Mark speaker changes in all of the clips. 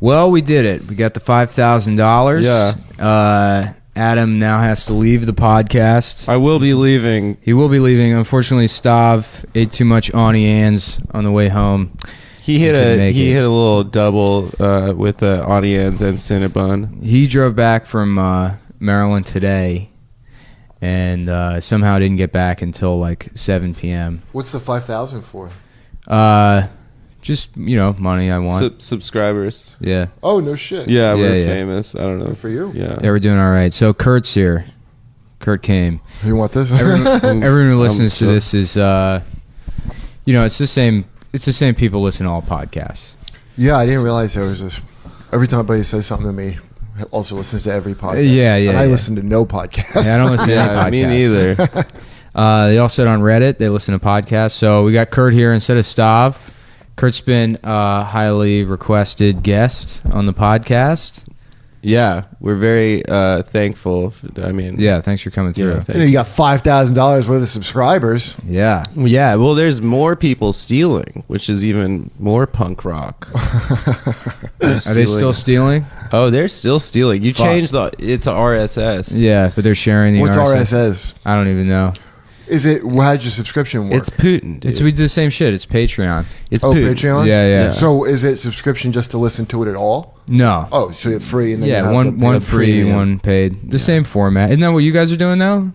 Speaker 1: Well, we did it. We got the $5,000.
Speaker 2: Yeah.
Speaker 1: Adam now has to leave the podcast.
Speaker 2: I will be leaving.
Speaker 1: He will be leaving. Unfortunately, Stav ate too much Auntie Anne's on the way home.
Speaker 2: He hit a little double with the Auntie Anne's and Cinnabon.
Speaker 1: He drove back from Maryland today, and somehow didn't get back until like 7 p.m.
Speaker 3: What's the $5,000 for?
Speaker 1: Just, money I want.
Speaker 2: Subscribers.
Speaker 1: Yeah.
Speaker 3: Oh, no shit.
Speaker 2: Yeah, we're famous. I don't know.
Speaker 3: Good for you.
Speaker 2: Yeah.
Speaker 1: We're doing all right. So Kurt's here. Kurt came.
Speaker 3: You want this?
Speaker 1: Everyone who listens to this is, it's the same. It's the same people listen to all podcasts.
Speaker 3: Yeah, I didn't realize there was this. Every time somebody says something to me, also listens to every podcast.
Speaker 1: Yeah.
Speaker 3: And I listen to no podcasts.
Speaker 1: Yeah, I don't listen to any podcasts.
Speaker 2: Me neither.
Speaker 1: They all sit on Reddit. They listen to podcasts. So we got Kurt here instead of Stav. Kurt's been a highly requested guest on the podcast.
Speaker 2: Yeah, we're very thankful.
Speaker 1: Thanks for coming through.
Speaker 3: You got $5,000 worth of subscribers.
Speaker 1: Yeah.
Speaker 2: Yeah, well, there's more people stealing, which is even more punk rock.
Speaker 1: Are they still stealing?
Speaker 2: Oh, they're still stealing. You changed it to RSS.
Speaker 1: Yeah, but they're sharing the
Speaker 3: What's
Speaker 1: RSS.
Speaker 3: RSS?
Speaker 1: I don't even know.
Speaker 3: How'd your subscription work?
Speaker 2: It's Putin, dude.
Speaker 1: We do the same shit. It's Patreon.
Speaker 2: It's Putin.
Speaker 3: Patreon?
Speaker 1: Yeah.
Speaker 3: So is it subscription just to listen to it at all?
Speaker 1: No.
Speaker 3: Oh, so you have free and then you have
Speaker 1: one free,
Speaker 3: premium.
Speaker 1: one paid. The same format. Isn't that what you guys are doing now?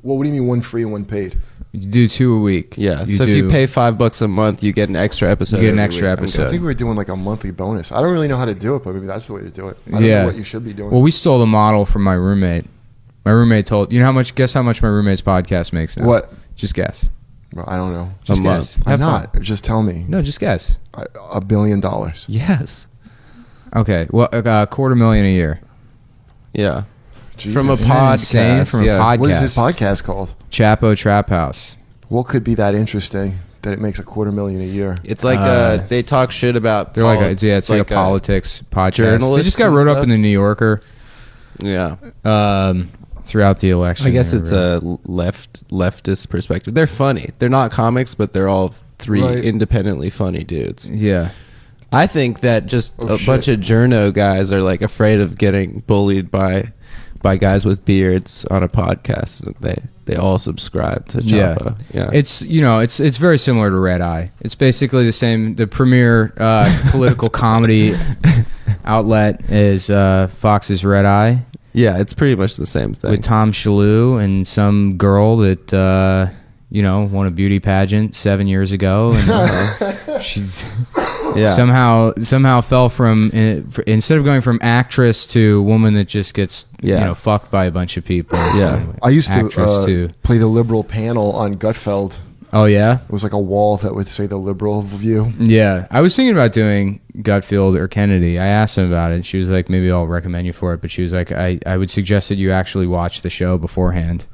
Speaker 3: Well, what do you mean one free and one paid?
Speaker 1: You do 2 a week.
Speaker 2: Yeah. So if you pay $5 a month, you get an extra episode.
Speaker 1: You get an extra episode.
Speaker 3: I think we were doing like a monthly bonus. I don't really know how to do it, but maybe that's the way to do it. I don't know what you should be doing.
Speaker 1: Well, we stole the model from my roommate. My roommate told guess how much my roommate's podcast makes now?
Speaker 3: What?
Speaker 1: Just guess.
Speaker 3: Well, I don't know.
Speaker 1: Just guess.
Speaker 3: I'm not. Just tell me.
Speaker 1: No, just guess.
Speaker 3: $1 billion.
Speaker 2: Yes.
Speaker 1: Okay. Well, $250,000 a year.
Speaker 2: Yeah.
Speaker 3: Jesus.
Speaker 2: From a
Speaker 1: Isn't that insane?
Speaker 2: podcast.
Speaker 1: From a podcast.
Speaker 3: What is his podcast called?
Speaker 1: Chapo Trap House.
Speaker 3: What could be that interesting that it makes $250,000 a year?
Speaker 2: It's like they talk shit about.
Speaker 1: They're it's like a politics podcast.
Speaker 2: Journalists
Speaker 1: They just got
Speaker 2: and
Speaker 1: wrote up
Speaker 2: stuff?
Speaker 1: in the New Yorker.
Speaker 2: Yeah.
Speaker 1: Throughout the election.
Speaker 2: I guess it's a leftist perspective. They're funny. They're not comics, but they're all three independently funny dudes.
Speaker 1: Yeah.
Speaker 2: I think that just bunch of journo guys are like afraid of getting bullied by guys with beards on a podcast. They all subscribe to Chapo. Yeah.
Speaker 1: It's it's very similar to Red Eye. It's basically the same. The premier political comedy outlet is Fox's Red Eye.
Speaker 2: Yeah, it's pretty much the same thing.
Speaker 1: With Tom Shalhoub and some girl that won a beauty pageant 7 years ago, and she's somehow fell from instead of going from actress to woman that just gets fucked by a bunch of people.
Speaker 2: Yeah,
Speaker 3: I used to play the liberal panel on Gutfeld.
Speaker 1: Oh yeah,
Speaker 3: it was like a wall that would say the liberal view.
Speaker 1: Yeah, I was thinking about doing Gutfeld or Kennedy. I asked him about it, and she was like, maybe I'll recommend you for it. But she was like, I would suggest that you actually watch the show beforehand.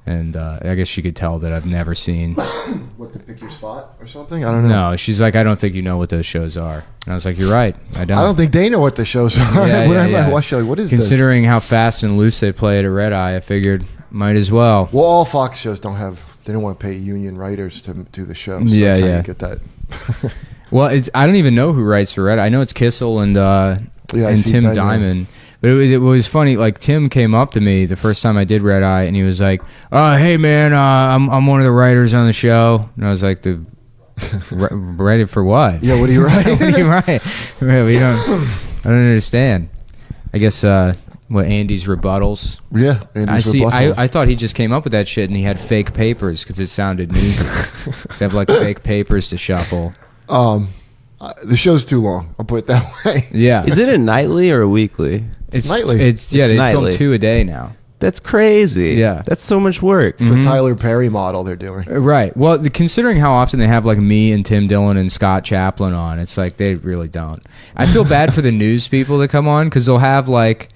Speaker 1: And I guess she could tell that I've never seen.
Speaker 3: What, to pick your spot or something? I don't know.
Speaker 1: No, she's like, I don't think you know what those shows are. And I was like, you're right. I don't
Speaker 3: think they know what the shows are. Whenever I watch, like, what is this?
Speaker 1: Considering how fast and loose they play at a Red Eye, I figured might as well.
Speaker 3: Well, all Fox shows don't have. They don't want to pay union writers to do the show. So that's how you get that.
Speaker 1: Well, I don't even know who writes for Red Eye. I know it's Kissel and Tim Diamond. But it was funny. Like, Tim came up to me the first time I did Red Eye, and he was like, "Hey man, I'm one of the writers on the show." And I was like, "Write it for what?"
Speaker 3: Yeah, what do you write?
Speaker 1: What do you write? I don't understand. I guess Andy's rebuttals.
Speaker 3: Yeah, Andy's rebuttals.
Speaker 1: I thought he just came up with that shit, and he had fake papers because it sounded newsy. They have like fake papers to shuffle.
Speaker 3: The show's too long. I'll put it that way.
Speaker 1: Yeah.
Speaker 2: Is it a nightly or a weekly?
Speaker 1: It's
Speaker 3: nightly.
Speaker 1: They film 2 a day now.
Speaker 2: That's crazy.
Speaker 1: Yeah.
Speaker 2: That's so much work.
Speaker 3: It's a Tyler Perry model they're doing.
Speaker 1: Right. Well, considering how often they have like me and Tim Dillon and Scott Chaplin on, it's like they really don't. I feel bad for the news people that come on because they'll have like,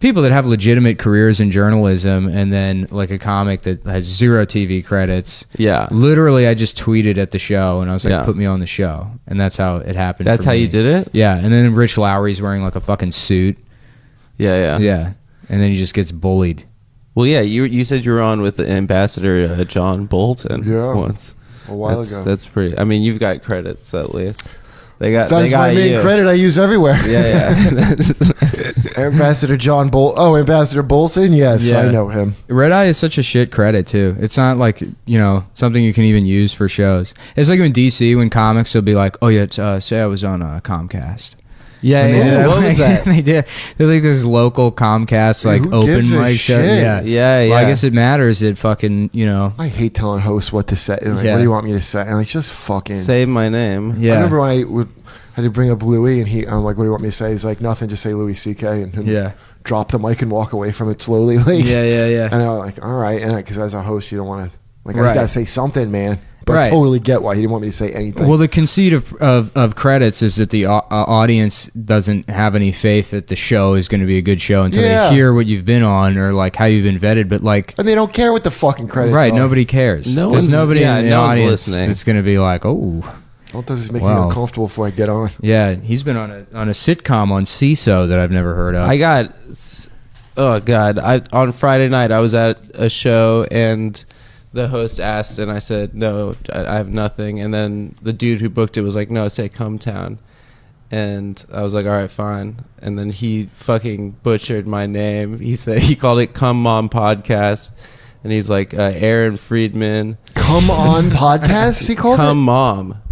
Speaker 1: people that have legitimate careers in journalism and then like a comic that has 0 TV credits.
Speaker 2: Yeah.
Speaker 1: Literally, I just tweeted at the show and I was like, put me on the show. And that's how it happened.
Speaker 2: That's how you did it?
Speaker 1: Yeah. And then Rich Lowry's wearing like a fucking suit.
Speaker 2: Yeah.
Speaker 1: And then he just gets bullied.
Speaker 2: Well, yeah, you said you were on with the ambassador John Bolton once.
Speaker 3: A while ago.
Speaker 2: That's pretty. I mean, you've got credits at least.
Speaker 3: That's
Speaker 2: they got
Speaker 3: my main
Speaker 2: you.
Speaker 3: credit I use everywhere.
Speaker 2: Yeah.
Speaker 3: Ambassador John Ambassador Bolton. Yes,
Speaker 1: Yeah.
Speaker 3: I know him.
Speaker 1: Red Eye is such a shit credit too. It's not like, something you can even use for shows. It's like in DC when comics will be like, oh yeah, say I was on Comcast.
Speaker 2: Yeah. What was that?
Speaker 1: They did. They're like this local Comcast like
Speaker 3: Who
Speaker 1: open
Speaker 3: gives a
Speaker 1: mic show.
Speaker 3: shit?
Speaker 1: Yeah.
Speaker 2: Yeah.
Speaker 1: Well, I guess it matters. It fucking
Speaker 3: I hate telling hosts what to say. Like,
Speaker 1: Yeah.
Speaker 3: what do you want me to say? And like, just fucking
Speaker 2: Say my name.
Speaker 1: Yeah.
Speaker 3: I remember when I had to bring up Louis, and I'm like, "What do you want me to say?" He's like, "Nothing. Just say Louis C.K." and
Speaker 1: Yeah.
Speaker 3: drop the mic and walk away from it slowly. Like,
Speaker 1: Yeah.
Speaker 3: And I was like, "All right," and because as a host, you don't want to I just
Speaker 1: Right.
Speaker 3: gotta say something, man. But I
Speaker 1: Right.
Speaker 3: totally get why he didn't want me to say anything.
Speaker 1: Well, the conceit of credits is that the audience doesn't have any faith that the show is going to be a good show until
Speaker 3: Yeah.
Speaker 1: they hear what you've been on or like how you've been vetted. But like,
Speaker 3: and they don't care what the fucking credits
Speaker 1: right,
Speaker 3: are.
Speaker 1: nobody cares.
Speaker 2: No
Speaker 1: There's
Speaker 2: one's-
Speaker 1: nobody
Speaker 2: yeah,
Speaker 1: in the
Speaker 2: no one's
Speaker 1: audience
Speaker 2: listening.
Speaker 1: that's going to be like, oh,
Speaker 3: Don't does this make me
Speaker 1: Wow.
Speaker 3: uncomfortable before I get on?
Speaker 1: yeah, he's been on a sitcom on CISO that I've never heard of.
Speaker 2: I got, oh God, on Friday night I was at a show and the host asked and I said, no, I have nothing. And then the dude who booked it was like, no, say Cum Town. And I was like, all right, fine. And then he fucking butchered my name. He called it Cum Mom Podcast. And he's like, Aaron Friedman.
Speaker 3: Come on podcast, he called
Speaker 2: Cum
Speaker 3: it?
Speaker 2: Mom.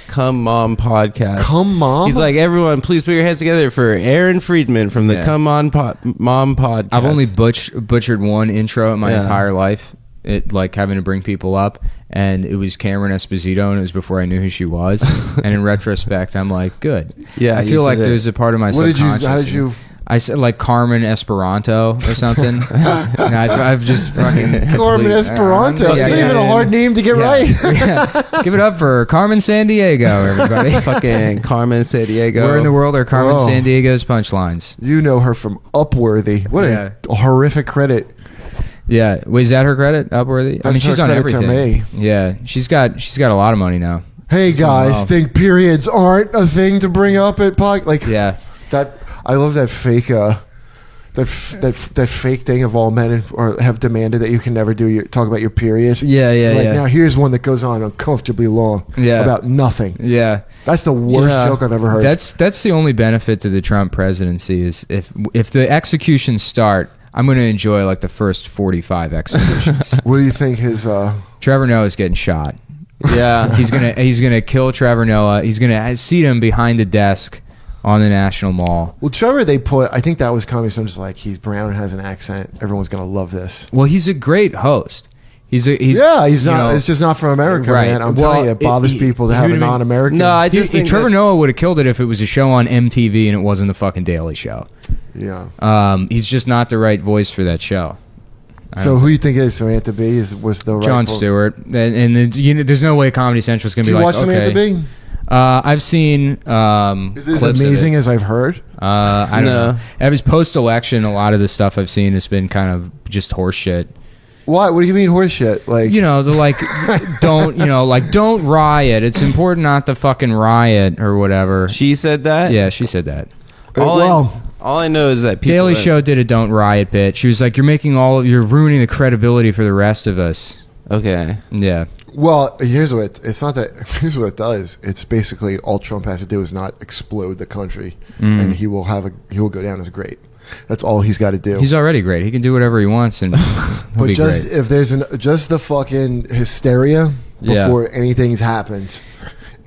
Speaker 2: Cum Mom Podcast.
Speaker 3: Come Mom?
Speaker 2: He's like, everyone, please put your hands together for Aaron Friedman from the
Speaker 1: Yeah.
Speaker 2: Cum On Mom Podcast.
Speaker 1: I've only butchered one intro in my
Speaker 2: Yeah.
Speaker 1: entire life. It like having to bring people up, and it was Cameron Esposito, and it was before I knew who she was. And in retrospect, I'm like, good.
Speaker 2: Yeah,
Speaker 1: I
Speaker 2: you
Speaker 1: feel like
Speaker 2: did it.
Speaker 1: there's a part of my
Speaker 3: What did you?
Speaker 1: subconscious.
Speaker 3: How did you?
Speaker 1: I said like Carmen Esperanto or something. And I've just fucking
Speaker 3: Carmen Esperanto.
Speaker 1: Yeah,
Speaker 3: It's not
Speaker 1: yeah,
Speaker 3: even a
Speaker 1: yeah.
Speaker 3: hard name to get right.
Speaker 1: Yeah. Give it up for Carmen Sandiego, everybody.
Speaker 2: fucking Carmen Sandiego.
Speaker 1: Where in the world are Carmen
Speaker 3: Whoa.
Speaker 1: Sandiego's punchlines?
Speaker 3: You know her from Upworthy. What
Speaker 1: Yeah.
Speaker 3: a horrific credit.
Speaker 1: Yeah, wait, is that her credit? Upworthy? I mean,
Speaker 3: That's
Speaker 1: she's
Speaker 3: her
Speaker 1: on
Speaker 3: credit to
Speaker 1: everything.
Speaker 3: me.
Speaker 1: Yeah, she's got a lot of money now.
Speaker 3: Hey guys,
Speaker 1: Wow.
Speaker 3: think periods aren't a thing to bring up at like
Speaker 1: Yeah,
Speaker 3: that. I love that fake that fake thing of all men or have demanded that you can never talk about your period.
Speaker 1: yeah.
Speaker 3: Now here's one that goes on uncomfortably long.
Speaker 1: Yeah.
Speaker 3: About nothing.
Speaker 1: Yeah,
Speaker 3: That's the worst
Speaker 2: Yeah.
Speaker 3: joke I've ever heard.
Speaker 1: that's the only benefit to the Trump presidency is if the executions start, I'm going to enjoy like the first 45 executions.
Speaker 3: What do you think his?
Speaker 1: Trevor Noah's getting shot.
Speaker 2: Yeah.
Speaker 1: He's gonna kill Trevor Noah. He's gonna seat him behind the desk on the National Mall.
Speaker 3: Well, Trevor, I think that was coming. So I'm just like, he's brown and has an accent. Everyone's gonna love this.
Speaker 1: Well, he's a great host. He's
Speaker 3: He's
Speaker 1: you
Speaker 3: not.
Speaker 1: know,
Speaker 3: It's just not from America,
Speaker 1: Right.
Speaker 3: man. I'm
Speaker 1: Well,
Speaker 3: telling you, it bothers
Speaker 1: he-
Speaker 3: people to
Speaker 1: he
Speaker 3: have a
Speaker 1: would've been-
Speaker 3: non-American.
Speaker 2: No, I just think
Speaker 1: Trevor
Speaker 2: that-
Speaker 1: Noah would have killed it if it was a show on MTV and it wasn't the fucking Daily Show.
Speaker 3: Yeah.
Speaker 1: He's just not the right voice for that show.
Speaker 3: So who do you think it is? Samantha Bee was the right
Speaker 1: John
Speaker 3: vote?
Speaker 1: Stewart, and there's no way Comedy Central is going
Speaker 3: Did
Speaker 1: to be
Speaker 3: you
Speaker 1: like,
Speaker 3: watch Samantha
Speaker 1: okay.
Speaker 3: Bee?
Speaker 1: I've seen
Speaker 3: Is this
Speaker 1: clips of
Speaker 3: amazing
Speaker 1: it.
Speaker 3: as I've heard?
Speaker 1: I don't
Speaker 2: No.
Speaker 1: know. It was post-election. A lot of the stuff I've seen has been kind of just horse shit.
Speaker 3: What? What do you mean horseshit? Like
Speaker 1: Don't riot. It's important not to fucking riot or whatever.
Speaker 2: She said that?
Speaker 1: Yeah, she said that.
Speaker 2: All I know is that people
Speaker 1: Daily
Speaker 2: that-
Speaker 1: Show did a don't riot bit. She was like, you're ruining the credibility for the rest of us.
Speaker 2: Okay.
Speaker 1: Yeah.
Speaker 3: Well, here's what here's what it does. It's basically all Trump has to do is not explode the country, and he will go down as great. That's all he's got to do.
Speaker 1: He's already great. He can do whatever he wants, and he'll
Speaker 3: But
Speaker 1: be
Speaker 3: just
Speaker 1: great.
Speaker 3: if there's just the fucking hysteria
Speaker 1: Yeah.
Speaker 3: before anything's happened.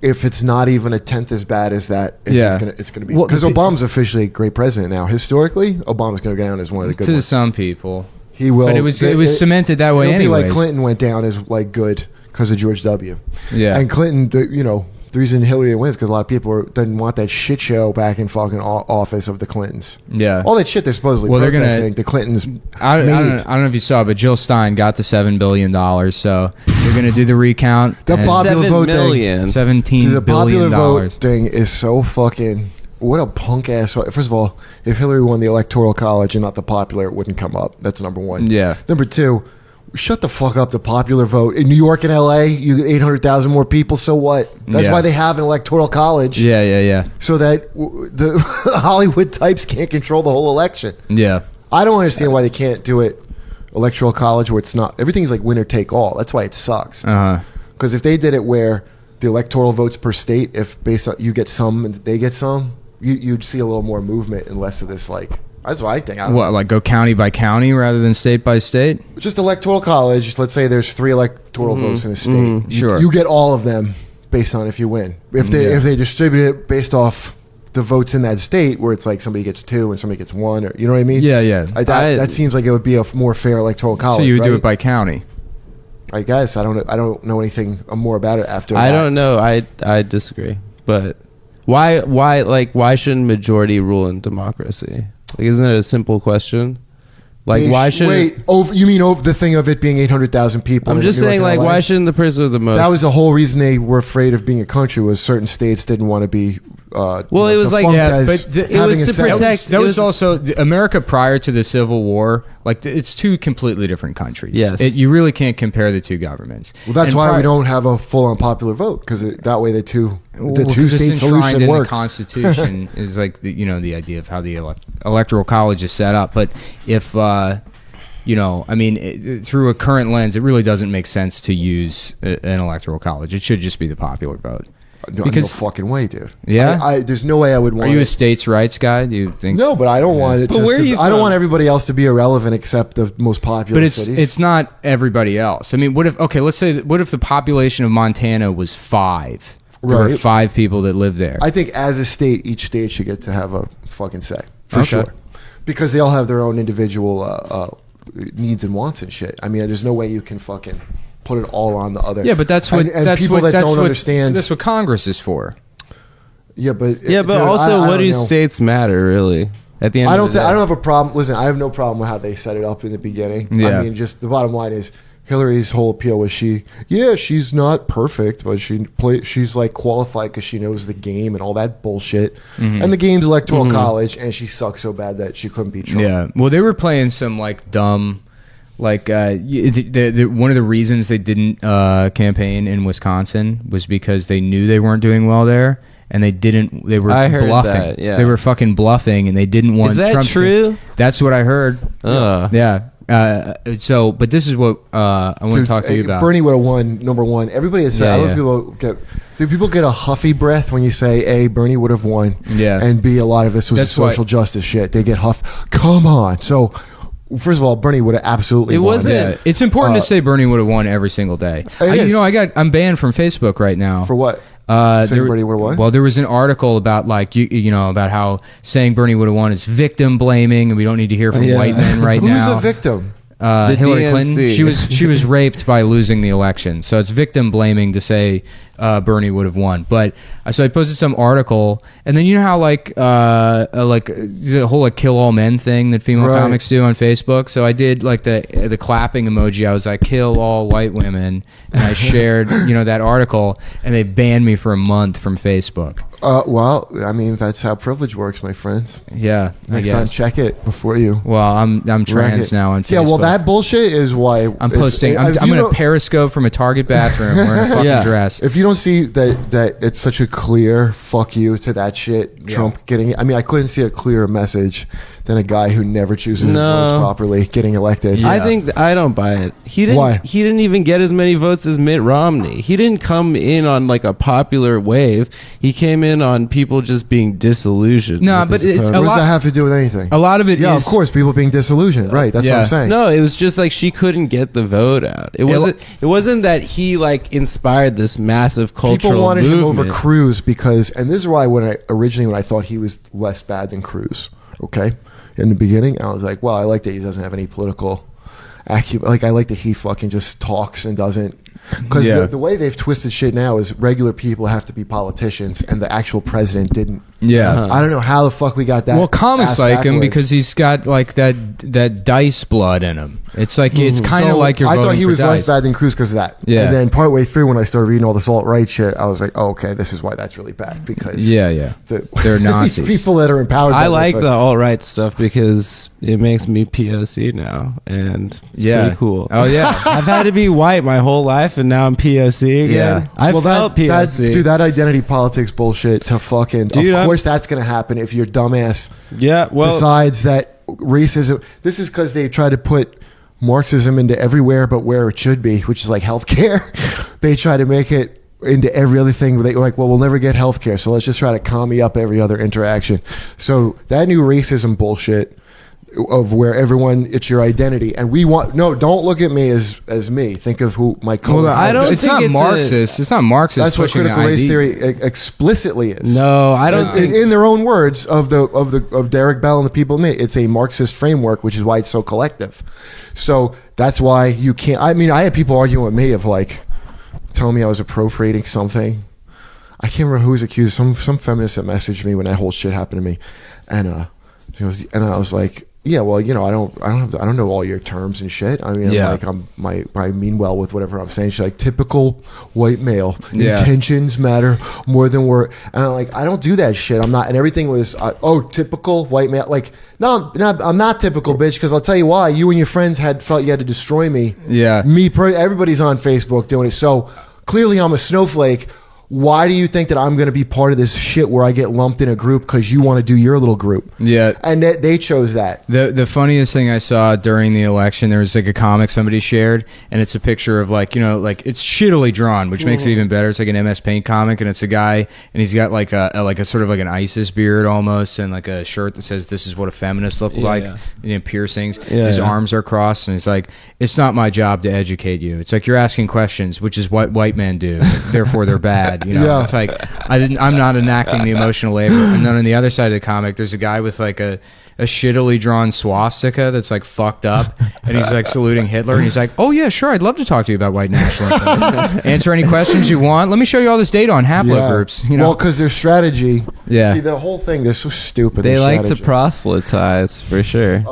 Speaker 3: If it's not even a tenth as bad as that,
Speaker 1: Yeah.
Speaker 3: it's gonna be
Speaker 1: Well,
Speaker 3: because
Speaker 1: the-
Speaker 3: Obama's officially a great president now. Historically, Obama's gonna go down as one of the good
Speaker 1: To
Speaker 3: ones.
Speaker 1: some people.
Speaker 3: He will.
Speaker 1: But it was cemented that way
Speaker 3: It'll be like
Speaker 1: anyways.
Speaker 3: Clinton went down as like good because of George W.
Speaker 1: Yeah.
Speaker 3: And Clinton, the reason Hillary wins because a lot of people didn't want that shit show back in fucking office of the Clintons.
Speaker 1: Yeah.
Speaker 3: All that shit they're supposedly
Speaker 1: Well, they're gonna-
Speaker 3: protesting. The Clintons.
Speaker 1: I don't
Speaker 3: made.
Speaker 1: know if you saw, but Jill Stein got the $7 billion, so they're going to do the recount.
Speaker 3: The
Speaker 1: and
Speaker 3: popular
Speaker 2: 7
Speaker 3: vote thing.
Speaker 2: million.
Speaker 1: $17
Speaker 3: The popular
Speaker 1: billion.
Speaker 3: vote thing is so fucking. What a punk ass. First of all, if Hillary won the Electoral College and not the popular, it wouldn't come up. That's number one.
Speaker 1: Yeah.
Speaker 3: Number two, shut the fuck up. The popular vote in New York and L.A. You get 800,000 more people. So what? That's
Speaker 1: Yeah.
Speaker 3: why they have an Electoral College.
Speaker 1: Yeah.
Speaker 3: So that the Hollywood types can't control the whole election.
Speaker 1: Yeah.
Speaker 3: I don't understand why they can't do it Electoral College where it's not everything's like winner take all. That's why it sucks.
Speaker 1: Uh-huh.
Speaker 3: Because if they did it where the electoral votes per state, if based on you get some and they get some, you'd see a little more movement and less of this like. That's what I think.
Speaker 1: What, like go county by county rather than state by state?
Speaker 3: Just electoral college. Let's say there's 3 electoral votes in a state.
Speaker 1: Sure.
Speaker 3: You get all of them based on if you win. If they distribute it based off the votes in that state, where it's like somebody gets 2 and somebody gets 1, or you know what I mean?
Speaker 1: Yeah.
Speaker 3: That seems like it would be a more fair electoral college.
Speaker 1: So you would do
Speaker 3: right?
Speaker 1: it by county.
Speaker 3: I guess I don't know anything more about it after.
Speaker 2: I don't know. I disagree. But why shouldn't majority rule in democracy? Like, isn't it a simple question? Like, why should
Speaker 3: you mean over the thing of it being 800,000 people?
Speaker 2: I'm just saying, like, why shouldn't the person with the most?
Speaker 3: That was the whole reason they were afraid of being a country, was certain states didn't want to be.
Speaker 2: Well, it was like, it was to protect.
Speaker 1: That was also America prior to the Civil War. Like, it's 2 completely different countries.
Speaker 2: Yes,
Speaker 1: you really can't compare the 2 governments. Well,
Speaker 3: that's why we don't have a full unpopular vote, because that way the two state solution
Speaker 1: in
Speaker 3: works.
Speaker 1: The Constitution is like the idea of how the electoral college is set up. But if through a current lens, it really doesn't make sense to use an electoral college. It should just be the popular vote.
Speaker 3: No fucking way, dude.
Speaker 1: Yeah,
Speaker 3: there's no way I would want.
Speaker 1: Are you a states' rights guy? Do you think?
Speaker 3: No, but I don't want it. I don't want everybody else to be irrelevant except the most popular.
Speaker 1: But
Speaker 3: cities.
Speaker 1: it's not everybody else. I mean, what if the population of Montana was 5? There were 5 people that live there.
Speaker 3: I think as a state, each state should get to have a fucking say for sure, because they all have their own individual needs and wants and shit. I mean, there's no way you can fucking put it all on the other.
Speaker 1: Yeah, but that's what
Speaker 3: people that don't understand.
Speaker 1: That's what Congress is for.
Speaker 3: Yeah, but
Speaker 2: also, what do states matter really? At the end,
Speaker 3: I don't have a problem. Listen, I have no problem with how they set it up in the beginning.
Speaker 1: Yeah.
Speaker 3: I mean, just the bottom line is Hillary's whole appeal was she's not perfect, but she's like qualified because she knows the game and all that bullshit. Mm-hmm. And the game's electoral college, and she sucks so bad that she couldn't beat Trump.
Speaker 1: Yeah, well, they were playing some like dumb. Like one of the reasons they didn't campaign in Wisconsin was because they knew they weren't doing well there, and they were bluffing.
Speaker 2: That, yeah.
Speaker 1: They were fucking bluffing, and they didn't want.
Speaker 2: Is that
Speaker 1: Trump
Speaker 2: true?
Speaker 1: That's what I heard. Yeah. But this is what I want to talk to you about.
Speaker 3: Bernie would have won number 1. Everybody has said. Do people get a huffy breath when you say A, Bernie would have won?
Speaker 1: Yeah.
Speaker 3: And B, a lot of this was social justice shit. They get huff. Come on. So. First of all, Bernie would have absolutely won.
Speaker 1: Yeah. It's important to say Bernie would have won every single day. I'm banned from Facebook right now.
Speaker 3: For what? Saying Bernie would have won?
Speaker 1: Well, there was an article about about how saying Bernie would have won is victim blaming, and we don't need to hear from white men right now.
Speaker 3: Who's a victim?
Speaker 1: Hillary
Speaker 2: DNC.
Speaker 1: Clinton. She was raped by losing the election, so it's victim blaming to say Bernie would have won. But so I posted some article, and then you know how like the whole kill all men thing that female comics do on Facebook. So I did like the clapping emoji. I was like, kill all white women, and I shared that article, and they banned me for a month from Facebook.
Speaker 3: Well, I mean, that's how privilege works, my friends.
Speaker 1: Yeah.
Speaker 3: Next time, check it before you.
Speaker 1: Well, I'm trans now on Facebook.
Speaker 3: Yeah, well, that bullshit is why
Speaker 1: I'm posting. I'm going to Periscope from a Target bathroom wearing a fucking dress.
Speaker 3: If you don't see that it's such a clear fuck you to that shit, Trump getting it. I mean, I couldn't see a clearer message than a guy who never chooses his words properly getting elected.
Speaker 2: Yeah. I don't buy it.
Speaker 3: Why?
Speaker 2: He didn't even get as many votes as Mitt Romney. He didn't come in on like a popular wave. He came in on people just being disillusioned.
Speaker 1: No, but
Speaker 3: what does that have to do with anything?
Speaker 1: A lot of it is...
Speaker 3: of course, people being disillusioned. Right, that's what I'm saying.
Speaker 2: No, it was just like she couldn't get the vote out. It wasn't that he like inspired this massive cultural
Speaker 3: people wanted
Speaker 2: movement.
Speaker 3: him over Cruz because, and this is why when I thought he was less bad than Cruz, okay? In the beginning, I was like, well, I like that he doesn't have any political acumen. Like, I like that he fucking just talks and doesn't. Because the way they've twisted shit now is regular people have to be politicians, and the actual president didn't.
Speaker 1: Yeah.
Speaker 3: I don't know how the fuck we got that.
Speaker 1: Well, comics like him because he's got like that dice blood in him. It's like it's kind of like you're voting
Speaker 3: I thought he was
Speaker 1: dice.
Speaker 3: less bad than Cruz because of that.
Speaker 1: Yeah.
Speaker 3: And then partway through, when I started reading all this alt-right shit, I was like, oh, okay, this is why that's really bad. Because
Speaker 1: they're Nazis.
Speaker 3: These people that are empowered.
Speaker 2: I like the alt-right stuff because it makes me POC now, and it's pretty cool.
Speaker 1: Oh yeah,
Speaker 2: I've had to be white my whole life, and now I'm POC again.
Speaker 1: Yeah.
Speaker 2: I felt POC.
Speaker 3: That identity politics bullshit to fucking. Of course, that's gonna happen if your dumbass decides that racism. This is because they try to put Marxism into everywhere but where it should be, which is like healthcare. They try to make it into every other thing. They like, well, we'll never get health care, so let's just try to commie up every other interaction. So that new racism bullshit of where everyone, it's your identity, and we want, no, don't look at me as me. Think of who my co.
Speaker 2: Well, I don't
Speaker 1: It's
Speaker 2: think
Speaker 1: not
Speaker 2: it's
Speaker 1: Marxist. It's not Marxist.
Speaker 3: That's what
Speaker 1: pushing
Speaker 3: critical
Speaker 1: the
Speaker 3: race
Speaker 1: ID.
Speaker 3: theory explicitly is.
Speaker 2: No, I don't think.
Speaker 3: In their own words of Derek Bell and the people in it, it's a Marxist framework, which is why it's so collective. So that's why you can't. I mean, I had people arguing with me of like telling me I was appropriating something. I can't remember who was accused. Some feminist that messaged me when that whole shit happened to me, and I was like, yeah, well, you know, I don't know all your terms and shit. I mean,
Speaker 2: Yeah.
Speaker 3: I mean well with whatever I'm saying. She's like, typical white male.
Speaker 1: Yeah.
Speaker 3: Intentions matter more than word. And I'm like, I don't do that shit. I'm not. And everything was, typical white male. Like, no, I'm not typical, bitch. Because I'll tell you why. You and your friends felt you had to destroy me.
Speaker 1: Yeah.
Speaker 3: Everybody's on Facebook doing it. So clearly, I'm a snowflake. Why do you think that I'm going to be part of this shit where I get lumped in a group because you want to do your little group?
Speaker 1: Yeah.
Speaker 3: And they chose that.
Speaker 1: The funniest thing I saw during the election, there was like a comic somebody shared, and it's a picture of like, you know, like it's shittily drawn, which makes it even better. It's like an MS Paint comic, and it's a guy, and he's got like a sort of like an ISIS beard almost, and like a shirt that says "This is what a feminist look like," and you know, piercings. His arms are crossed, and he's like, "It's not my job to educate you. It's like you're asking questions, which is what white men do. Therefore, they're bad." You know,
Speaker 3: Yeah.
Speaker 1: It's like I'm not enacting the emotional labor. And then on the other side of the comic, there's a guy with like a shittily drawn swastika that's like fucked up, and he's like saluting Hitler, and he's like, "Oh yeah, sure, I'd love to talk to you about white nationalism. Answer any questions you want. Let me show you all this data on haplogroups." You know,
Speaker 3: Well, because their strategy.
Speaker 1: Yeah.
Speaker 3: See, the whole thing, they're so stupid.
Speaker 2: They
Speaker 3: their
Speaker 2: like to
Speaker 3: strategy.
Speaker 2: proselytize for sure.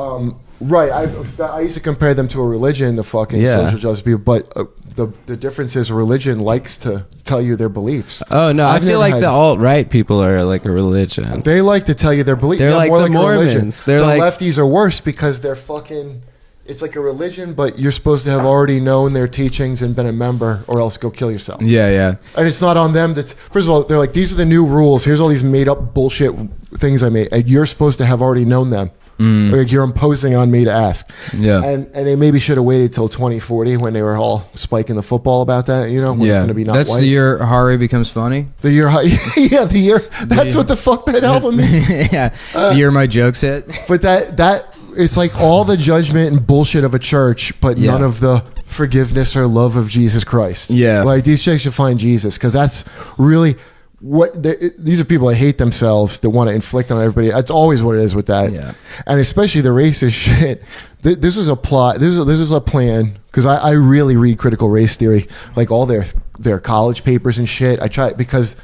Speaker 3: Right. I used to compare them to a religion, the fucking
Speaker 2: Yeah.
Speaker 3: social justice people, but the difference is religion likes to tell you their beliefs.
Speaker 2: Oh no, I
Speaker 3: I've
Speaker 2: feel
Speaker 3: never
Speaker 2: like
Speaker 3: had-
Speaker 2: the alt-right people are like a religion.
Speaker 3: They like to tell you their beliefs.
Speaker 2: They're like
Speaker 3: more
Speaker 2: the
Speaker 3: a religion.
Speaker 2: Mormons. They're
Speaker 3: the
Speaker 2: like-
Speaker 3: lefties are worse because they're fucking. It's like a religion, but you're supposed to have already known their teachings and been a member, or else go kill yourself.
Speaker 1: yeah.
Speaker 3: And it's not on them. That's first of all, they're like, these are the new rules. Here's all these made up bullshit things I made, and you're supposed to have already known them. Like you're imposing on me to ask.
Speaker 1: Yeah.
Speaker 3: And they maybe should have waited till 2040 when they were all spiking the football about that. You know, when it's going to be not
Speaker 1: That's
Speaker 3: white.
Speaker 1: the year Hari becomes funny.
Speaker 3: The year. Yeah, the year. That's what the fuck that album is.
Speaker 1: Yeah, the year my jokes hit.
Speaker 3: But that it's like all the judgment and bullshit of a church, but none of the forgiveness or love of Jesus Christ.
Speaker 1: Yeah.
Speaker 3: Like these chicks should find Jesus, because that's really what these are people that hate themselves, that want to inflict on everybody. That's always what it is with that.
Speaker 1: Yeah.
Speaker 3: And especially the racist shit. This is a plot. This is a plan, because I really read critical race theory, like all their college papers and shit. I try, because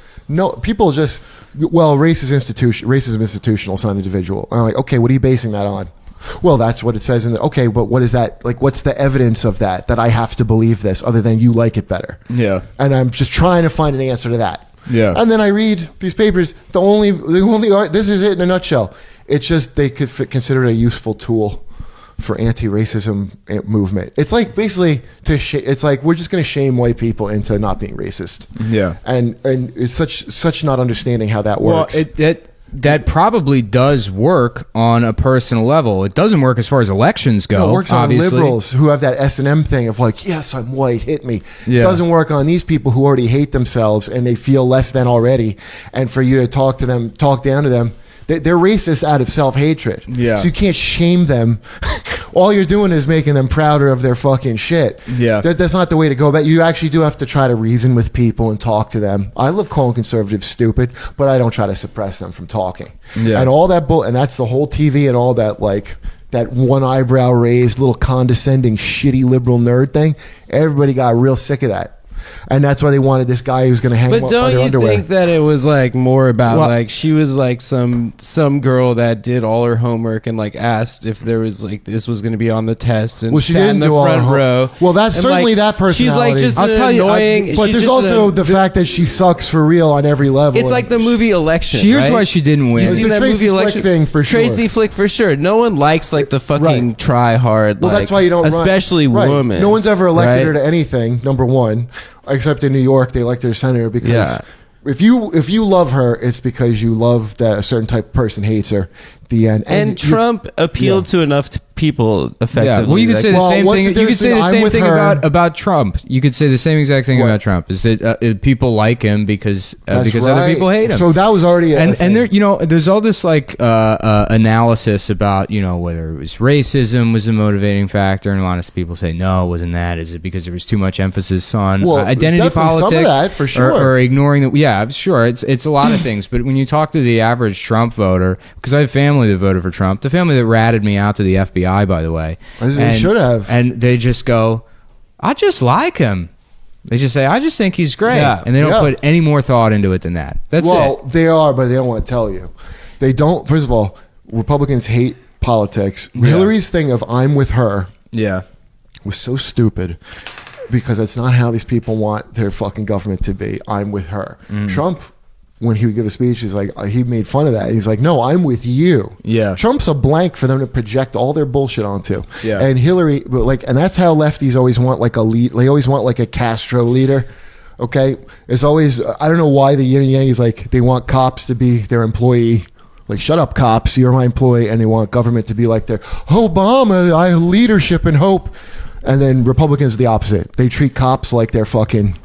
Speaker 3: people just, well, racism institutional, it's not individual. I'm like, okay, what are you basing that on? Well, that's what it says in the, okay, but what is that? Like, what's the evidence of that I have to believe this, other than you like it better?
Speaker 1: Yeah.
Speaker 3: And I'm just trying to find an answer to that.
Speaker 1: Yeah.
Speaker 3: And then I read these papers. The only this is it in a nutshell. It's just they could consider it a useful tool for anti-racism movement. It's like basically it's like we're just going to shame white people into not being racist.
Speaker 1: Yeah.
Speaker 3: And it's such not understanding how that works.
Speaker 1: Well, that probably does work on a personal level. It doesn't work as far as elections go.
Speaker 3: No, it works
Speaker 1: obviously.
Speaker 3: on liberals who have that S&M thing of like, yes, I'm white, hit me.
Speaker 1: Yeah.
Speaker 3: It doesn't work on these people who already hate themselves and they feel less than already. And for you to talk down to them, they're racist out of self-hatred.
Speaker 1: Yeah.
Speaker 3: So you can't shame them. All you're doing is making them prouder of their fucking shit.
Speaker 1: Yeah.
Speaker 3: That's not the way to go about it. You actually do have to try to reason with people and talk to them. I love calling conservatives stupid, but I don't try to suppress them from talking.
Speaker 1: Yeah.
Speaker 3: And all that and that's the whole TV and all that, like, that one eyebrow raised, little condescending, shitty liberal nerd thing. Everybody got real sick of that. And that's why they wanted this guy who's going to hang
Speaker 2: But
Speaker 3: by
Speaker 2: don't
Speaker 3: their
Speaker 2: you
Speaker 3: underwear.
Speaker 2: think that it was like more about
Speaker 3: Well-
Speaker 2: like she was like some girl that did all her homework and like asked if there was like this was going to be on the test and
Speaker 3: Well, she
Speaker 2: sat in
Speaker 3: didn't
Speaker 2: the
Speaker 3: do all her
Speaker 2: front
Speaker 3: home-
Speaker 2: row.
Speaker 3: Well, that's
Speaker 2: And,
Speaker 3: certainly that
Speaker 2: She's like
Speaker 3: personality.
Speaker 2: just
Speaker 1: I'll
Speaker 2: an
Speaker 1: tell you,
Speaker 2: annoying.
Speaker 3: But
Speaker 2: she's
Speaker 3: there's
Speaker 2: just
Speaker 3: also the fact that she sucks for real on every level.
Speaker 2: It's like the movie Election.
Speaker 1: Here's
Speaker 2: right?
Speaker 1: why she didn't win.
Speaker 2: You seen
Speaker 3: The
Speaker 2: that
Speaker 3: Tracy
Speaker 2: movie
Speaker 3: Flick
Speaker 2: Election
Speaker 3: thing for sure.
Speaker 2: Tracy Flick for sure. No one likes like the fucking
Speaker 3: Right.
Speaker 2: try hard.
Speaker 3: Well,
Speaker 2: like,
Speaker 3: that's why you don't
Speaker 2: especially
Speaker 3: run. Right.
Speaker 2: women.
Speaker 3: No one's ever elected
Speaker 2: right?
Speaker 3: her to anything, number one, except in New York, they elected her senator because
Speaker 2: Yeah.
Speaker 3: if you love her, it's because you love that a certain type of person hates her. The end.
Speaker 2: And Trump appealed to enough people effectively.
Speaker 1: Yeah. Well, you could say the same thing. You could say the same thing about Trump. You could say the same exact thing about Trump. Is that people like him because other people hate him.
Speaker 3: So that was already
Speaker 1: and there, there's all this like analysis about whether it was racism was a motivating factor, and a lot of people say no, it wasn't that. Is it because there was too much emphasis on identity politics?
Speaker 3: Some of that for sure,
Speaker 1: or ignoring the sure. It's a lot of things. But when you talk to the average Trump voter, because I have family that voted for Trump, the family that ratted me out to the FBI. By the way,
Speaker 3: they should have,
Speaker 1: and they just go, "I just like him." They just say, "I just think he's great," and they don't put any more thought into it than that. That's it.
Speaker 3: They are, but they don't want to tell you. They don't. First of all, Republicans hate politics. Hillary's thing of "I'm with her," was so stupid because that's not how these people want their fucking government to be. I'm with her. Trump. When he would give a speech, he's like, he made fun of that. He's like, no, I'm with you.
Speaker 1: Yeah.
Speaker 3: Trump's a blank for them to project all their bullshit onto.
Speaker 1: Yeah.
Speaker 3: And Hillary, and that's how lefties always want like a lead. They always want like a Castro leader. Okay. It's always, I don't know why the yin and yang is like, they want cops to be their employee. Like, shut up, cops. You're my employee. And they want government to be like their Obama, I leadership and hope. And then Republicans, the opposite. They treat cops like they're fucking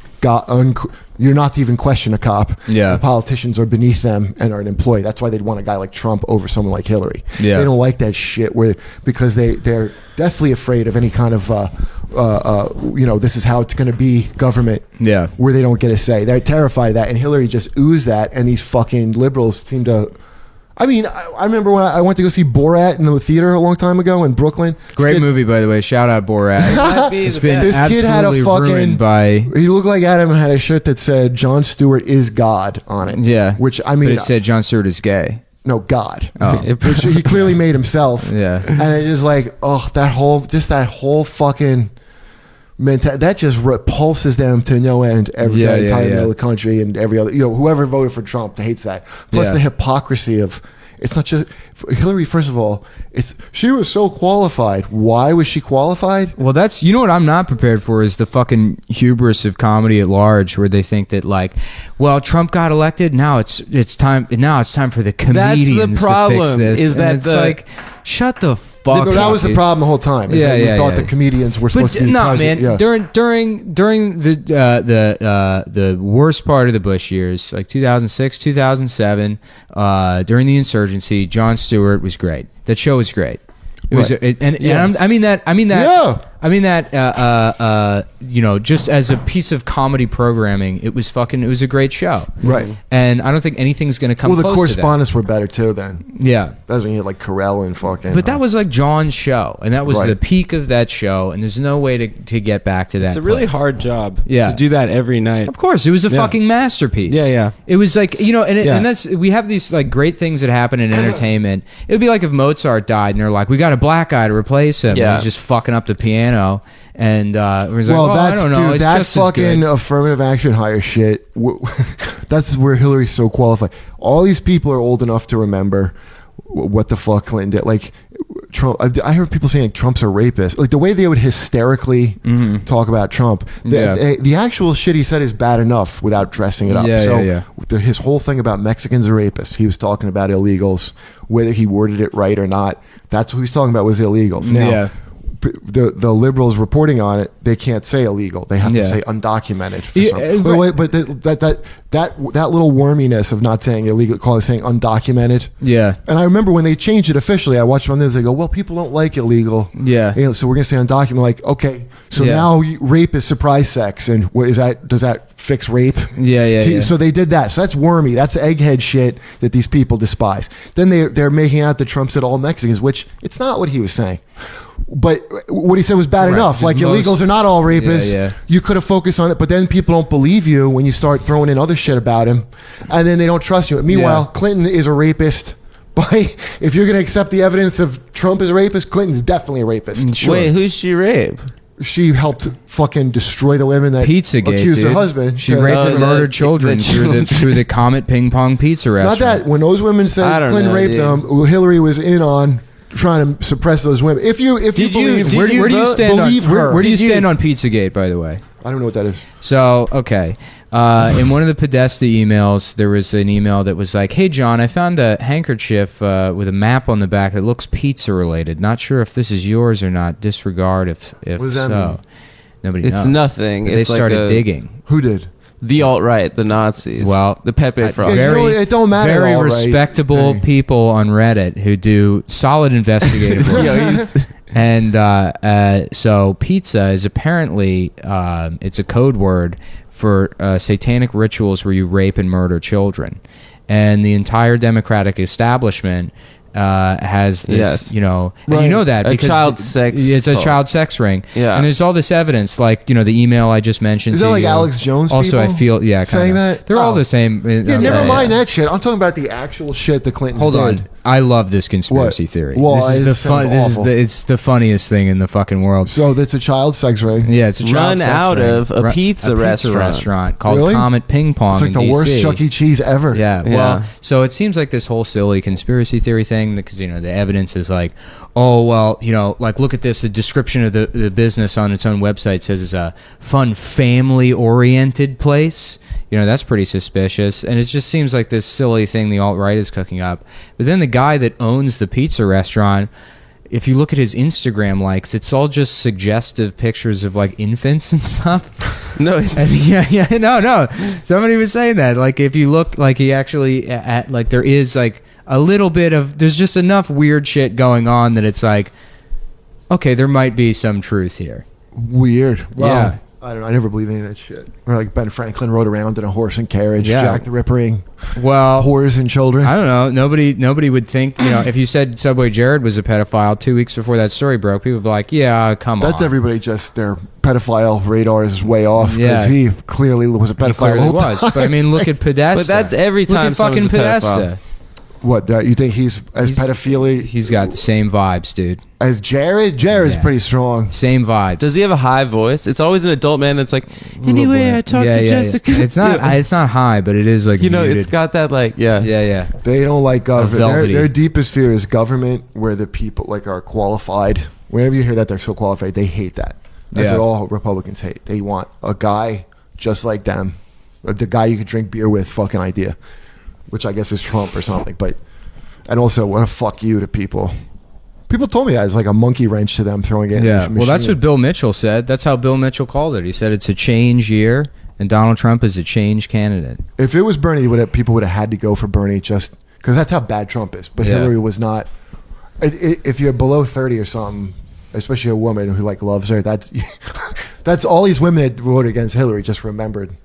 Speaker 3: you're not to even question a cop.
Speaker 1: Yeah.
Speaker 3: The politicians are beneath them and are an employee. That's why they'd want a guy like Trump over someone like Hillary.
Speaker 1: Yeah.
Speaker 3: They don't like that shit because they're deathly afraid of any kind of this is how it's going to be government.
Speaker 1: Yeah.
Speaker 3: Where they don't get a say. They're terrified of that, and Hillary just oozed that, and these fucking liberals seem to. I mean, I remember when I went to go see Borat in the theater a long time ago in Brooklyn.
Speaker 1: Great movie, by the way. Shout out Borat.
Speaker 3: This kid had a fucking. He looked like Adam had a shirt that said "Jon Stewart is God" on it.
Speaker 1: Yeah,
Speaker 3: which I mean,
Speaker 1: but it said Jon Stewart is gay.
Speaker 3: No, God.
Speaker 1: Oh.
Speaker 3: Which he clearly made himself.
Speaker 1: Yeah,
Speaker 3: and it was like, that whole fucking. That just repulses them to no end every time in the country and every other whoever voted for Trump hates that. Plus the hypocrisy of it's not just Hillary. First of all, she was so qualified. Why was she qualified?
Speaker 1: Well, that's what I'm not prepared for is the fucking hubris of comedy at large, where they think that Trump got elected. Now it's time. Now it's time for the comedians
Speaker 2: That's the problem,
Speaker 1: to fix this.
Speaker 2: is that
Speaker 1: it's shut the fuck.
Speaker 3: No, that was the problem the whole time. We thought the comedians were supposed to be
Speaker 1: man. Yeah. During the worst part of the Bush years, like 2006, 2007, during the insurgency, Jon Stewart was great. That show was great. It was, I mean that. Just as a piece of comedy programming, it was a great show.
Speaker 3: Right.
Speaker 1: And I don't think anything's going to come close to that.
Speaker 3: Well, the correspondents were better too then.
Speaker 1: Yeah.
Speaker 3: That was when you had like Carell and fucking.
Speaker 1: But that was like John's show, and that was the peak of that show, and there's no way to get back to that.
Speaker 2: It's a really hard job to do that every night.
Speaker 1: Of course, it was a fucking masterpiece.
Speaker 2: Yeah.
Speaker 1: It was like, and that's, we have these like great things that happen in entertainment. It would be like if Mozart died and they're like, we got a black guy to replace him.
Speaker 2: Yeah.
Speaker 1: And he's just fucking up the piano. And it was like,
Speaker 3: that's,
Speaker 1: I don't know.
Speaker 3: Dude,
Speaker 1: it's
Speaker 3: that
Speaker 1: just as
Speaker 3: fucking
Speaker 1: good.
Speaker 3: affirmative action hire shit. That's where Hillary's so qualified. All these people are old enough to remember what the fuck Clinton did. Like Trump, I heard people saying Trump's a rapist. Like the way they would hysterically talk about Trump. The actual shit he said is bad enough without dressing it up. His whole thing about Mexicans are rapists. He was talking about illegals, whether he worded it right or not. That's what he was talking about was illegals. Now, the liberals reporting on it, they can't say illegal. They have to say undocumented. But that little worminess of not saying illegal, saying undocumented. Yeah. And I remember when they changed it officially, I watched one of them. They go, well, people don't like illegal. Yeah. So we're gonna say undocumented. Like, okay, so now rape is surprise sex, and what is that? Does that fix rape? So they did that. So that's wormy. That's egghead shit that these people despise. Then they're making out that Trump said all Mexicans, which it's not what he was saying. But what he said was bad enough. Like illegals are not all rapists. You could have focused on it, but then people don't believe you when you start throwing in other shit about him, and then they don't trust you. Meanwhile, Clinton is a rapist. If you're going to accept the evidence of Trump as a rapist, Clinton's definitely a rapist.
Speaker 2: Sure. Wait, who's she rape?
Speaker 3: She helped fucking destroy the women that accused her husband.
Speaker 1: She raped and murdered children through the Comet Ping Pong Pizza restaurant.
Speaker 3: Not that when those women said Clinton raped them, Hillary was in on trying to suppress those women. If you believe,
Speaker 1: where do you stand on Pizzagate? By the way,
Speaker 3: I don't know what that is.
Speaker 1: So okay, In one of the Podesta emails, there was an email that was like, "Hey John, I found a handkerchief with a map on the back that looks pizza related. Not sure if this is yours or not. Disregard if
Speaker 3: What does that
Speaker 1: so."
Speaker 3: mean?
Speaker 1: Nobody knows.
Speaker 2: It's nothing.
Speaker 1: But they
Speaker 2: It's like
Speaker 1: started digging.
Speaker 3: Who did?
Speaker 2: The alt-right, the Nazis.
Speaker 1: Well,
Speaker 2: the Pepe Frog.
Speaker 3: it don't matter.
Speaker 1: Very
Speaker 3: all right.
Speaker 1: respectable
Speaker 3: Dang.
Speaker 1: people on Reddit who do solid investigative work. And so pizza is apparently it's a code word for satanic rituals where you rape and murder children, and the entire Democratic establishment has this,
Speaker 2: Yes.
Speaker 1: you know, and
Speaker 3: Right.
Speaker 1: you know that
Speaker 2: A
Speaker 1: because
Speaker 2: child sex
Speaker 1: it's a
Speaker 2: cult.
Speaker 1: child sex ring.
Speaker 2: Yeah.
Speaker 1: And there's all this evidence, like, you know, the email I just mentioned.
Speaker 3: Is that
Speaker 1: to
Speaker 3: like
Speaker 1: you.
Speaker 3: Alex Jones
Speaker 1: Also,
Speaker 3: people
Speaker 1: I feel
Speaker 3: saying
Speaker 1: kinda.
Speaker 3: that?
Speaker 1: They're all
Speaker 3: Oh.
Speaker 1: the same.
Speaker 3: Yeah, never
Speaker 1: Okay.
Speaker 3: mind that shit. I'm talking about the actual shit the Clintons
Speaker 1: Hold
Speaker 3: did.
Speaker 1: on, I love this conspiracy
Speaker 3: What?
Speaker 1: theory.
Speaker 3: Well,
Speaker 1: this is
Speaker 3: it
Speaker 1: the
Speaker 3: sounds
Speaker 1: This is
Speaker 3: awful.
Speaker 1: it's the funniest thing in the fucking world.
Speaker 3: So that's a child sex ring.
Speaker 1: Yeah, it's a child
Speaker 2: Run
Speaker 1: sex
Speaker 2: out
Speaker 1: ring.
Speaker 2: of a
Speaker 1: Ru-
Speaker 2: pizza restaurant.
Speaker 1: called
Speaker 3: Really?
Speaker 1: Comet Ping Pong.
Speaker 3: It's like
Speaker 1: in
Speaker 3: the worst
Speaker 1: DC.
Speaker 3: Chuck E. Cheese ever.
Speaker 1: Yeah,
Speaker 2: Yeah.
Speaker 1: well, so it seems like this whole silly conspiracy theory thing, because, you know, the evidence is like, oh, well, you know, like, look at this, the description of the business on its own website says it's a fun, family-oriented place. You know, that's pretty suspicious, and it just seems like this silly thing the alt-right is cooking up. But then the guy that owns the pizza restaurant, if you look at his Instagram likes, it's all just suggestive pictures of, like, infants and stuff.
Speaker 2: No, it's,
Speaker 1: And no. Somebody was saying that. Like, if you look, like, he actually, like, there is, like, a little bit of, there's just enough weird shit going on that it's like, okay, there might be some truth here.
Speaker 3: Weird. Well,
Speaker 1: Yeah.
Speaker 3: I don't know. I never believe any of that shit. Or like Ben Franklin rode around in a horse and carriage,
Speaker 1: Yeah.
Speaker 3: Jack the Rippering
Speaker 1: Well,
Speaker 3: whores and children.
Speaker 1: I don't know. Nobody would think, you know, if you said Subway Jared was a pedophile 2 weeks before that story broke, people would be like, yeah, come on.
Speaker 3: That's everybody just their pedophile radar is way off because
Speaker 1: Yeah.
Speaker 3: he clearly was a
Speaker 1: He
Speaker 3: pedophile.
Speaker 1: clearly
Speaker 3: the whole
Speaker 1: was.
Speaker 3: time.
Speaker 1: But I mean, look at Podesta.
Speaker 2: But that's every
Speaker 1: Look
Speaker 2: time
Speaker 1: at fucking
Speaker 2: someone's a
Speaker 1: Podesta.
Speaker 2: pedophile.
Speaker 3: What you think he's as
Speaker 1: He's-
Speaker 3: pedophilia
Speaker 1: He's got the same vibes, dude.
Speaker 3: as Jared? Jared's
Speaker 1: Yeah.
Speaker 3: pretty strong.
Speaker 1: Same vibes.
Speaker 2: Does he have a high voice? It's always an adult man that's like, anyway, I talked to Jessica.
Speaker 1: It's not. It's not high, but it is like
Speaker 2: You know,
Speaker 1: muted.
Speaker 2: it's got that like, yeah.
Speaker 1: Yeah.
Speaker 3: They don't like government.
Speaker 1: velvety.
Speaker 3: Their deepest fear is government, where the people like are qualified. Whenever you hear that they're so qualified, they hate that. That's
Speaker 1: Yeah.
Speaker 3: what all Republicans hate. They want a guy just like them, the guy you could drink beer with. Fucking idea, which I guess is Trump or something. But and also, what a fuck you to people. People told me that it's like a monkey wrench to them throwing it.
Speaker 1: Yeah.
Speaker 3: in
Speaker 1: Well, that's
Speaker 3: machine.
Speaker 1: what Bill Mitchell said. That's how Bill Mitchell called it. He said it's a change year, and Donald Trump is a change candidate.
Speaker 3: If it was Bernie, people would have had to go for Bernie just because that's how bad Trump is. But
Speaker 1: Yeah.
Speaker 3: Hillary was not. If you're below 30 or something, especially a woman who like loves her, that's that's all these women that voted against Hillary just remembered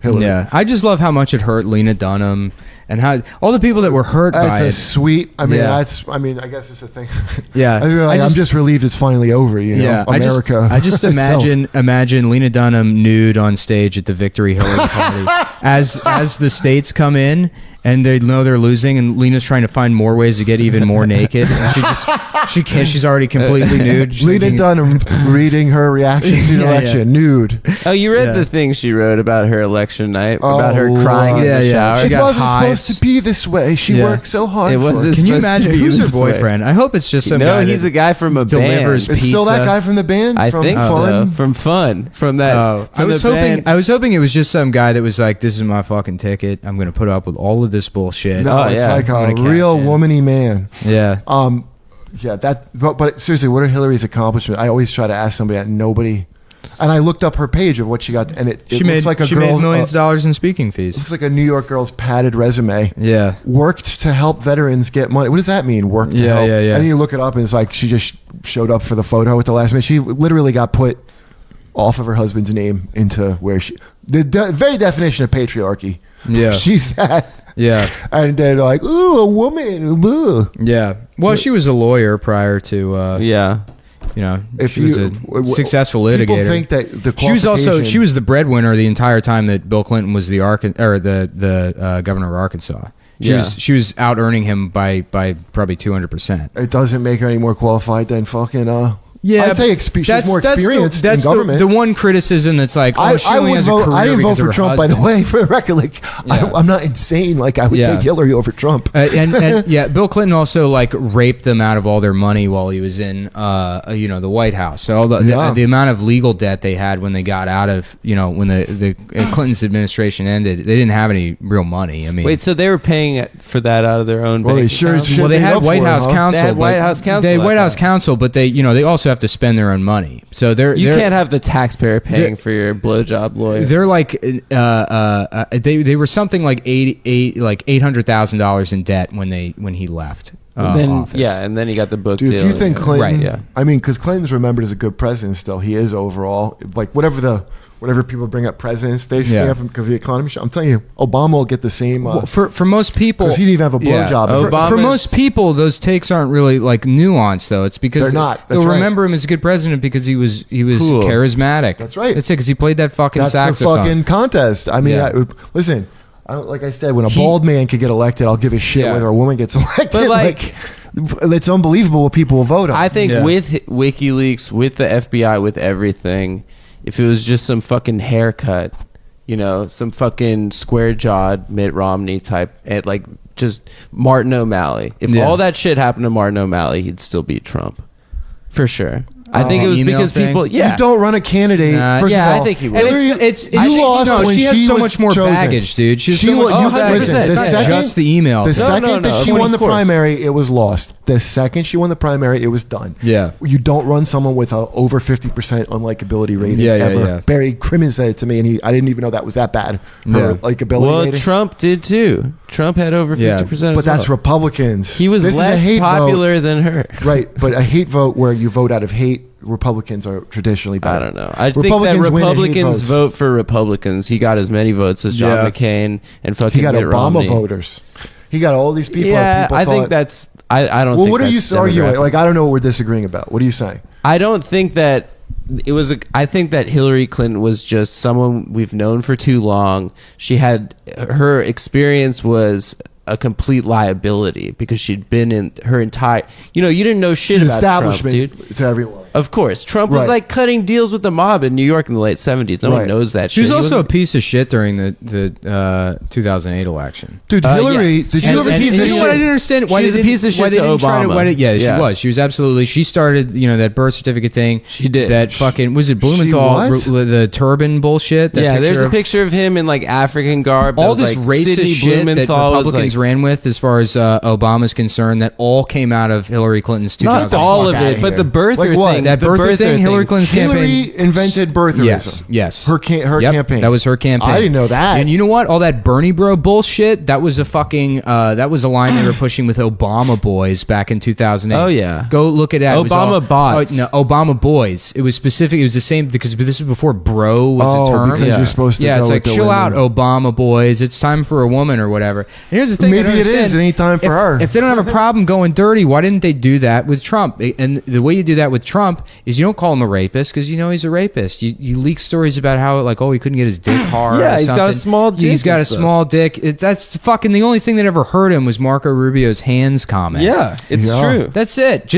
Speaker 3: Hillary.
Speaker 1: Yeah. I just love how much it hurt Lena Dunham and how all the people that were hurt
Speaker 3: That's
Speaker 1: by
Speaker 3: a
Speaker 1: it.
Speaker 3: sweet. I mean,
Speaker 1: Yeah.
Speaker 3: I guess it's a thing.
Speaker 1: Yeah.
Speaker 3: I mean, like, I'm just relieved it's finally over. You know,
Speaker 1: Yeah,
Speaker 3: America.
Speaker 1: I just
Speaker 3: itself.
Speaker 1: imagine Lena Dunham nude on stage at the Victory Hillary party as the states come in and they know they're losing, and Lena's trying to find more ways to get even more naked. And she can't. She's already completely nude. She's
Speaker 3: Lena
Speaker 1: thinking-
Speaker 3: Dunham reading her reaction to the
Speaker 1: Yeah,
Speaker 3: election, nude.
Speaker 2: Oh, you read
Speaker 1: Yeah.
Speaker 2: the thing she wrote about her election night, about her
Speaker 3: Oh,
Speaker 2: crying in
Speaker 1: yeah,
Speaker 2: the
Speaker 1: yeah.
Speaker 2: shower.
Speaker 1: She
Speaker 3: It
Speaker 1: got
Speaker 3: wasn't
Speaker 1: hives.
Speaker 3: supposed to be this way. She
Speaker 1: Yeah.
Speaker 3: worked so hard.
Speaker 2: It
Speaker 3: for
Speaker 2: wasn't
Speaker 1: Can you
Speaker 2: supposed to
Speaker 1: imagine
Speaker 2: be
Speaker 1: who's her
Speaker 2: this way.
Speaker 1: boyfriend? I hope it's just some
Speaker 2: No,
Speaker 1: guy
Speaker 2: he's
Speaker 1: that
Speaker 2: a guy from a
Speaker 1: delivers
Speaker 2: band.
Speaker 3: It's still that
Speaker 1: pizza.
Speaker 3: guy from the band.
Speaker 2: I
Speaker 3: from
Speaker 2: think
Speaker 3: Fun?
Speaker 2: so. From Fun. From that.
Speaker 1: Oh, I
Speaker 2: from
Speaker 1: was
Speaker 2: the
Speaker 1: hoping.
Speaker 2: band.
Speaker 1: I was hoping it was just some guy that was like, "This is my fucking ticket. I'm going to put up with all of this bullshit."
Speaker 3: No,
Speaker 2: Oh,
Speaker 3: it's
Speaker 2: yeah.
Speaker 3: like
Speaker 1: I'm
Speaker 3: a
Speaker 1: gonna
Speaker 3: real
Speaker 1: cash in.
Speaker 3: womany man.
Speaker 1: Yeah.
Speaker 3: Yeah, that. But seriously, what are Hillary's accomplishments? I always try to ask somebody that nobody. And I looked up her page of what she got, and it
Speaker 1: She
Speaker 3: looks like a
Speaker 1: she
Speaker 3: girl.
Speaker 1: made millions of dollars in speaking fees.
Speaker 3: looks like a New York girl's padded resume.
Speaker 1: Yeah.
Speaker 3: Worked to help veterans get money. What does that mean? Worked to
Speaker 1: Yeah,
Speaker 3: help.
Speaker 1: yeah, yeah.
Speaker 3: And then you look it up, and it's like she just showed up for the photo at the last minute. She literally got put off of her husband's name into where she. The very definition of patriarchy.
Speaker 1: Yeah.
Speaker 3: She's that.
Speaker 1: Yeah.
Speaker 3: And they're like, ooh, a woman. Ugh.
Speaker 1: Yeah. Well, she was a lawyer prior to,
Speaker 2: Yeah.
Speaker 1: you know,
Speaker 3: If
Speaker 1: she was
Speaker 3: you-
Speaker 1: a successful
Speaker 3: People
Speaker 1: litigator.
Speaker 3: think that the
Speaker 1: She was
Speaker 3: qualification-
Speaker 1: the breadwinner the entire time that Bill Clinton was the governor of Arkansas. She was out earning him by probably 200%.
Speaker 3: It doesn't make her any more qualified than fucking
Speaker 1: Yeah,
Speaker 3: I'd say she's more experienced in government.
Speaker 1: The one criticism that's like, oh, she only has a career
Speaker 3: I didn't vote
Speaker 1: because of
Speaker 3: for
Speaker 1: her
Speaker 3: Trump,
Speaker 1: husband.
Speaker 3: by the way, for the record. Like, I'm not insane. Like, I would take Hillary over Trump.
Speaker 1: And yeah, Bill Clinton also like raped them out of all their money while he was in, the White House. So all the amount of legal debt they had when they got out of, when the Clinton's administration ended, they didn't have any real money. I mean,
Speaker 2: wait, so they were paying for that out of their own bank accounts?
Speaker 1: Well, they had White House counsel.
Speaker 2: They had White House counsel.
Speaker 1: They had White House counsel, but they also have to spend their own money. So you
Speaker 2: can't have the taxpayer paying for your blowjob lawyer.
Speaker 1: They're like they were something like $800,000 in debt when he left. Office.
Speaker 2: Yeah, and then he got the book
Speaker 3: Dude,
Speaker 2: deal.
Speaker 3: if you think Clinton,
Speaker 1: right, yeah.
Speaker 3: I mean, because Clinton's remembered as a good president still, he is overall. Like, whatever people bring up presidents, they stay up because of the economy. I'm telling you, Obama will get the same.
Speaker 1: For most people,
Speaker 3: because he didn't even have a blowjob.
Speaker 1: For most people, those takes aren't really like nuanced, though. It's because
Speaker 3: they're not.
Speaker 1: They'll remember him as a good president because he was cool. Charismatic.
Speaker 3: That's right.
Speaker 1: That's it, because he played that fucking saxophone.
Speaker 3: That's the fucking contest. I mean, listen. Like I said, when a bald man could get elected, I'll give a shit whether a woman gets elected.
Speaker 2: But like
Speaker 3: it's unbelievable what people will vote on.
Speaker 2: I think with WikiLeaks, with the FBI, with everything, if it was just some fucking haircut, some fucking square-jawed Mitt Romney type, and like just Martin O'Malley. If all that shit happened to Martin O'Malley, he'd still beat Trump. For sure. I think it was because people. Yeah,
Speaker 3: you don't run a candidate. First of all,
Speaker 2: I think he would.
Speaker 3: You lost when
Speaker 1: she has so
Speaker 3: was
Speaker 1: much more
Speaker 3: chosen.
Speaker 1: baggage, dude. She has so much more baggage. It's not just the email.
Speaker 3: The second that she won the primary, it was lost. The second she won the primary, it was done.
Speaker 1: Yeah,
Speaker 3: you don't run someone with a over 50% unlikability rating ever. Yeah. Barry Crimmins said it to me, and I didn't even know that was that bad. Her likability rating.
Speaker 2: Trump did too. Trump had over 50%.
Speaker 3: But that's Republicans.
Speaker 2: He was less popular than her.
Speaker 3: Right, but a hate vote where you vote out of hate. Republicans are traditionally better.
Speaker 2: I don't know. I think that Republicans vote for Republicans. He got as many votes as John McCain and fucking
Speaker 3: he got
Speaker 2: Mitt
Speaker 3: Obama
Speaker 2: Romney.
Speaker 3: Voters. He got all these people.
Speaker 2: Yeah, I think that's. I don't.
Speaker 3: Well, what are you arguing? Like, I don't know what we're disagreeing about. What are you saying?
Speaker 2: I don't think that it was. I think that Hillary Clinton was just someone we've known for too long. Her experience was a complete liability because she'd been in her entire. You didn't know shit about Trump, dude.
Speaker 3: To everyone.
Speaker 2: Of course, Trump was like cutting deals with the mob in New York in the late 70s. No one knows that.
Speaker 1: She was also a piece of shit during the 2008 election.
Speaker 3: Dude, Hillary, did you ever piece of shit?
Speaker 1: You know what I didn't understand?
Speaker 2: She was a piece of shit to Obama.
Speaker 1: She was. She was absolutely. She started, that birth certificate thing.
Speaker 2: She did.
Speaker 1: That fucking was it Blumenthal the turban bullshit.
Speaker 2: There's a picture of him in like African garb.
Speaker 1: All this racist shit that Republicans ran with, as far as Obama's concerned, that all came out of Hillary Clinton's 2000.
Speaker 2: Not all of it, but the birther thing.
Speaker 1: That birther thing, Hillary Clinton's campaign.
Speaker 3: Hillary invented birtherism.
Speaker 1: Yes.
Speaker 3: Her campaign.
Speaker 1: That was her campaign.
Speaker 3: I didn't know that.
Speaker 1: And you know what? All that Bernie bro bullshit, that was a fucking, that was a line they were pushing with Obama boys back in 2008.
Speaker 2: Oh, yeah.
Speaker 1: Go look at that.
Speaker 2: Obama bots.
Speaker 1: No, Obama boys. It was specific. It was the same, because this was before bro was a term.
Speaker 3: Because you're supposed to go
Speaker 1: it's like,
Speaker 3: with
Speaker 1: chill out, Obama boys. It's time for a woman or whatever. And here's the thing.
Speaker 3: Maybe it is. It ain't time for her.
Speaker 1: If they don't have a problem going dirty, why didn't they do that with Trump? And the way you do that with Trump is you don't call him a rapist, because he's a rapist. You leak stories about how he couldn't get his dick hard.
Speaker 2: Yeah, he's got a small dick.
Speaker 1: He's got a small dick. That's fucking the only thing that ever hurt him was Marco Rubio's hands comment.
Speaker 2: Yeah, it's true.
Speaker 1: That's it.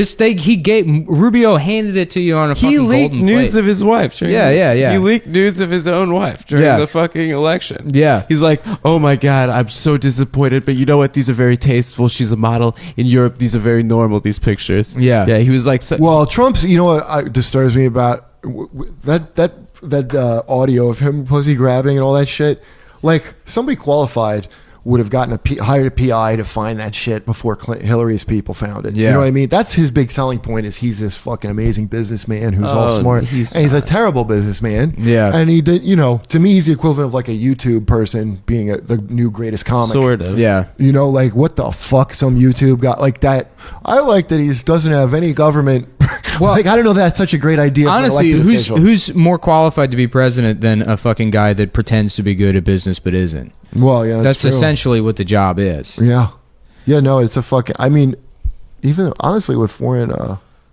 Speaker 1: Rubio handed it to you on a fucking golden plate.
Speaker 2: He leaked nudes of his wife.
Speaker 1: He
Speaker 2: leaked nudes of his own wife during the fucking election.
Speaker 1: Yeah.
Speaker 2: He's like, oh my God, I'm so disappointed, but you know what? These are very tasteful. She's a model. In Europe, these are very normal, these pictures.
Speaker 1: Yeah.
Speaker 2: Yeah, he was like...
Speaker 3: Well, Trump's, what disturbs me about that audio of him pussy grabbing and all that shit, like, somebody qualified would have gotten hired a PI to find that shit before Hillary's people found it. Yeah. You know what I mean? That's his big selling point, is he's this fucking amazing businessman who's all smart. He's a terrible businessman.
Speaker 1: Yeah.
Speaker 3: And he did, to me, he's the equivalent of like a YouTube person being the new greatest comic.
Speaker 2: Sort of.
Speaker 1: Yeah.
Speaker 3: Like, what the fuck, some YouTube guy like that. I like that he doesn't have any government. Well, I don't know that's such a great idea.
Speaker 1: Honestly, who's more qualified to be president than a fucking guy that pretends to be good at business but isn't?
Speaker 3: Well, yeah,
Speaker 1: that's essentially what the job is.
Speaker 3: Yeah, no, it's a fucking. I mean, even honestly, with foreign,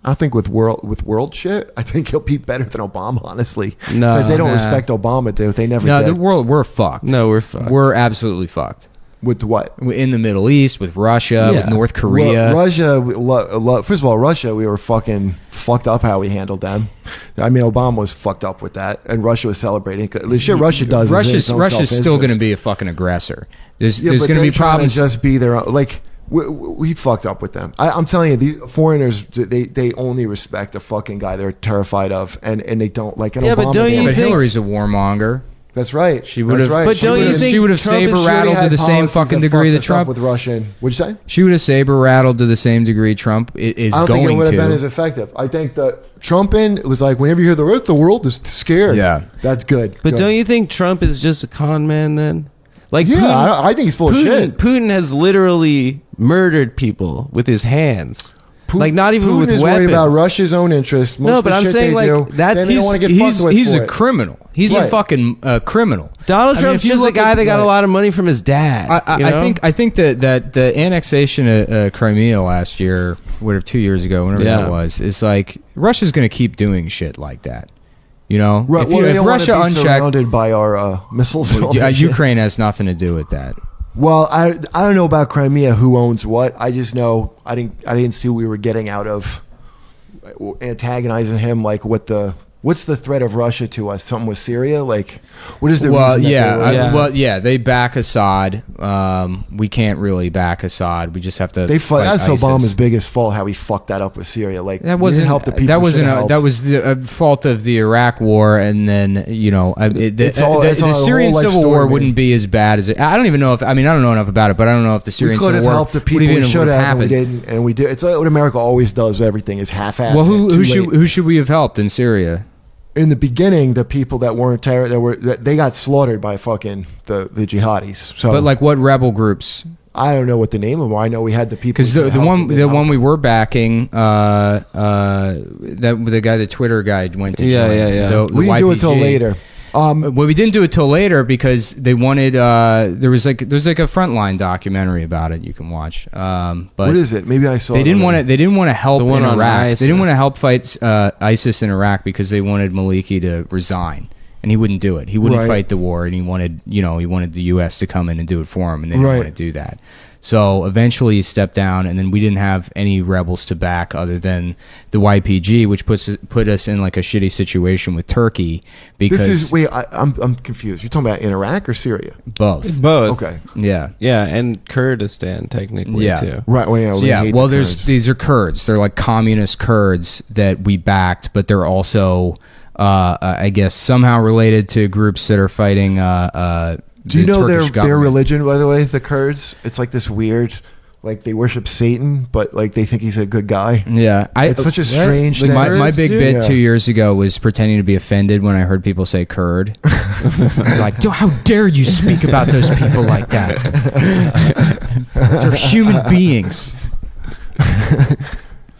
Speaker 3: I think with world shit, I think he'll be better than Obama. Honestly, because they don't respect Obama, dude. They never.
Speaker 1: No, we're fucked.
Speaker 2: No, we're fucked.
Speaker 1: We're absolutely fucked.
Speaker 3: With what?
Speaker 1: In the Middle East, with Russia, with North Korea.
Speaker 3: Russia, first of all, Russia, we were fucking fucked up how we handled them. I mean, Obama was fucked up with that, and Russia was celebrating. The shit Russia does
Speaker 1: Russia's still going to be a fucking aggressor. There's going to be problems.
Speaker 3: Just be their own, like, we fucked up with them. I'm telling you, the foreigners, they only respect a fucking guy they're terrified of, and they don't like an Obama.
Speaker 1: But Hillary's a warmonger.
Speaker 3: That's right.
Speaker 1: She would have.
Speaker 3: Right.
Speaker 1: But don't you think she would have saber rattled to the same fucking degree that Trump
Speaker 3: with Russian? What'd you say?
Speaker 1: She would have saber rattled to the same degree Trump is going to.
Speaker 3: I don't think it would have been as effective. I think that Trumping was like, whenever you hear the rest of the world is scared.
Speaker 1: Yeah,
Speaker 3: that's good.
Speaker 2: But don't you think Trump is just a con man then? Like,
Speaker 3: yeah, Putin, I think he's full of shit.
Speaker 2: Putin has literally murdered people with his hands. Like, not even
Speaker 3: Putin
Speaker 2: with
Speaker 3: is
Speaker 2: weapons.
Speaker 3: worried about Russia's own interests.
Speaker 2: No, but I'm saying, like, that's
Speaker 1: he's a criminal. He's a fucking criminal.
Speaker 2: Donald Trump's just a guy that got a lot of money from his dad.
Speaker 1: I think that the annexation of Crimea last year, whatever, 2 years ago, whenever that was, is like Russia's going to keep doing shit like that. You know,
Speaker 3: if Russia unchecked, surrounded by our missiles,
Speaker 1: Ukraine has nothing to do with that.
Speaker 3: Well, I don't know about Crimea, who owns what. I just know I didn't see what we were getting out of antagonizing him. Like, what's the threat of Russia to us? Something with Syria? Like, what is the reason?
Speaker 1: They back Assad. We can't really back Assad. We just have to.
Speaker 3: That's Obama's biggest fault. How he fucked that up with Syria. Like,
Speaker 1: that wasn't
Speaker 3: help the people.
Speaker 1: That was the fault of the Iraq War, and then the Syrian civil war wouldn't be as bad as it. I don't even know if I don't know enough about it, but I don't know if the Syrian civil war
Speaker 3: could have helped the people. We should have, and we didn't, and we did. It's like what America always does. Everything is half-assed.
Speaker 1: Well, who should we have helped in Syria?
Speaker 3: In the beginning, the people that weren't they got slaughtered by fucking the jihadis. So,
Speaker 1: but like what rebel groups?
Speaker 3: I don't know what the name of them. I know we had the people
Speaker 1: because the one we were backing, that the guy, the Twitter guy went to.
Speaker 3: We didn't do it till later.
Speaker 1: Well, we didn't do it till later because they wanted. There's like a Frontline documentary about it you can watch. But
Speaker 3: what is it? Maybe I saw.
Speaker 1: They didn't want to. They didn't want to help in Iraq.
Speaker 2: ISIS.
Speaker 1: They didn't want to help fight ISIS in Iraq because they wanted Maliki to resign, and he wouldn't do it. He wouldn't fight the war, and he wanted the U.S. to come in and do it for him, and they didn't want to do that. So eventually he stepped down, and then we didn't have any rebels to back other than the YPG, which put us in like a shitty situation with Turkey. Because
Speaker 3: I'm confused. You're talking about in Iraq or Syria?
Speaker 1: Both.
Speaker 3: Okay.
Speaker 1: Yeah.
Speaker 2: Yeah, and Kurdistan technically too.
Speaker 3: Right. Well,
Speaker 1: these are Kurds. They're like communist Kurds that we backed, but they're also, I guess, somehow related to groups that are fighting.
Speaker 3: Do you know their religion, by the way, the Kurds? It's like this weird, like they worship Satan, but like they think he's a good guy.
Speaker 1: Yeah.
Speaker 3: It's such a strange thing.
Speaker 1: My big bit 2 years ago was pretending to be offended when I heard people say Kurd. Like, how dare you speak about those people like that? They're human beings.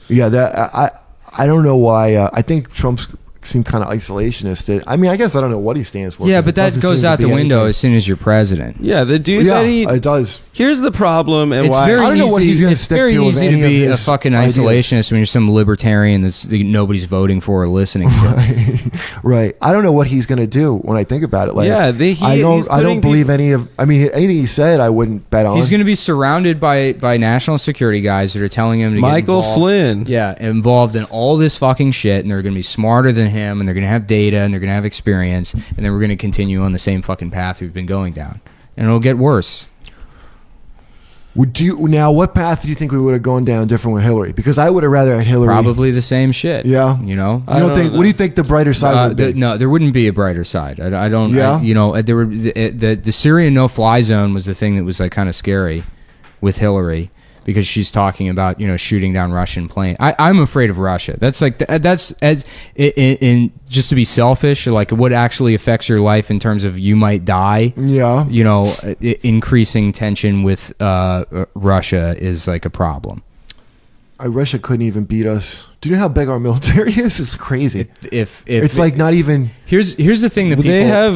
Speaker 3: Yeah, I don't know why. I think Trump's seem kind of isolationist. I mean, I guess I don't know what he stands for.
Speaker 1: Yeah, but that goes out the window as soon as you're president.
Speaker 2: Yeah, the dude
Speaker 3: it does.
Speaker 2: Here's the problem, and
Speaker 1: it's
Speaker 2: why
Speaker 1: very
Speaker 3: I don't know what he's going to stick to.
Speaker 1: It's very easy to be a fucking isolationist
Speaker 3: ideas.
Speaker 1: when you're some libertarian that nobody's voting for or listening to.
Speaker 3: Right. I don't know what he's going to do when I think about it. Like,
Speaker 2: I
Speaker 3: don't believe anything he said I wouldn't bet on.
Speaker 1: He's going to be surrounded by national security guys that are telling him to
Speaker 2: Michael
Speaker 1: get
Speaker 2: Flynn.
Speaker 1: Yeah, involved in all this fucking shit, and they're going to be smarter than him, and they're going to have data, and they're going to have experience, and then we're going to continue on the same fucking path we've been going down, and it'll get worse.
Speaker 3: What path do you think we would have gone down different with Hillary? Because I would have rather had Hillary.
Speaker 1: Probably the same shit.
Speaker 3: Yeah.
Speaker 1: You know?
Speaker 3: What do you think the brighter side would be?
Speaker 1: No, there wouldn't be a brighter side. I don't.
Speaker 3: Yeah.
Speaker 1: There were the Syrian no-fly zone was the thing that was like kind of scary with Hillary. Because she's talking about shooting down Russian planes. I'm afraid of Russia. That's as in just to be selfish. Like what actually affects your life in terms of you might die.
Speaker 3: Yeah.
Speaker 1: Increasing tension with Russia is like a problem.
Speaker 3: Russia couldn't even beat us Do you know how big our military is? It's crazy.
Speaker 1: If
Speaker 3: it's like not even.
Speaker 1: Here's the thing that people
Speaker 2: they have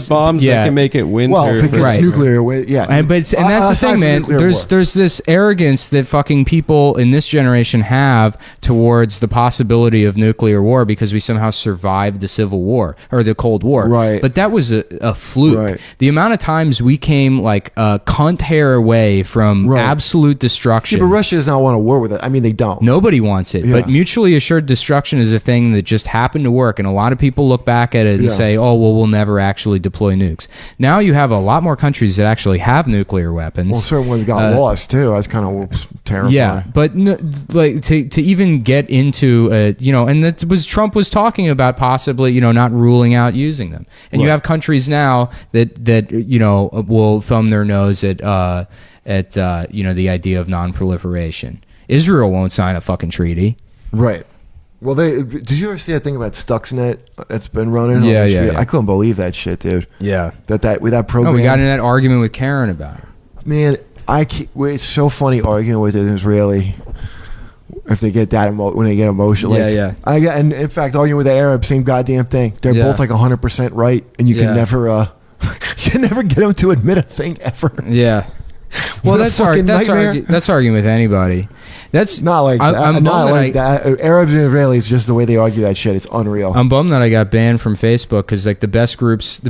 Speaker 2: bombs that can make it winter.
Speaker 3: Well, if it's nuclear, yeah.
Speaker 1: And that's the thing, man. There's this arrogance that fucking people in this generation have towards the possibility of nuclear war because we somehow survived the Civil War or the Cold War.
Speaker 3: Right.
Speaker 1: But that was a fluke.
Speaker 3: Right.
Speaker 1: The amount of times we came like a cunt hair away from absolute destruction.
Speaker 3: Yeah, but Russia does not want to war with it. I mean, they don't.
Speaker 1: Nobody wants it.
Speaker 3: Yeah.
Speaker 1: But mutually assured destruction is a thing that just happened to work, and a lot of people look back at it and say, oh, well, we'll never actually deploy nukes. Now you have a lot more countries that actually have nuclear weapons.
Speaker 3: Well, certain ones got lost, too. That's kind of terrifying.
Speaker 1: Yeah, but like to even get into, and that was Trump was talking about possibly, not ruling out using them. And you have countries now that will thumb their nose at the idea of non-proliferation. Israel won't sign a fucking treaty.
Speaker 3: Right. Well, did you ever see that thing about Stuxnet that's been running?
Speaker 1: Yeah.
Speaker 3: I couldn't believe that shit, dude.
Speaker 1: Yeah.
Speaker 3: With that program.
Speaker 1: Oh, we got in that argument with Karen about it.
Speaker 3: Man, it's so funny arguing with an Israeli if they get that when they get emotional.
Speaker 1: Yeah.
Speaker 3: And in fact, arguing with the Arab, same goddamn thing. They're both like 100% right, and you can never, you can never get them to admit a thing ever.
Speaker 1: Yeah. Well, that's arguing with anybody. That's
Speaker 3: not like that.
Speaker 1: I'm
Speaker 3: not like that. Arabs and Israelis, just the way they argue that shit, it's unreal.
Speaker 1: I'm bummed that I got banned from Facebook because like the best groups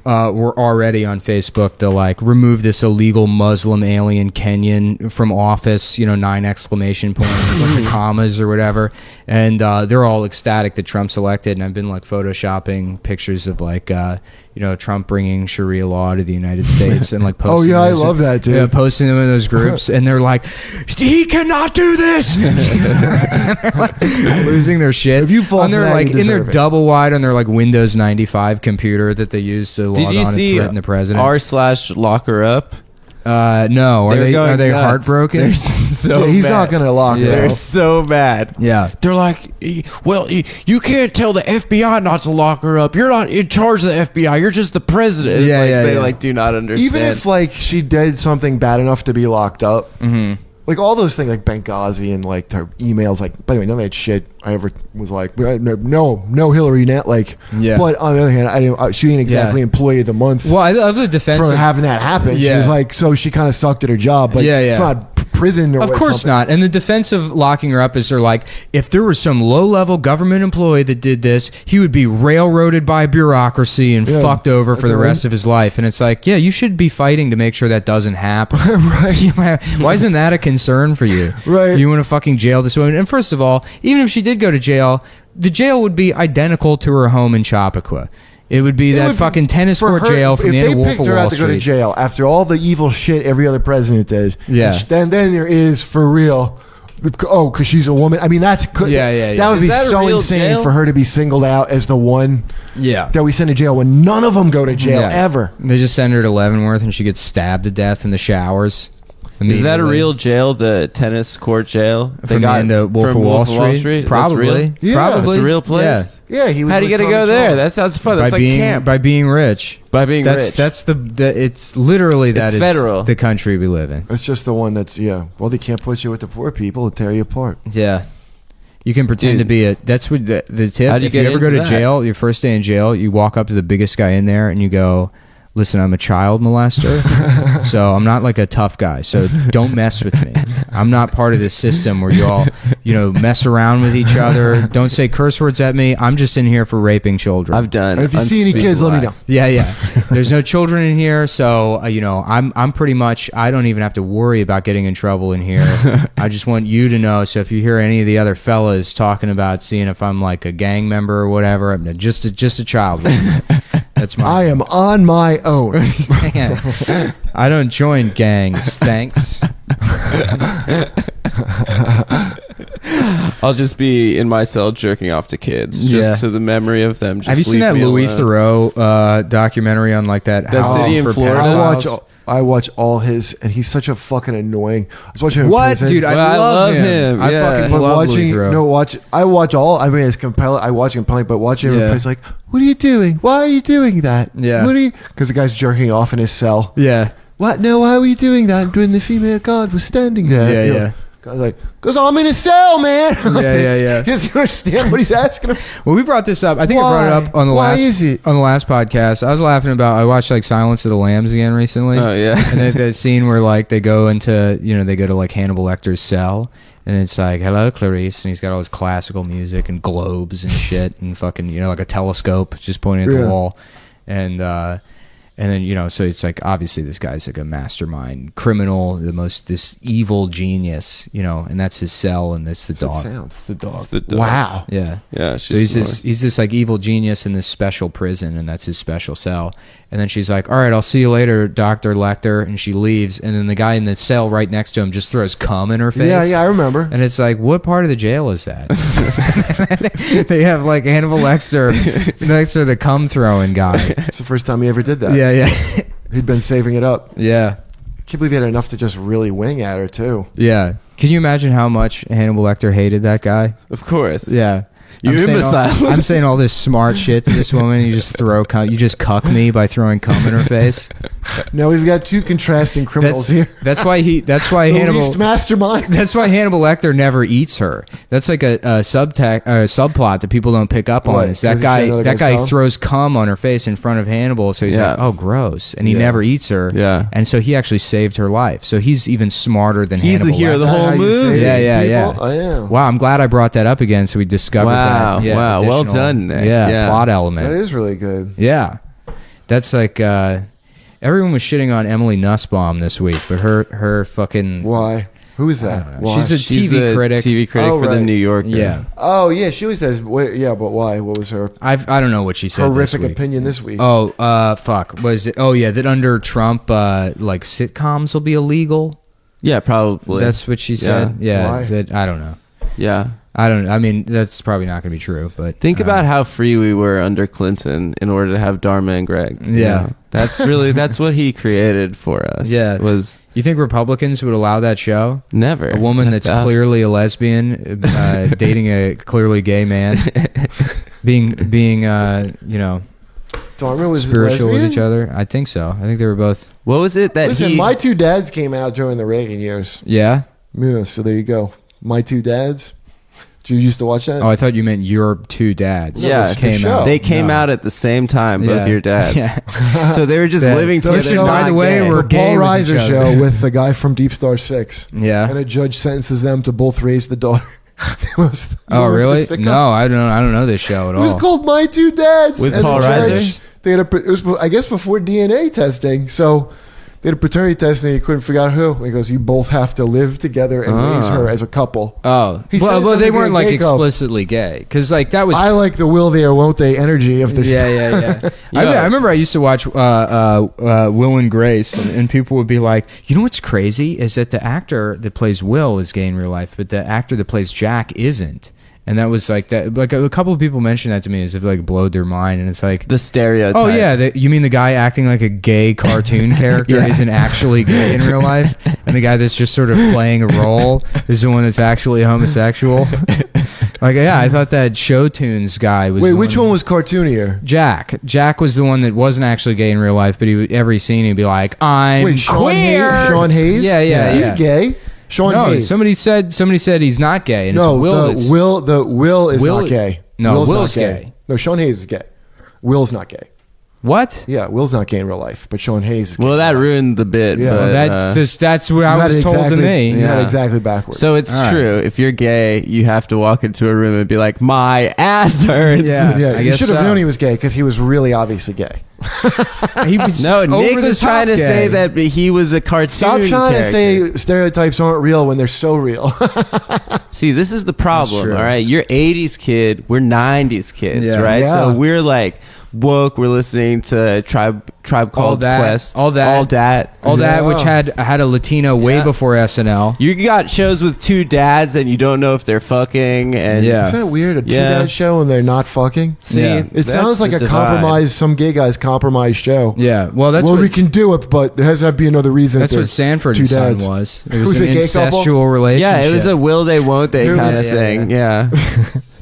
Speaker 1: were already on Facebook. They'll like remove this illegal Muslim alien Kenyan from office. 9 exclamation points, like the commas or whatever, and they're all ecstatic that Trump's elected. And I've been like photoshopping pictures of like. Trump bringing Sharia law to the United States and like posting.
Speaker 3: I love that, dude.
Speaker 1: Yeah, posting them in those groups, and they're like, "He cannot do this." They're like losing their shit.
Speaker 3: If you fall
Speaker 1: on their
Speaker 3: for that,
Speaker 1: like
Speaker 3: you
Speaker 1: in their
Speaker 3: deserve it.
Speaker 1: double wide on their like Windows 95 computer that they use to log on and threaten the president.
Speaker 2: r/locker up?
Speaker 1: No. Are they
Speaker 2: nuts.
Speaker 1: heartbroken?
Speaker 2: They're so
Speaker 3: he's
Speaker 2: mad.
Speaker 3: not going to lock it
Speaker 2: They're
Speaker 3: up.
Speaker 2: so bad.
Speaker 1: Yeah.
Speaker 2: They're like, well, you can't tell the FBI not to lock her up. You're not in charge of the FBI. You're just the president. It's they like do not understand.
Speaker 3: Even if like she did something bad enough to be locked up, like all those things like Benghazi and like her emails, like by the way, none of that shit I ever was like, no Hillary net, like.
Speaker 1: Yeah.
Speaker 3: But on the other hand, she ain't exactly employee of the month.
Speaker 1: Well, I love the defense
Speaker 3: for having that happen.
Speaker 1: Yeah.
Speaker 3: She was like, so she kind of sucked at her job, but it's not prison or
Speaker 1: of course
Speaker 3: something.
Speaker 1: not. And the defense of locking her up is they're like, if there was some low-level government employee that did this, he would be railroaded by bureaucracy and fucked over for the rest of his life. And it's like, yeah, you should be fighting to make sure that doesn't happen.
Speaker 3: Right.
Speaker 1: Why isn't that a concern for you?
Speaker 3: Right.
Speaker 1: You want to fucking jail this woman? And first of all, even if she did go to jail, the jail would be identical to her home in Chappaqua. It would be that fucking tennis court jail from the end of Wolf of Wall Street.
Speaker 3: If they picked her out to go to jail after all the evil shit every other president did, then there is for real. Oh, because she's a woman. I mean, that would be so insane for her to be singled out as the one that we send to jail when none of them go to jail ever.
Speaker 1: They just send her to Leavenworth and she gets stabbed to death in the showers.
Speaker 2: Is that a real jail, the tennis court jail?
Speaker 1: From the end of Wolf of Wall Street? Probably.
Speaker 3: Yeah.
Speaker 1: Probably.
Speaker 2: It's a real place?
Speaker 3: Yeah, he was.
Speaker 2: How do you get to go there? That sounds fun. That's like camp.
Speaker 1: By being rich.
Speaker 2: By being rich.
Speaker 1: That's it's literally that is
Speaker 2: federal.
Speaker 1: The country we live in.
Speaker 3: It's just the one that's, well, they can't put you with the poor people and tear you apart.
Speaker 1: Yeah. You can pretend to be that's what the tip.
Speaker 2: How do you
Speaker 1: if you ever go to jail, your first day in jail, you walk up to the biggest guy in there and you go, listen, I'm a child molester, so I'm not like a tough guy, so don't mess with me. I'm not part of this system where you all, mess around with each other. Don't say curse words at me. I'm just in here for raping children.
Speaker 2: I've done.
Speaker 3: And if you see any kids, let me know.
Speaker 1: Yeah. There's no children in here, so, I'm pretty much, I don't even have to worry about getting in trouble in here. I just want you to know, so if you hear any of the other fellas talking about seeing if I'm like a gang member or whatever, I'm just a child. I
Speaker 3: am on my own.
Speaker 1: I don't join gangs, thanks.
Speaker 2: I'll just be in my cell jerking off to kids, just to the memory of them. Just
Speaker 1: have you seen that Louis Theroux documentary on like that
Speaker 2: city in Florida?
Speaker 3: I watch all his, and he's such a fucking annoying. I was watching him.
Speaker 1: What, dude? I love him. I fucking love Louis Theroux.
Speaker 3: I watch all. I mean, it's compelling. I watch him compelling, but watching him, he's like, "What are you doing? Why are you doing that?
Speaker 1: Yeah.
Speaker 3: What are you?" Because the guy's jerking off in his cell.
Speaker 1: Yeah.
Speaker 3: What? No, why were you doing that when the female guard was standing there?
Speaker 1: Yeah.
Speaker 3: Guy's like, because I'm in a cell, man.
Speaker 1: Yeah.
Speaker 3: He doesn't understand what he's asking him.
Speaker 1: Well, we brought this up. I think I brought it up on the last podcast. I was laughing about. I watched like Silence of the Lambs again recently.
Speaker 2: Oh yeah.
Speaker 1: And then the scene where like they go into they go to like Hannibal Lecter's cell, and it's like, hello Clarice, and he's got all his classical music and globes and shit and fucking like a telescope just pointing at the wall, and then so it's like obviously this guy's like a mastermind criminal, this evil genius, and that's his cell, and that's the dog.
Speaker 3: It's the dog.
Speaker 2: It's the dog.
Speaker 3: Wow.
Speaker 2: Yeah.
Speaker 1: So he's this like evil genius in this special prison, and that's his special cell. And then she's like, all right, I'll see you later, Dr. Lecter. And she leaves. And then the guy in the cell right next to him just throws cum in her face.
Speaker 3: Yeah, I remember.
Speaker 1: And it's like, what part of the jail is that? They have like Hannibal Lecter next to the cum throwing guy.
Speaker 3: It's the first time he ever did that.
Speaker 1: Yeah.
Speaker 3: He'd been saving it up.
Speaker 1: Yeah.
Speaker 3: Can't believe he had enough to just really wing at her, too.
Speaker 1: Yeah. Can you imagine how much Hannibal Lecter hated that guy?
Speaker 2: Of course.
Speaker 1: Yeah.
Speaker 2: You imbecile.
Speaker 1: I'm saying all this smart shit to this woman. You just you just cuck me by throwing cum in her face.
Speaker 3: Now we've got two contrasting criminals here.
Speaker 1: That's why Hannibal
Speaker 3: least mastermind.
Speaker 1: That's why Hannibal Lecter never eats her. That's like a subplot that people don't pick up on. Is that guy throws cum on her face in front of Hannibal, so he's like, oh, gross, and he never eats her.
Speaker 2: Yeah,
Speaker 1: and so he actually saved her life. So he's even smarter than
Speaker 2: Hannibal. He's the hero of the whole movie.
Speaker 1: Yeah.
Speaker 3: Oh, yeah.
Speaker 1: Wow, I'm glad I brought that up again, so we discovered that. Yeah,
Speaker 2: wow, well done, Nick.
Speaker 1: Yeah, plot element.
Speaker 3: That is really good.
Speaker 1: Yeah, that's like everyone was shitting on Emily Nussbaum this week, but her fucking
Speaker 3: why? Who is that?
Speaker 1: Why? She's TV critic.
Speaker 2: TV critic for the New Yorker.
Speaker 1: Yeah.
Speaker 3: Oh yeah, she always says. Yeah, but why? What was her?
Speaker 1: I don't know what she said.
Speaker 3: Horrific opinion this week.
Speaker 1: Oh, fuck. Was it? Oh yeah, that under Trump, like sitcoms will be illegal.
Speaker 2: Yeah, probably.
Speaker 1: That's what she said. Yeah. I don't know.
Speaker 2: Yeah.
Speaker 1: I mean, that's probably not going to be true, but
Speaker 2: think about how free we were under Clinton in order to have Dharma and Greg.
Speaker 1: Yeah.
Speaker 2: That's what he created for us.
Speaker 1: Yeah. You think Republicans would allow that show?
Speaker 2: Never.
Speaker 1: A woman that's clearly a lesbian, dating a clearly gay man, being
Speaker 3: Dharma was
Speaker 1: spiritual
Speaker 3: lesbian?
Speaker 1: with each other. I think so. I think they were both.
Speaker 2: What was it that
Speaker 3: Listen, My Two Dads came out during the Reagan years.
Speaker 1: Yeah?
Speaker 3: Yeah, so there you go. My Two Dads. Did you used to watch that?
Speaker 1: Oh, I thought you meant Your Two Dads.
Speaker 2: Yeah,
Speaker 1: came out.
Speaker 2: They came out at the same time, both your dads.
Speaker 1: Yeah.
Speaker 2: So they were just living together.
Speaker 3: Show,
Speaker 1: by the way,
Speaker 3: the
Speaker 1: we're gay
Speaker 3: Paul
Speaker 1: with each
Speaker 3: Reiser
Speaker 1: other.
Speaker 3: show with the guy from Deep Star 6.
Speaker 1: Yeah.
Speaker 3: And a judge sentences them to both raise the daughter.
Speaker 1: Oh, really? No, I don't know this show at all.
Speaker 3: It was called My Two Dads.
Speaker 2: With
Speaker 3: as
Speaker 2: Paul
Speaker 3: a judge.
Speaker 2: Reiser?
Speaker 3: They had it was, I guess, before DNA testing. So they had a paternity test and he couldn't figure out who. And he goes, you both have to live together and raise her as a couple.
Speaker 1: Oh. Well, they weren't like explicitly gay. Because like that was...
Speaker 3: I like the will they or won't they energy of the
Speaker 1: Yeah. I remember I used to watch Will and Grace, and people would be like, you know what's crazy? Is that the actor that plays Will is gay in real life, but the actor that plays Jack isn't. And that was like that. Like a couple of people mentioned that to me as if like blowed their mind, and it's like
Speaker 2: the stereotype.
Speaker 1: Oh yeah, you mean the guy acting like a gay cartoon character isn't actually gay in real life, and the guy that's just sort of playing a role is the one that's actually homosexual. Like I thought that Show Tunes guy was.
Speaker 3: Wait, which one was cartoonier?
Speaker 1: Jack was the one that wasn't actually gay in real life, but every scene he'd be like, "I'm queer."
Speaker 3: Sean Hayes.
Speaker 1: Yeah.
Speaker 3: He's gay. Sean Hayes.
Speaker 1: Somebody said he's not gay. And
Speaker 3: no,
Speaker 1: it's Will.
Speaker 3: Will is not gay.
Speaker 1: No, Will's gay.
Speaker 3: No, Sean Hayes is gay. Will's not gay.
Speaker 1: What?
Speaker 3: Yeah, Will's not gay in real life, but Sean Hayes is gay.
Speaker 2: Well, that ruined the bit.
Speaker 3: Yeah.
Speaker 2: But,
Speaker 1: that's what I was told to me.
Speaker 3: You had exactly backwards.
Speaker 2: So it's true. If you're gay, you have to walk into a room and be like, my ass hurts.
Speaker 3: Yeah, you should have known he was gay because he was really obviously gay.
Speaker 1: He was
Speaker 2: Nick was trying to say that he was a cartoon.
Speaker 3: Stop trying to say stereotypes aren't real when they're so real.
Speaker 2: See, this is the problem, all right? You're 80s kid, we're 90s kids, right?
Speaker 3: Yeah.
Speaker 2: So we're like woke, we're listening to Tribe Called Quest.
Speaker 1: All that, which had a Latino way before SNL.
Speaker 2: You got shows with two dads and you don't know if they're fucking. And
Speaker 3: Isn't that weird? A two-dad show and they're not fucking?
Speaker 2: See,
Speaker 3: it sounds like a compromise, some gay guy's compromise show.
Speaker 1: Yeah, well,
Speaker 3: we can do it, but there has to be another reason.
Speaker 1: That's what Sanford and Son was. It was an
Speaker 3: a gay
Speaker 1: incestual
Speaker 3: couple?
Speaker 1: relationship.
Speaker 2: Yeah, it was a will they, won't they kind of thing. Yeah.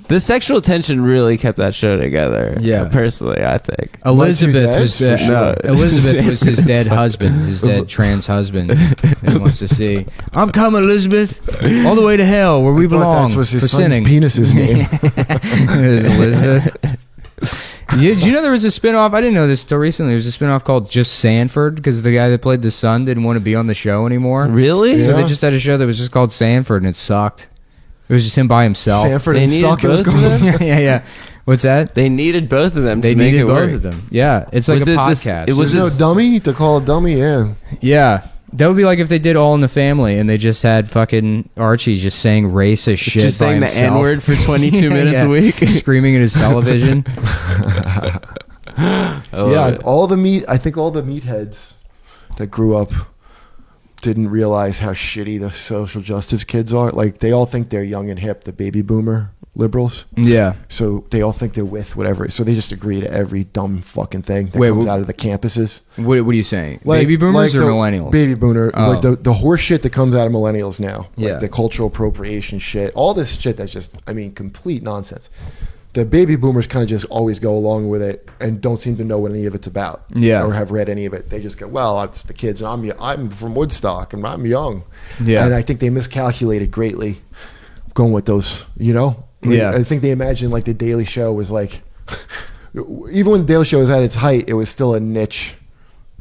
Speaker 2: The sexual tension really kept that show together.
Speaker 1: Yeah.
Speaker 2: Personally, I think.
Speaker 1: Elizabeth was
Speaker 3: For sure.
Speaker 2: No.
Speaker 1: Elizabeth was his dead husband, his dead trans husband. That he wants to see. I'm coming, Elizabeth, all the way to hell where we
Speaker 3: I thought
Speaker 1: belong.
Speaker 3: that was his
Speaker 1: for
Speaker 3: son's
Speaker 1: sinning.
Speaker 3: penis's name.
Speaker 1: It is Elizabeth. Did you know there was a spinoff? I didn't know this until recently. There was a spinoff called Just Sanford because the guy that played the son didn't want to be on the show anymore.
Speaker 2: Really?
Speaker 1: So
Speaker 3: Yeah.
Speaker 1: they just had a show that was just called Sanford, and it sucked. It was just him by himself.
Speaker 3: Sanford
Speaker 2: They
Speaker 3: and
Speaker 2: needed
Speaker 3: Suck. It was
Speaker 2: both of
Speaker 3: called.
Speaker 2: them?
Speaker 1: yeah. What's that?
Speaker 2: They needed both of them
Speaker 1: They
Speaker 2: to make
Speaker 1: needed
Speaker 2: it
Speaker 1: both
Speaker 2: work.
Speaker 1: of them. Yeah, it's like
Speaker 2: Was
Speaker 1: a
Speaker 2: it this-
Speaker 1: podcast.
Speaker 2: it was
Speaker 3: There's no
Speaker 2: It's-
Speaker 3: dummy to call a dummy. Yeah.
Speaker 1: Yeah. That would be like if they did All in the Family and they just had fucking Archie just saying racist shit.
Speaker 2: Just
Speaker 1: by
Speaker 2: saying the
Speaker 1: himself.
Speaker 2: N-word for 22 minutes
Speaker 1: Yeah.
Speaker 2: a week.
Speaker 1: Screaming at his television.
Speaker 3: Yeah, all the meat. I think all the meatheads that grew up didn't realize how shitty the social justice kids are. Like they all think they're young and hip, the baby boomer liberals.
Speaker 1: Yeah.
Speaker 3: So they all think they're with whatever. So they just agree to every dumb fucking thing that
Speaker 1: Wait,
Speaker 3: comes
Speaker 1: wh-
Speaker 3: out of the campuses.
Speaker 1: What are you saying?
Speaker 3: Like-
Speaker 1: Baby boomers
Speaker 3: like
Speaker 1: or
Speaker 3: the
Speaker 1: millennials?
Speaker 3: Baby boomer,
Speaker 1: Oh.
Speaker 3: like the horse shit that comes out of millennials now.
Speaker 1: Yeah.
Speaker 3: Like the cultural appropriation shit. All this shit that's just, I mean, complete nonsense. The baby boomers kind of just always go along with it and don't seem to know what any of it's about.
Speaker 1: Yeah.
Speaker 3: Or have read any of it. They just go, well, it's the kids and I'm from Woodstock and I'm young.
Speaker 1: Yeah.
Speaker 3: And I think they miscalculated greatly going with those, you know? Like,
Speaker 1: Yeah.
Speaker 3: I think they imagined like the Daily Show was like, even when the Daily Show was at its height, it was still a niche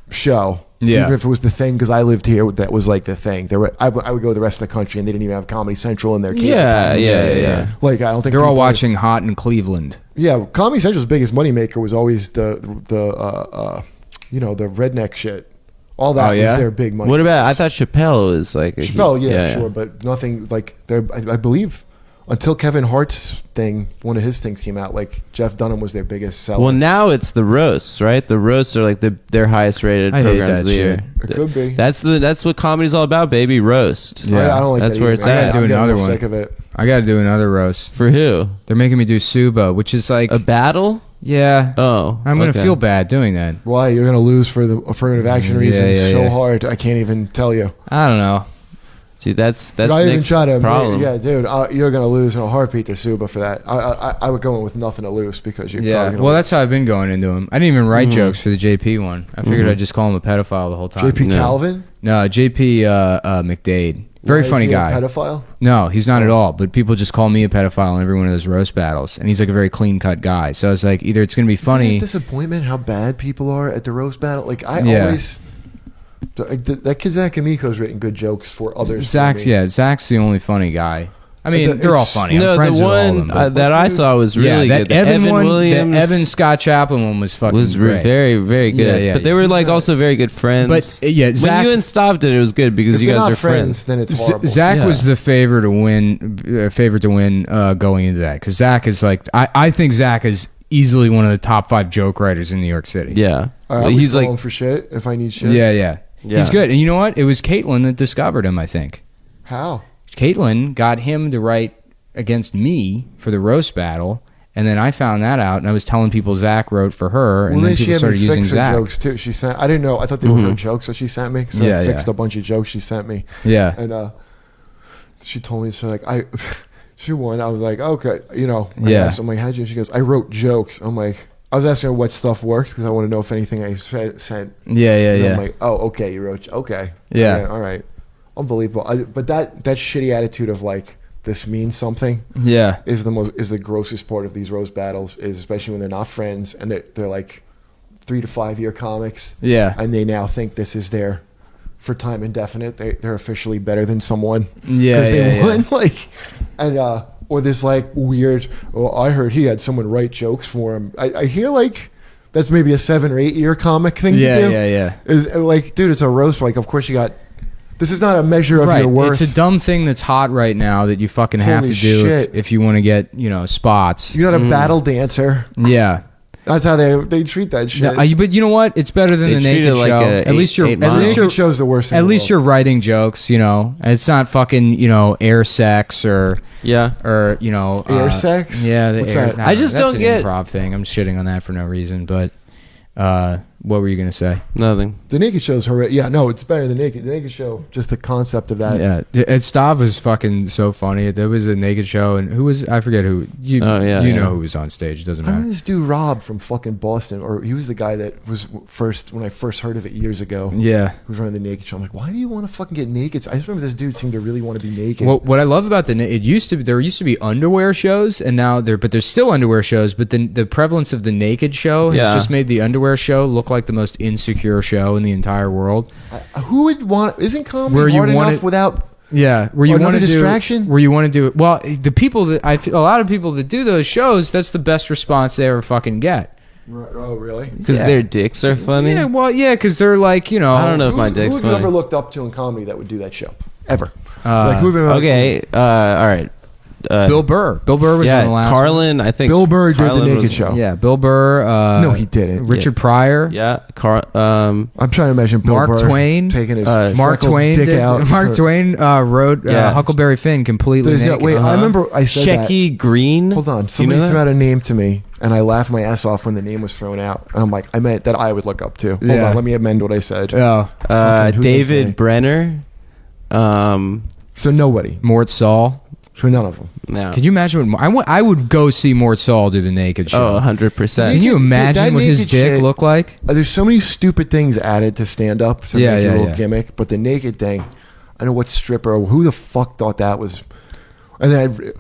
Speaker 3: show.
Speaker 1: Yeah.
Speaker 3: Even if it was the thing, because I lived here, that was like the thing. I would go to the rest of the country, and they didn't even have Comedy Central in their cable
Speaker 2: Yeah,
Speaker 3: package.
Speaker 2: yeah.
Speaker 3: Like I don't think
Speaker 1: They're all
Speaker 3: people-
Speaker 1: watching Hot in Cleveland.
Speaker 3: Yeah, Comedy Central's biggest moneymaker was always the redneck shit. All that
Speaker 1: Oh, yeah?
Speaker 3: was their big money.
Speaker 2: What about? I thought Chappelle was like
Speaker 3: Chappelle? Yeah, sure, but nothing like their. I believe until Kevin Hart's thing, one of his things came out. Like Jeff Dunham was their biggest seller.
Speaker 2: Well, now it's the roasts, right? The roasts are like their highest rated
Speaker 1: I hate
Speaker 2: programs
Speaker 1: that
Speaker 2: of the year.
Speaker 3: It could be.
Speaker 2: That's what comedy's all about, baby. Roast.
Speaker 1: Yeah.
Speaker 3: I don't like
Speaker 2: That's
Speaker 3: that
Speaker 2: where
Speaker 3: either,
Speaker 2: it's
Speaker 3: man.
Speaker 2: at.
Speaker 3: I'm
Speaker 1: Do
Speaker 3: getting
Speaker 1: another
Speaker 3: real
Speaker 1: one.
Speaker 3: sick of it.
Speaker 1: I got to do another roast.
Speaker 2: For who?
Speaker 1: They're making me do Suba, which is like,
Speaker 2: A battle?
Speaker 1: yeah.
Speaker 2: Oh,
Speaker 1: I'm going to
Speaker 2: okay.
Speaker 1: feel bad doing that.
Speaker 3: Why you're gonna lose for the affirmative action reasons
Speaker 1: yeah,
Speaker 3: so
Speaker 1: yeah.
Speaker 3: hard? I can't even tell you.
Speaker 1: I don't know.
Speaker 2: Dude, that's
Speaker 3: But I even
Speaker 2: Nick's
Speaker 3: try to.
Speaker 2: problem.
Speaker 3: Yeah, dude, you're gonna lose in a heartbeat to Suba for that. I would go in with nothing to lose because you're.
Speaker 1: Yeah.
Speaker 3: probably gonna
Speaker 1: Well,
Speaker 3: lose.
Speaker 1: that's how I've been going into him. I didn't even write jokes for the JP one. I figured I'd just call him a pedophile the whole time.
Speaker 3: JP
Speaker 2: No.
Speaker 3: Calvin.
Speaker 1: No, JP McDade. Very
Speaker 3: Why, is
Speaker 1: funny
Speaker 3: he a
Speaker 1: guy.
Speaker 3: pedophile.
Speaker 1: No, he's not at all. But people just call me a pedophile in every one of those roast battles, and he's like a very clean cut guy. So it's like either it's gonna be
Speaker 3: Isn't
Speaker 1: funny.
Speaker 3: it a disappointment how bad people are at the roast battle? Like I
Speaker 1: Yeah.
Speaker 3: always. That kid Zach Amico's written good jokes for others.
Speaker 1: Zach's Zach's the only funny guy. I mean, they're all
Speaker 3: It's-
Speaker 1: funny. I'm
Speaker 2: No,
Speaker 1: friends
Speaker 2: the
Speaker 1: with all of
Speaker 2: one
Speaker 1: them. but-
Speaker 2: that I saw was really
Speaker 1: that
Speaker 2: good. The
Speaker 1: Evan one,
Speaker 2: Williams
Speaker 1: the Evan Scott Chaplin one was fucking
Speaker 2: was
Speaker 1: great.
Speaker 2: very, very good.
Speaker 1: Yeah, yeah,
Speaker 2: but they
Speaker 1: yeah.
Speaker 2: were like also very good friends.
Speaker 1: But yeah, Zach,
Speaker 2: when you and Stav did it, it was good because
Speaker 3: If
Speaker 2: you
Speaker 3: they're
Speaker 2: guys
Speaker 3: not
Speaker 2: are
Speaker 3: friends,
Speaker 2: friends.
Speaker 3: then it's horrible.
Speaker 1: Zach
Speaker 2: Yeah.
Speaker 1: was the favorite to win going into that because Zach is like I think Zach is easily one of the top 5 joke writers in New York City.
Speaker 2: Yeah,
Speaker 3: Well,
Speaker 2: he's
Speaker 3: he's
Speaker 2: like
Speaker 3: for shit if I need shit.
Speaker 1: Yeah, yeah,
Speaker 2: Yeah.
Speaker 1: He's good. And you know what? It was Caitlin that discovered him. I think
Speaker 3: How?
Speaker 1: Caitlin got him to write against me for the roast battle. And then I found that out, and I was telling people Zach wrote for her, and
Speaker 3: Well,
Speaker 1: then
Speaker 3: then she
Speaker 1: people
Speaker 3: had
Speaker 1: started
Speaker 3: me
Speaker 1: using
Speaker 3: fix her
Speaker 1: Zach.
Speaker 3: jokes too. She sent. I didn't know. I thought they were her jokes that she sent me. So
Speaker 1: Yeah,
Speaker 3: I fixed
Speaker 1: yeah.
Speaker 3: a bunch of jokes she sent me.
Speaker 1: Yeah,
Speaker 3: And she told me, so like she won. I was like, okay, you know. I
Speaker 1: Yeah.
Speaker 3: asked her, I'm like, how'd you? She goes, I wrote jokes. I'm like, I was asking her what stuff works because I want to know if anything I sent.
Speaker 1: yeah, yeah,
Speaker 3: And
Speaker 1: yeah.
Speaker 3: I'm like, oh, okay, you wrote. Okay,
Speaker 1: Yeah.
Speaker 3: all right, unbelievable. But that shitty attitude of like this means something
Speaker 1: Yeah,
Speaker 3: is the grossest part of these roast battles. Is especially when they're not friends and they're like 3 to 5 year comics.
Speaker 1: yeah,
Speaker 3: And they now think this is their for time indefinite. They're officially better than someone.
Speaker 1: Yeah,
Speaker 3: because they
Speaker 1: yeah,
Speaker 3: won. Like, and or this like weird. Well, I heard he had someone write jokes for him. I hear like that's maybe a 7 or 8 year comic thing
Speaker 1: yeah,
Speaker 3: to do.
Speaker 1: yeah, yeah.
Speaker 3: Is like, dude, it's a roast. Like, of course you got. This is not a measure of
Speaker 1: Right,
Speaker 3: your worth.
Speaker 1: it's a dumb thing that's hot right now that you fucking have
Speaker 3: Holy
Speaker 1: to do
Speaker 3: shit.
Speaker 1: if you want to get spots.
Speaker 3: You're not a battle dancer.
Speaker 1: Yeah.
Speaker 3: That's how they treat that shit.
Speaker 1: No, but you know what? It's better than
Speaker 2: They
Speaker 1: the
Speaker 2: treat
Speaker 1: naked
Speaker 2: it like
Speaker 1: show.
Speaker 2: a
Speaker 1: At least you're
Speaker 2: eight
Speaker 1: at
Speaker 2: mile.
Speaker 1: least
Speaker 3: Naked
Speaker 1: you're
Speaker 3: show's the worst thing.
Speaker 1: at
Speaker 3: in the
Speaker 1: least
Speaker 3: world.
Speaker 1: you're writing jokes, and it's not fucking air sex or
Speaker 2: yeah.
Speaker 3: Air sex?
Speaker 1: Yeah,
Speaker 3: What's
Speaker 1: air,
Speaker 3: that?
Speaker 1: nah,
Speaker 2: I just
Speaker 1: that's
Speaker 2: don't
Speaker 1: an
Speaker 2: get-
Speaker 1: improv thing. I'm shitting on that for no reason, but What were you gonna say?
Speaker 2: Nothing.
Speaker 3: The Naked Show's horrific. Yeah, no, it's better than Naked. The Naked Show, just the concept of that.
Speaker 1: Yeah, and Stav was fucking so funny. There was a Naked Show, and who was, I forget who. You know who was on stage. It doesn't
Speaker 3: I remember
Speaker 1: matter.
Speaker 3: this dude Rob from fucking Boston, or he was the guy that was first when I first heard of it years ago.
Speaker 1: Yeah,
Speaker 3: who was running the Naked Show. I'm like, why do you want to fucking get naked? I just remember this dude seemed to really want to be naked.
Speaker 1: Well, what I love about there used to be underwear shows, and now there's still underwear shows, but the prevalence of the Naked Show has just made the underwear show look like the most insecure show in the entire world.
Speaker 3: Who would want? Isn't comedy
Speaker 1: Where you
Speaker 3: hard
Speaker 1: want
Speaker 3: enough without?
Speaker 1: Yeah, where you want to
Speaker 3: distraction.
Speaker 1: Where you want to do it. Well, the people that a lot of people that do those shows, that's the best response they ever fucking get.
Speaker 3: Oh, really?
Speaker 2: Because their dicks are funny.
Speaker 1: Yeah, well, yeah, because they're like, I
Speaker 2: don't know if my dick's
Speaker 3: who have
Speaker 2: funny.
Speaker 3: you ever looked up to in comedy that would do that show ever? Like who have you ever
Speaker 2: Okay. All right.
Speaker 1: Bill Burr. Bill Burr was on the last
Speaker 2: Carlin, I think.
Speaker 3: Bill Burr did
Speaker 2: Carlin
Speaker 3: the Naked
Speaker 2: was-
Speaker 3: Show.
Speaker 1: Yeah, Bill Burr.
Speaker 3: No, he didn't.
Speaker 1: Richard Pryor.
Speaker 2: Yeah.
Speaker 3: I'm trying to imagine Bill
Speaker 1: Mark
Speaker 3: Burr
Speaker 1: Twain.
Speaker 3: taking his
Speaker 1: Mark
Speaker 3: freckled
Speaker 1: Twain
Speaker 3: dick
Speaker 1: did,
Speaker 3: out.
Speaker 1: Mark Twain wrote Huckleberry Finn completely
Speaker 3: There's no,
Speaker 1: naked.
Speaker 3: wait, I remember I said
Speaker 2: Shecky Green.
Speaker 3: Hold on,
Speaker 2: Do you
Speaker 3: somebody
Speaker 2: know
Speaker 3: threw
Speaker 2: that?
Speaker 3: out a name to me, and I laughed my ass off when the name was thrown out. And I'm like, I meant that I would look up to. Hold
Speaker 1: Yeah.
Speaker 3: on, let me amend what I said.
Speaker 1: Oh,
Speaker 3: Fucking who did I say?
Speaker 2: David Brenner.
Speaker 3: So nobody.
Speaker 1: Mort Saul.
Speaker 3: So none of them.
Speaker 2: No.
Speaker 1: Could you imagine what I would go see Mort Saul do the Naked Show?
Speaker 2: Oh, 100%.
Speaker 1: Can you
Speaker 3: Naked-
Speaker 1: imagine
Speaker 3: that
Speaker 1: what his
Speaker 3: naked
Speaker 1: dick
Speaker 3: shit-
Speaker 1: looked like?
Speaker 3: There's so many stupid things added to stand up to
Speaker 1: Yeah,
Speaker 3: make it
Speaker 1: yeah,
Speaker 3: a little
Speaker 1: yeah.
Speaker 3: gimmick, but the naked thing, I don't know what stripper, who the fuck thought that was. And then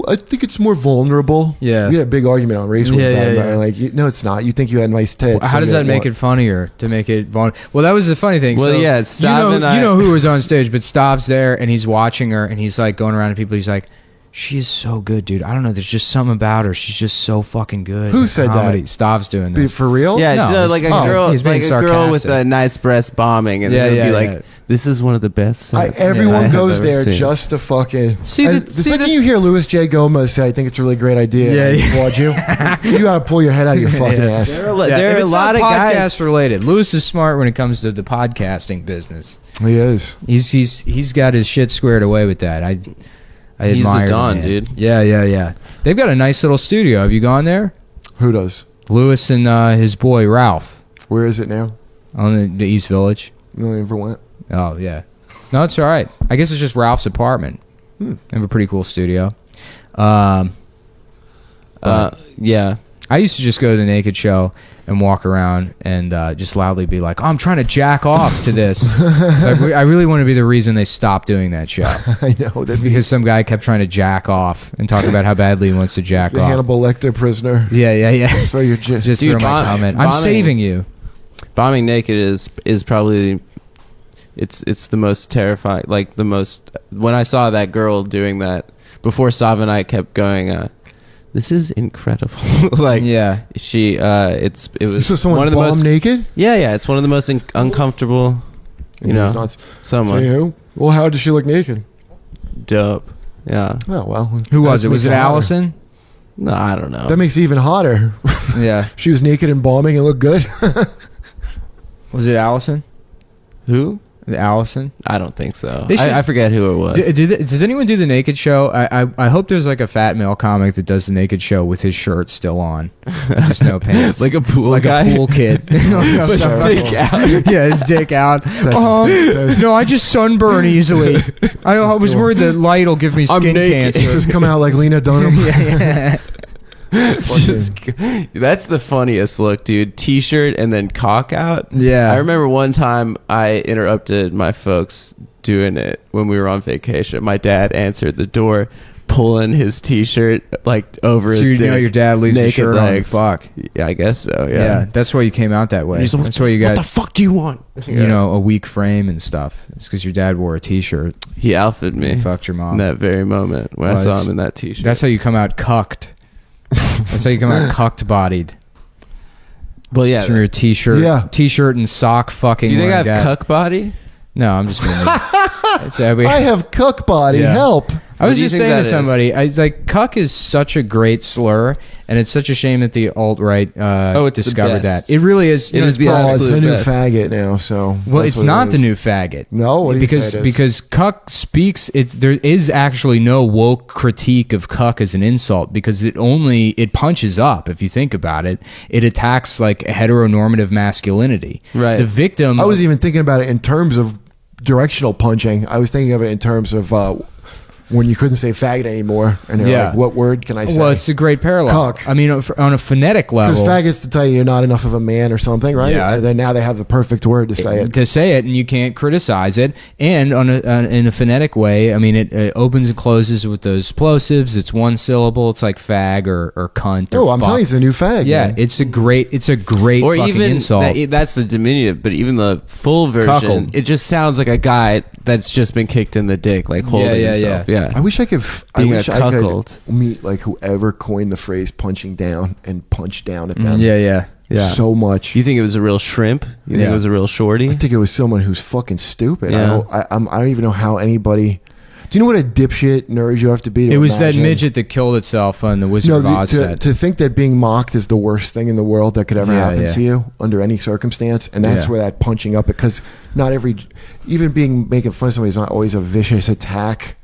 Speaker 3: I think it's more vulnerable.
Speaker 1: Yeah.
Speaker 3: We had a big argument on race.
Speaker 1: Yeah.
Speaker 3: Like, no, it's not. You think you had nice tits.
Speaker 1: How does that make it funnier to make it vulnerable? Well, that was the funny thing.
Speaker 2: Well,
Speaker 1: so,
Speaker 2: yeah, Stav and I-
Speaker 1: you know who was on stage, but Stav's there and he's watching her and he's like going around to people. He's like, she's so good, dude. I don't know. There's just something about her. She's just so fucking good.
Speaker 3: Who
Speaker 1: in
Speaker 3: said that?
Speaker 1: comedy. Stav's doing this.
Speaker 3: For real?
Speaker 2: Yeah,
Speaker 1: No,
Speaker 2: you know, like a
Speaker 1: he's-
Speaker 2: girl,
Speaker 1: he's being
Speaker 2: like a girl with
Speaker 1: sarcastic.
Speaker 2: a nice breast bombing, and
Speaker 1: Yeah,
Speaker 2: they'll
Speaker 1: yeah,
Speaker 2: be like,
Speaker 1: yeah.
Speaker 2: "This is one of the best." sets I
Speaker 3: Everyone
Speaker 2: have
Speaker 3: goes
Speaker 2: ever
Speaker 3: there
Speaker 2: seen."
Speaker 3: just to fucking.
Speaker 1: See
Speaker 3: and
Speaker 1: the-
Speaker 3: the
Speaker 1: see
Speaker 3: second
Speaker 1: the-
Speaker 3: you hear Louis J. Gomez say, "I think it's a really great idea,"
Speaker 1: Yeah,
Speaker 3: and I
Speaker 1: yeah.
Speaker 3: applaud you. You got to pull your head out of your fucking ass.
Speaker 2: There
Speaker 1: Yeah,
Speaker 2: are
Speaker 1: if
Speaker 2: a
Speaker 1: it's
Speaker 2: lot
Speaker 1: not
Speaker 2: of
Speaker 1: podcast
Speaker 2: guys.
Speaker 1: related. Lewis is smart when it comes to the podcasting business.
Speaker 3: He is.
Speaker 1: He's got his shit squared away with that. I
Speaker 2: He's a
Speaker 1: admire the
Speaker 2: don,
Speaker 1: man.
Speaker 2: dude.
Speaker 1: Yeah. They've got a nice little studio. Have you gone there?
Speaker 3: Who does?
Speaker 1: Lewis and his boy Ralph
Speaker 3: Where is it now?
Speaker 1: on the East Village.
Speaker 3: No one ever went.
Speaker 1: Oh yeah, no, it's all right. I guess it's just Ralph's apartment. They have a pretty cool studio.
Speaker 2: Yeah.
Speaker 1: I used to just go to the Naked Show and walk around and just loudly be like, "Oh, I'm trying to jack off to this." 'Cause I really want to be the reason they stopped doing that show.
Speaker 3: I know that
Speaker 1: Because some guy kept trying to jack off and talk about how badly he wants to jack
Speaker 3: the
Speaker 1: off.
Speaker 3: Hannibal Lecter prisoner.
Speaker 1: Yeah.
Speaker 3: So you're just
Speaker 1: Just
Speaker 2: Dude,
Speaker 1: throw my comment. I'm
Speaker 2: bombing-
Speaker 1: saving you.
Speaker 2: Bombing naked is probably it's the most terrifying. Like the most when I saw that girl doing that before Stav and I kept going. This is incredible. Like
Speaker 1: Yeah.
Speaker 2: she it was
Speaker 3: so someone
Speaker 2: one of the
Speaker 3: bomb
Speaker 2: most
Speaker 3: naked.
Speaker 2: yeah it's one of the most uncomfortable. You
Speaker 3: Yeah, it's
Speaker 2: know,
Speaker 3: not-
Speaker 2: someone
Speaker 3: So who? Well, how did she look naked?
Speaker 2: dope. Yeah.
Speaker 3: Oh well.
Speaker 1: Who was
Speaker 3: that
Speaker 1: it? Was
Speaker 3: makes
Speaker 1: it
Speaker 3: hotter.
Speaker 1: Allison?
Speaker 2: No, I don't know.
Speaker 3: That makes it even hotter.
Speaker 1: Yeah.
Speaker 3: She was naked and bombing and looked good.
Speaker 1: Was it Allison?
Speaker 2: Who?
Speaker 1: Allison?
Speaker 2: I don't think so.
Speaker 1: They should-
Speaker 2: I forget who it was.
Speaker 1: Does anyone do the Naked Show? I hope there's like a fat male comic that does the Naked Show with his shirt still on, just no pants,
Speaker 2: like a pool
Speaker 1: like
Speaker 2: guy?
Speaker 1: a pool kid.
Speaker 3: With his dick
Speaker 2: out.
Speaker 1: Yeah, his dick out. No, I just sunburn easily. I was worried the light will give me skin
Speaker 2: naked.
Speaker 1: cancer.
Speaker 3: Just come out like Lena Dunham.
Speaker 1: Yeah.
Speaker 2: Just- that's the funniest look, dude. T-shirt and then cock out.
Speaker 1: Yeah.
Speaker 2: I remember one time I interrupted my folks doing it when we were on vacation. My dad answered the door, pulling his T-shirt like over
Speaker 1: So
Speaker 2: his
Speaker 1: you
Speaker 2: dick.
Speaker 1: know your dad leaves his
Speaker 2: naked
Speaker 1: shirt on.
Speaker 2: legs.
Speaker 1: Fuck.
Speaker 2: Yeah, I guess so.
Speaker 1: Yeah.
Speaker 2: Yeah.
Speaker 1: That's why you came out that way.
Speaker 2: He's like,
Speaker 1: That's why you
Speaker 2: what
Speaker 1: got
Speaker 2: the fuck do you want?
Speaker 1: you know a weak frame and stuff. It's because your dad wore a T-shirt.
Speaker 2: He alphaed me.
Speaker 1: He fucked your mom.
Speaker 2: in that very moment when
Speaker 1: Well,
Speaker 2: I saw
Speaker 1: it's-
Speaker 2: him in that T-shirt.
Speaker 1: That's how you come out cucked. That's how you come out cucked bodied.
Speaker 2: well, yeah.
Speaker 1: From your t-shirt,
Speaker 3: Yeah.
Speaker 1: t-shirt and sock fucking.
Speaker 2: Do you think I
Speaker 1: like
Speaker 2: have
Speaker 1: that.
Speaker 2: cuck body?
Speaker 1: No, I'm just being.
Speaker 3: I have cuck body.
Speaker 1: Yeah.
Speaker 3: Help.
Speaker 1: I was
Speaker 2: do you
Speaker 1: just
Speaker 2: think
Speaker 1: saying
Speaker 2: that
Speaker 1: to
Speaker 2: is?
Speaker 1: somebody, I was like, cuck is such a great slur, and it's such a shame that the alt-right
Speaker 2: it's the
Speaker 1: discovered
Speaker 2: best.
Speaker 1: that. It really is.
Speaker 2: It is the
Speaker 3: Oh, it's
Speaker 2: absolute
Speaker 3: the new
Speaker 2: best.
Speaker 3: faggot now. So
Speaker 1: Well,
Speaker 3: that's
Speaker 1: it's
Speaker 3: what it
Speaker 1: not the
Speaker 3: is.
Speaker 1: new faggot.
Speaker 3: No, what do you
Speaker 1: because
Speaker 3: say it is?
Speaker 1: because cuck speaks. There is actually no woke critique of cuck as an insult because it punches up. If you think about it, it attacks like heteronormative masculinity.
Speaker 2: Right.
Speaker 1: The victim.
Speaker 3: I was even thinking about it in terms of directional punching. I was thinking of it in terms of when you couldn't say faggot anymore, and they're like, "What word can I say?"
Speaker 1: Well, it's a great parallel.
Speaker 3: Cuck.
Speaker 1: I mean, on a phonetic
Speaker 3: Because
Speaker 1: level,
Speaker 3: faggots to tell you you're not enough of a man or something, right?
Speaker 1: Yeah.
Speaker 3: And then now they have the perfect word to say it.
Speaker 1: to say it, and you can't criticize it. And in a phonetic way, I mean, it opens and closes with those plosives. It's one syllable. It's like fag or cunt. Or
Speaker 3: I'm
Speaker 1: fuck.
Speaker 3: telling you, it's a new fag.
Speaker 1: Yeah,
Speaker 3: man.
Speaker 1: it's a great
Speaker 2: Or
Speaker 1: fucking
Speaker 2: even
Speaker 1: insult.
Speaker 2: that's the diminutive, but even the full version,
Speaker 1: Cuckold.
Speaker 2: it just sounds like a guy that's just been kicked in the dick, like holding himself. Yeah.
Speaker 3: I wish I could. I
Speaker 2: Being a
Speaker 3: wish I
Speaker 2: cuckold.
Speaker 3: could meet like whoever coined the phrase "punching down" and punch down at them.
Speaker 1: yeah.
Speaker 3: So much.
Speaker 2: You think it was a real shrimp? You think
Speaker 1: Yeah.
Speaker 2: it was a real shorty?
Speaker 3: I think it was someone who's fucking stupid.
Speaker 2: Yeah.
Speaker 3: I don't even know how anybody. Do you know what a dipshit nerd you have to be? To
Speaker 1: It was
Speaker 3: imagine?
Speaker 1: that midget that killed itself on the Wizard
Speaker 3: No,
Speaker 1: of Oz set.
Speaker 3: to think that being mocked is the worst thing in the world that could ever
Speaker 1: Yeah,
Speaker 3: happen
Speaker 1: yeah.
Speaker 3: to you under any circumstance, and that's
Speaker 1: Yeah.
Speaker 3: where that punching up, because not every, even making fun of somebody is not always a vicious attack.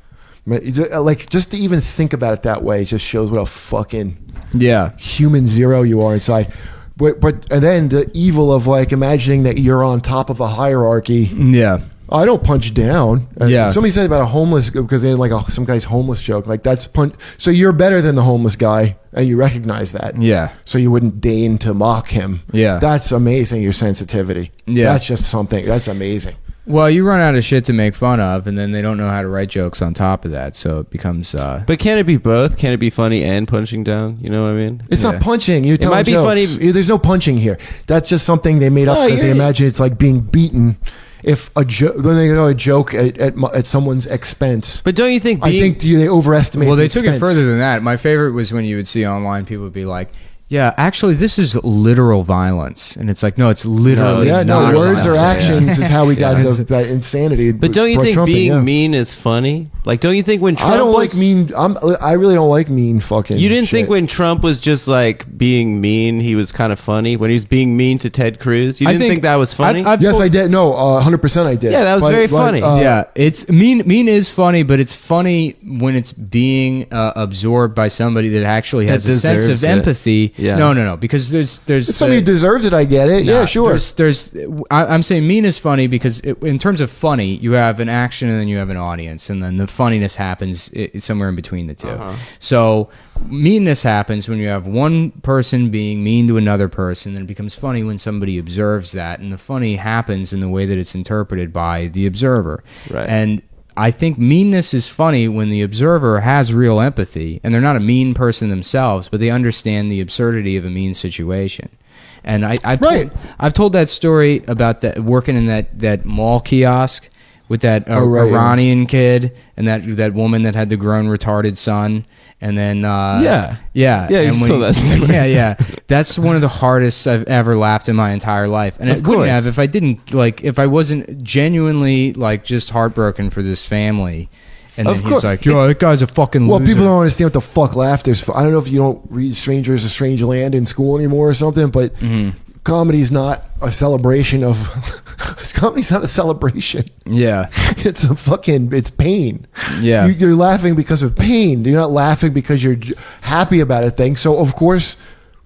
Speaker 3: Like, just to even think about it that way just shows what a fucking
Speaker 1: Yeah.
Speaker 3: human zero you are inside. But and then the evil of like imagining that you're on top of a hierarchy.
Speaker 1: Yeah.
Speaker 3: I don't punch down.
Speaker 1: Yeah.
Speaker 3: Somebody said about a homeless, because they had like some guy's homeless joke. Like, that's punch. So you're better than the homeless guy, and you recognize that.
Speaker 1: Yeah.
Speaker 3: So you wouldn't deign to mock him.
Speaker 1: Yeah.
Speaker 3: That's amazing, your sensitivity.
Speaker 1: Yeah.
Speaker 3: That's just something. That's amazing.
Speaker 1: Well, you run out of shit to make fun of, and then they don't know how to write jokes on top of that, so it becomes.
Speaker 2: But can it be both? Can it be funny and punching down? You know what I mean?
Speaker 3: It's not punching. You're telling
Speaker 2: might be
Speaker 3: jokes.
Speaker 2: funny-
Speaker 3: There's no punching here. That's just something they made up
Speaker 2: No,
Speaker 3: because they
Speaker 2: you're-
Speaker 3: imagine it's like being beaten. If a joke, then they go a joke at someone's expense.
Speaker 2: But don't you think
Speaker 3: I think they overestimate.
Speaker 1: Well,
Speaker 3: the
Speaker 1: they took it
Speaker 3: expense.
Speaker 1: further than that. My favorite was when you would see online people would be like, "Yeah, actually, this is literal violence," and it's like, no, it's literally
Speaker 3: Yeah,
Speaker 1: not
Speaker 3: no, words or
Speaker 1: violence.
Speaker 3: actions is how we got
Speaker 1: Yeah.
Speaker 3: that insanity.
Speaker 2: But don't you
Speaker 3: for
Speaker 2: think
Speaker 3: Trump,
Speaker 2: being
Speaker 3: yeah.
Speaker 2: mean is funny? Like, don't you think when Trump
Speaker 3: I don't
Speaker 2: was,
Speaker 3: like mean. I really don't like mean fucking.
Speaker 2: You didn't
Speaker 3: shit.
Speaker 2: think when Trump was just like being mean, he was kind of funny when he was being mean to Ted Cruz? You
Speaker 1: I
Speaker 2: didn't think that was funny?
Speaker 1: I've
Speaker 3: Yes,
Speaker 1: told-
Speaker 3: I did. No, 100% I did.
Speaker 2: Yeah, that was very funny.
Speaker 1: yeah, it's mean is funny, but it's funny when it's being absorbed by somebody that actually has
Speaker 2: That
Speaker 1: a sense
Speaker 2: deserves
Speaker 1: of
Speaker 2: it.
Speaker 1: empathy.
Speaker 2: Yeah.
Speaker 1: No, because there's
Speaker 3: If somebody deserves it, I get it. Yeah,
Speaker 1: Nah,
Speaker 3: sure.
Speaker 1: I'm saying mean is funny because in terms of funny, you have an action and then you have an audience, and then the funniness happens somewhere in between the two. So meanness happens when you have one person being mean to another person, then it becomes funny when somebody observes that, and the funny happens in the way that it's interpreted by the observer.
Speaker 2: Right.
Speaker 1: And I think meanness is funny when the observer has real empathy, and they're not a mean person themselves, but they understand the absurdity of a mean situation. And I've told that story about that working in that mall kiosk with that Iranian kid and that woman that had the grown retarded son, and then
Speaker 2: Yeah,
Speaker 1: you
Speaker 2: and told that story.
Speaker 1: yeah, that's one of the hardest I've ever laughed in my entire life, and
Speaker 2: Of
Speaker 1: it wouldn't
Speaker 2: course.
Speaker 1: have if I wasn't genuinely just heartbroken for this family. And
Speaker 3: Of
Speaker 1: then
Speaker 3: course.
Speaker 1: he's like, "Yo, that guy's a fucking
Speaker 3: Well,
Speaker 1: loser."
Speaker 3: people don't understand what the fuck laughter's for. I don't know if you don't read Strangers a Strange Land in school anymore or something, but comedy's not a celebration of. Comedy's not a celebration.
Speaker 1: Yeah,
Speaker 3: It's pain.
Speaker 1: Yeah.
Speaker 3: You're laughing because of pain. You're not laughing because you're happy about a thing. So of course,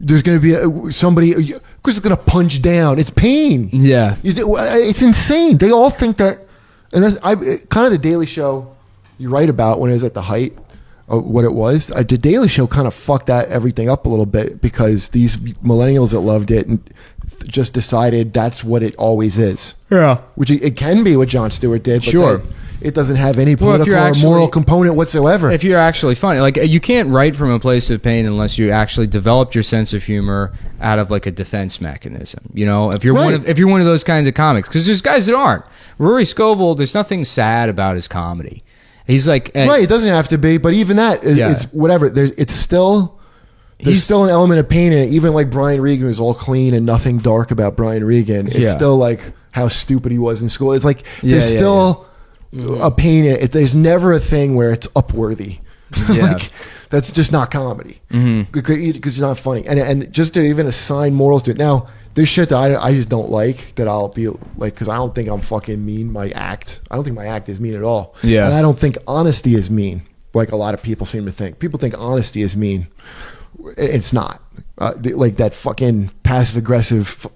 Speaker 3: there's going to be somebody. Of course, it's going to punch down. It's pain.
Speaker 1: yeah,
Speaker 3: It's insane. They all think that, and kind of the Daily Show. You write about when it was at the height of what it was. The Daily Show kind of fucked everything up a little bit because these millennials that loved it and just decided that's what it always is.
Speaker 1: yeah.
Speaker 3: Which it can be what Jon Stewart did, but
Speaker 1: Sure.
Speaker 3: then it doesn't have any
Speaker 1: Well, if
Speaker 3: political
Speaker 1: you're
Speaker 3: or
Speaker 1: actually-
Speaker 3: moral component whatsoever.
Speaker 1: If you're actually funny, you can't write from a place of pain unless you actually developed your sense of humor out of a defense mechanism. You know, if you're
Speaker 3: Right.
Speaker 1: if you're one of those kinds of comics, because there's guys that aren't. Rory Scovel, there's nothing sad about his comedy. He's like,
Speaker 3: Right, it doesn't have to be, but even that,
Speaker 1: Yeah.
Speaker 3: it's whatever. There's still still an element of pain in it. Even like Brian Regan was all clean and nothing dark about Brian Regan. It's
Speaker 1: Yeah.
Speaker 3: still like how stupid he was in school. It's like there's
Speaker 1: Yeah,
Speaker 3: still a pain in it. There's never a thing where it's upworthy.
Speaker 1: Yeah.
Speaker 3: Like, that's just not comedy because it's not funny. And just to even assign morals to it. Now, there's shit that I just don't like, that I'll be like, because I don't think I'm fucking mean. I don't think my act is mean at all.
Speaker 1: Yeah.
Speaker 3: And I don't think honesty is mean, like a lot of people seem to think. People think honesty is mean. It's not. Like that fucking passive aggressive,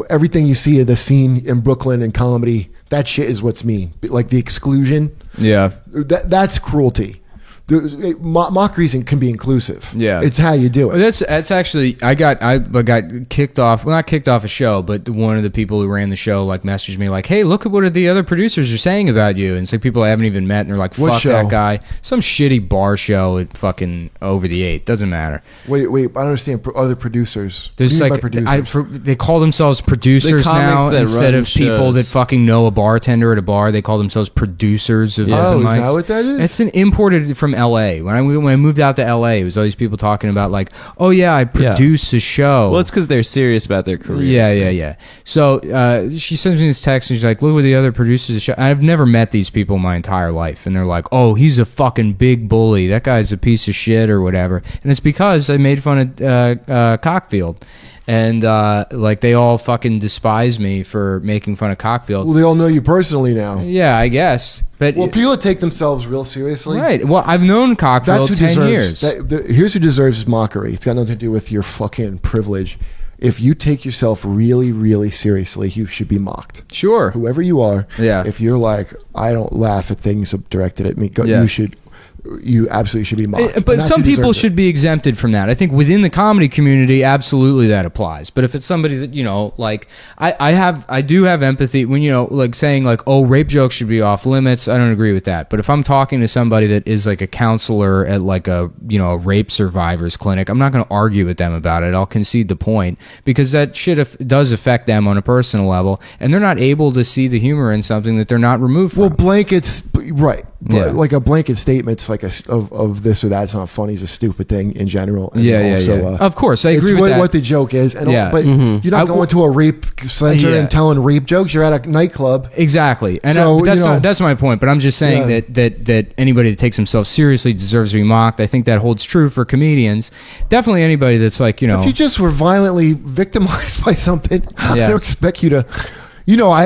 Speaker 3: everything you see of the scene in Brooklyn and comedy, that shit is what's mean. Like the exclusion.
Speaker 1: Yeah.
Speaker 3: That's cruelty. Mockery can be inclusive.
Speaker 1: Yeah,
Speaker 3: it's how you do it.
Speaker 1: That's actually I got kicked off. Well, not kicked off a show, but one of the people who ran the show like messaged me like, "Hey, look at what the other producers are saying about you." And it's like people I haven't even met, and they're like, "Fuck that guy." Some shitty bar show at fucking Over the 8. Doesn't matter.
Speaker 3: Wait, I don't understand. Other producers.
Speaker 1: There's like they call themselves producers now instead of people that fucking know a bartender at a bar. They call themselves producers of open mics.
Speaker 3: Is that what that is?
Speaker 1: It's an imported from LA. When I moved out to LA, it was all these people talking about like, oh yeah, I produce a show.
Speaker 2: Well, it's because they're serious about their career.
Speaker 1: Yeah. So she sends me this text and she's like, look what the other producers of the show. I've never met these people my entire life, and they're like, oh, he's a fucking big bully. That guy's a piece of shit or whatever. And it's because I made fun of Cockfield. And like they all fucking despise me for making fun of Cockfield.
Speaker 3: Well, they all know you personally now.
Speaker 1: Yeah, I guess. But
Speaker 3: people that take themselves real seriously,
Speaker 1: right? Well, I've known Cockfield 10 years.
Speaker 3: Here's who deserves mockery. It's got nothing to do with your fucking privilege. If you take yourself really, really seriously, you should be mocked.
Speaker 1: Sure,
Speaker 3: whoever you are.
Speaker 1: Yeah.
Speaker 3: If you're like, I don't laugh at things directed at me, you absolutely should be mocked.
Speaker 1: But some people should be exempted from that. I think within the comedy community, absolutely that applies. But if it's somebody that, like I do have empathy when, like saying like, oh, rape jokes should be off limits. I don't agree with that. But if I'm talking to somebody that is like a counselor at like a rape survivors clinic, I'm not going to argue with them about it. I'll concede the point because that shit does affect them on a personal level, and they're not able to see the humor in something that they're not removed from.
Speaker 3: Well, blankets, right.
Speaker 1: Yeah.
Speaker 3: Like a blanket statement's like of this or that's not funny is a stupid thing in general. And
Speaker 1: Yeah. Of course, I agree with that.
Speaker 3: What the joke is. And but you're not going to a rape center and telling rape jokes. You're at a nightclub.
Speaker 1: Exactly. And
Speaker 3: so,
Speaker 1: that's my point. But I'm just saying that anybody that takes themselves seriously deserves to be mocked. I think that holds true for comedians. Definitely anybody that's like,
Speaker 3: If you just were violently victimized by something, I don't expect you to...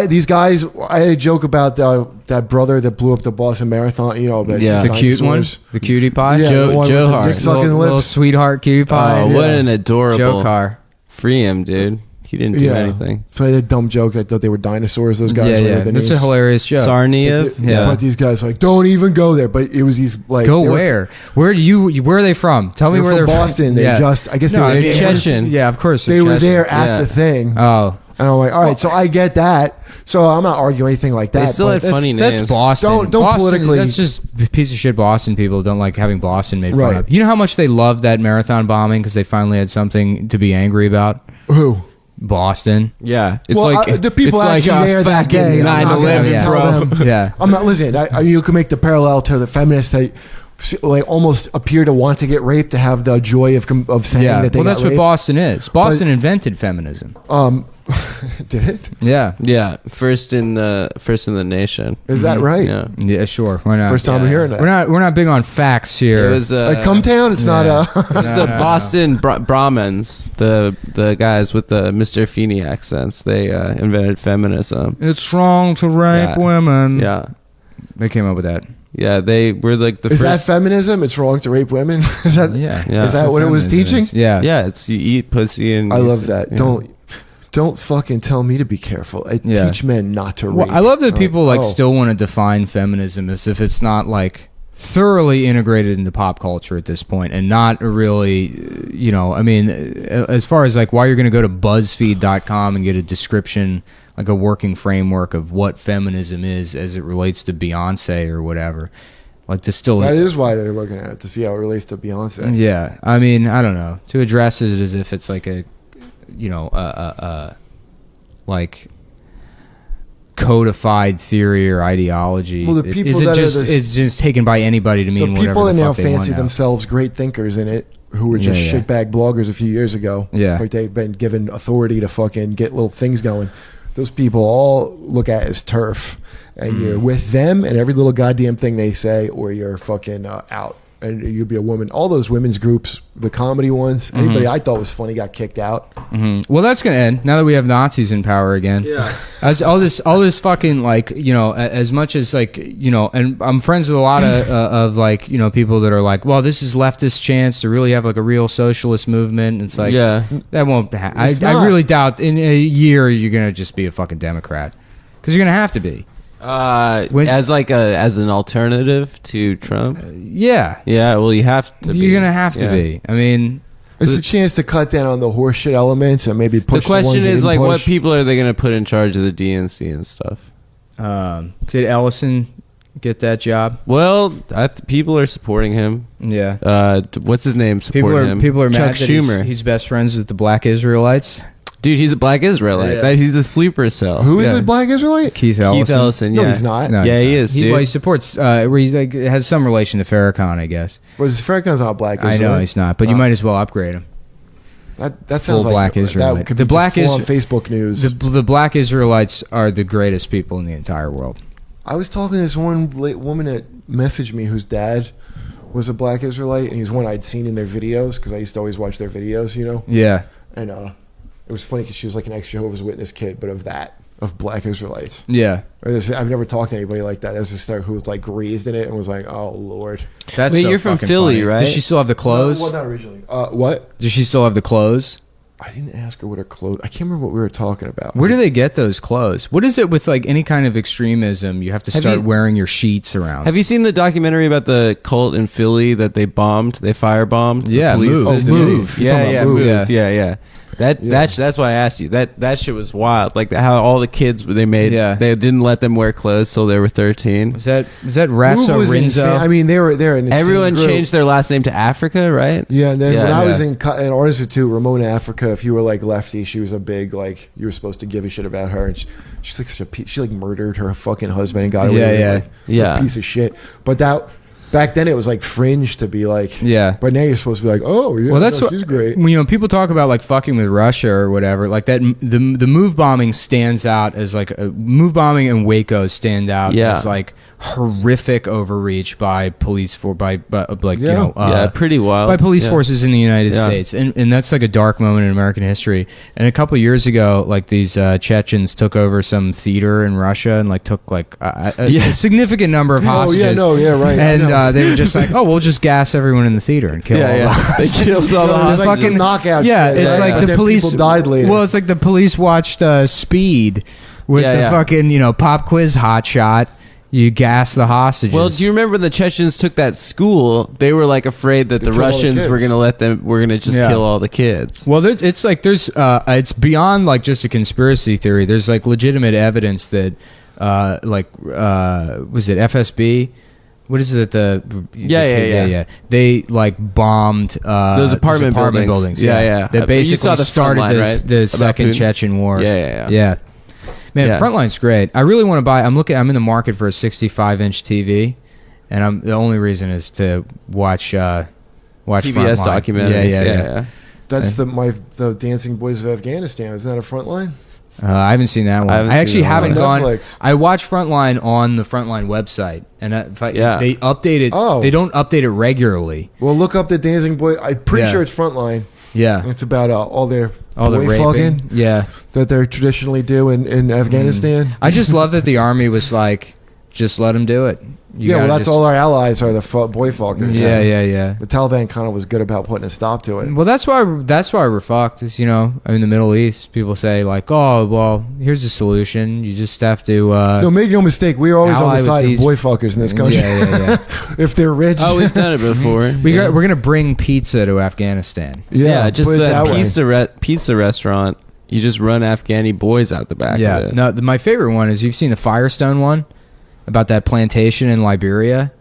Speaker 3: these guys. I had a joke about that brother that blew up the Boston Marathon.
Speaker 1: The cute one, the cutie pie,
Speaker 2: Joe Hart,
Speaker 1: little sweetheart cutie pie.
Speaker 2: Oh, what an adorable
Speaker 1: Joe Carr.
Speaker 2: Free him, dude. He didn't do anything.
Speaker 3: So I had a dumb joke. I thought they were dinosaurs. Those guys.
Speaker 1: Yeah. That's a hilarious joke.
Speaker 2: Sarniev.
Speaker 3: But these guys were like, don't even go there. But it was these like,
Speaker 1: go where? Where are they from? Tell me where they're
Speaker 3: from. Boston. They I guess they were
Speaker 2: Chechen.
Speaker 1: Yeah, of course.
Speaker 3: They were there at the thing.
Speaker 1: Oh.
Speaker 3: And I'm like, all right, so I get that. So I'm not arguing anything like that.
Speaker 2: They still had funny names.
Speaker 1: That's Boston.
Speaker 3: Don't
Speaker 1: Boston,
Speaker 3: politically.
Speaker 1: That's just piece of shit Boston people don't like having Boston made fun of. You know how much they loved that marathon bombing because they finally had something to be angry about?
Speaker 3: Who?
Speaker 1: Boston.
Speaker 2: Yeah.
Speaker 3: It's the people actually there that day.
Speaker 2: 9/11, bro.
Speaker 1: Yeah.
Speaker 3: I'm not listening. You can make the parallel to the feminists that like almost appear to want to get raped to have the joy of saying that they got
Speaker 1: that's
Speaker 3: raped.
Speaker 1: What Boston is. Boston invented feminism.
Speaker 3: Did it?
Speaker 1: Yeah.
Speaker 2: First in the nation.
Speaker 3: Is that right?
Speaker 1: Yeah, sure. Why not?
Speaker 3: First time I'm hearing that.
Speaker 1: We're not big on facts here.
Speaker 2: It was
Speaker 3: like Cum Town. It's not
Speaker 2: the Boston Brahmins, the guys with the Mr. Feeney accents. They invented feminism.
Speaker 1: It's wrong to rape women.
Speaker 2: Yeah,
Speaker 1: they came up with that.
Speaker 2: Yeah, they were like the first.
Speaker 3: Is that feminism? It's wrong to rape women. Is that?
Speaker 1: Yeah.
Speaker 3: Is that what it was teaching?
Speaker 2: Yeah. It's you eat pussy and.
Speaker 3: I love that. Yeah. Don't fucking tell me to be careful. I teach men not to rape.
Speaker 1: Well, I love that people still want to define feminism as if it's not like thoroughly integrated into pop culture at this point, and not really, I mean, as far as like why you're going to go to BuzzFeed.com and get a description, like a working framework of what feminism is as it relates to Beyonce or whatever. Like to still.
Speaker 3: That is why they're looking at it, to see how it relates to Beyonce.
Speaker 1: Yeah, I mean, I don't know. To address it as if it's like a like codified theory or ideology.
Speaker 3: Well, the people
Speaker 1: is just taken by anybody to mean whatever the fuck they want.
Speaker 3: The people that now fancy themselves great thinkers in it, who were just shitbag bloggers a few years ago.
Speaker 1: Yeah,
Speaker 3: like they've been given authority to fucking get little things going. those people all look at it as turf, and you're with them and every little goddamn thing they say, or you're fucking out. And you'd be a woman. All those women's groups, the comedy ones, anybody I thought was funny got kicked out.
Speaker 1: Well, that's gonna end now that we have Nazis in power again.
Speaker 2: Yeah.
Speaker 1: As all this fucking like, you know, as much as like, you know, and I'm friends with a lot of like, you know, people that are like, well, this is leftist chance to really have like a real socialist movement. And it's like, that won't happen. I really doubt in a year you're gonna just be a fucking Democrat, because you're gonna have to be.
Speaker 2: As an alternative to Trump.
Speaker 1: Yeah.
Speaker 2: Well, you have to.
Speaker 1: You're gonna have to be. I mean,
Speaker 3: it's a chance to cut down on the horseshit elements and maybe push.
Speaker 2: The question
Speaker 3: ones
Speaker 2: is like,
Speaker 3: push.
Speaker 2: what people are they going to put in charge of the DNC and stuff?
Speaker 1: Did Ellison get that job?
Speaker 2: Well, people are supporting him.
Speaker 1: Yeah.
Speaker 2: What's his name? Supporting him.
Speaker 1: People are
Speaker 2: Chuck
Speaker 1: mad that
Speaker 2: Schumer.
Speaker 1: He's best friends with the Black Israelites.
Speaker 2: Dude, he's a Black Israelite.
Speaker 1: Yeah.
Speaker 2: He's a sleeper cell.
Speaker 3: Who is the Black Israelite?
Speaker 1: Keith Ellison.
Speaker 2: Keith Ellison.
Speaker 3: No,
Speaker 2: Yeah,
Speaker 3: he's not.
Speaker 1: No,
Speaker 2: yeah,
Speaker 1: he's
Speaker 2: he
Speaker 1: not.
Speaker 2: is. Dude.
Speaker 1: Well, he supports. He like has some relation to Farrakhan, I guess.
Speaker 3: Well, Farrakhan's not Black
Speaker 1: I
Speaker 3: Israelite.
Speaker 1: know he's not, but you might as well upgrade him.
Speaker 3: That sounds
Speaker 1: Full
Speaker 3: like
Speaker 1: Black Israelite.
Speaker 3: that could
Speaker 1: The
Speaker 3: be
Speaker 1: Black
Speaker 3: just full
Speaker 1: is-
Speaker 3: on Facebook news.
Speaker 1: The Black Israelites are the greatest people in the entire world.
Speaker 3: I was talking to this one woman that messaged me whose dad was a Black Israelite, and he's one I'd seen in their videos because I used to always watch their videos, you know.
Speaker 1: Yeah.
Speaker 3: And it was funny because she was like an ex-Jehovah's Witness kid, but of Black Israelites.
Speaker 1: Yeah.
Speaker 3: I've never talked to anybody like that. There's just who was like raised in it and was like, oh Lord.
Speaker 1: That's
Speaker 2: Wait,
Speaker 1: so
Speaker 2: you're from
Speaker 1: fucking
Speaker 2: Philly,
Speaker 1: funny.
Speaker 2: right?
Speaker 1: Does she still have the clothes?
Speaker 3: Well, not originally. What?
Speaker 1: Does she still have the clothes?
Speaker 3: I didn't ask her what her clothes. I can't remember what we were talking about.
Speaker 1: Where do they get those clothes? What is it with like any kind of extremism? You have to start wearing your sheets around.
Speaker 2: Have you seen the documentary about the cult in Philly that they bombed? They firebombed.
Speaker 1: Yeah,
Speaker 2: the police.
Speaker 1: Move.
Speaker 3: Move. You're talking about Move.
Speaker 2: Yeah. That's why I asked you. That shit was wild. Like how all the kids they made.
Speaker 1: Yeah.
Speaker 2: They didn't let them wear clothes till they were 13.
Speaker 1: Was that
Speaker 3: Move
Speaker 1: Ratso
Speaker 3: was insane.
Speaker 1: Rinzo?
Speaker 3: I mean, they're an insane
Speaker 2: Everyone
Speaker 3: group.
Speaker 2: changed their last name to Africa, right?
Speaker 3: Yeah, and then when I was
Speaker 2: Yeah.
Speaker 3: in Artist Institute, Ramona Africa, if you were like lefty, she was a big like you were supposed to give a shit about her, and she's like such a she like murdered her fucking husband and got away with it, like,
Speaker 2: Yeah.
Speaker 3: a piece of shit. But back then it was like fringe to be like,
Speaker 1: Yeah.
Speaker 3: But now you're supposed to be like, oh yeah,
Speaker 1: Well, that's
Speaker 3: no,
Speaker 1: what
Speaker 3: she's great.
Speaker 1: You know, people talk about like fucking with Russia or whatever. Like that, the move bombing stands out as like move bombing and Waco stand out as like horrific overreach by police
Speaker 2: Pretty wild.
Speaker 1: by police forces in the United States, and that's like a dark moment in American history. And a couple years ago, like these Chechens took over some theater in Russia and like took like a significant number of hostages.
Speaker 3: Right.
Speaker 1: And they were just like, oh, we'll just gas everyone in the theater and kill all the hostages.
Speaker 2: They killed all the
Speaker 3: It was
Speaker 2: hostages.
Speaker 3: like some knockout.
Speaker 1: Yeah,
Speaker 3: shit,
Speaker 1: it's
Speaker 3: right?
Speaker 1: like
Speaker 3: But
Speaker 1: the
Speaker 3: then
Speaker 1: police
Speaker 3: people died later.
Speaker 1: Well, it's like the police watched Speed with the fucking pop quiz hot shot. You gas the hostages.
Speaker 2: Well, do you remember the Chechens took that school? They were like afraid that the
Speaker 3: kill all the
Speaker 2: Russians
Speaker 3: kids.
Speaker 2: were going to just kill all the kids.
Speaker 1: Well, it's like there's it's beyond like just a conspiracy theory. There's like legitimate evidence that was it FSB? What is it? Yeah. They like bombed
Speaker 2: those apartment buildings. Yeah.
Speaker 1: That basically
Speaker 2: You saw the
Speaker 1: started
Speaker 2: Frontline, right?
Speaker 1: the
Speaker 2: About
Speaker 1: second
Speaker 2: Putin?
Speaker 1: Chechen war.
Speaker 2: Yeah.
Speaker 1: Man,
Speaker 2: Yeah.
Speaker 1: Frontline's great. I really want to buy. I'm in the market for a 65-inch TV, and the only reason is to watch
Speaker 2: PBS
Speaker 1: Frontline.
Speaker 2: documentaries.
Speaker 1: Yeah.
Speaker 3: That's the Dancing Boys of Afghanistan. Isn't that a Frontline?
Speaker 1: I haven't seen that one. I actually haven't gone.
Speaker 3: Netflix.
Speaker 1: I watched Frontline on the Frontline website, and they update it.
Speaker 3: Oh.
Speaker 1: They don't update it regularly.
Speaker 3: Well, look up the Dancing Boy. I'm pretty sure it's Frontline.
Speaker 1: Yeah,
Speaker 3: It's about all the
Speaker 1: raping.
Speaker 3: fucking
Speaker 1: Yeah,
Speaker 3: that they traditionally do in Afghanistan.
Speaker 1: I just love that the army was like, just let them do it.
Speaker 3: That's all our allies are the boy fuckers.
Speaker 1: Yeah.
Speaker 3: The Taliban kind of was good about putting a stop to it.
Speaker 1: Well, that's why we're fucked. Is in the Middle East, people say like, oh, well, here's a solution. You just have to.
Speaker 3: No, make no mistake. We are always on
Speaker 1: ally
Speaker 3: the
Speaker 1: with
Speaker 3: side of
Speaker 1: these-
Speaker 3: boy fuckers in this country.
Speaker 1: Yeah.
Speaker 3: If they're rich.
Speaker 2: Oh, we've done it before.
Speaker 1: We're gonna bring pizza to Afghanistan.
Speaker 2: Just
Speaker 3: put it that
Speaker 2: the
Speaker 3: way.
Speaker 2: pizza restaurant. You just run Afghani boys out the back of it.
Speaker 1: No, my favorite one is you've seen the Firestone one about that plantation in Liberia.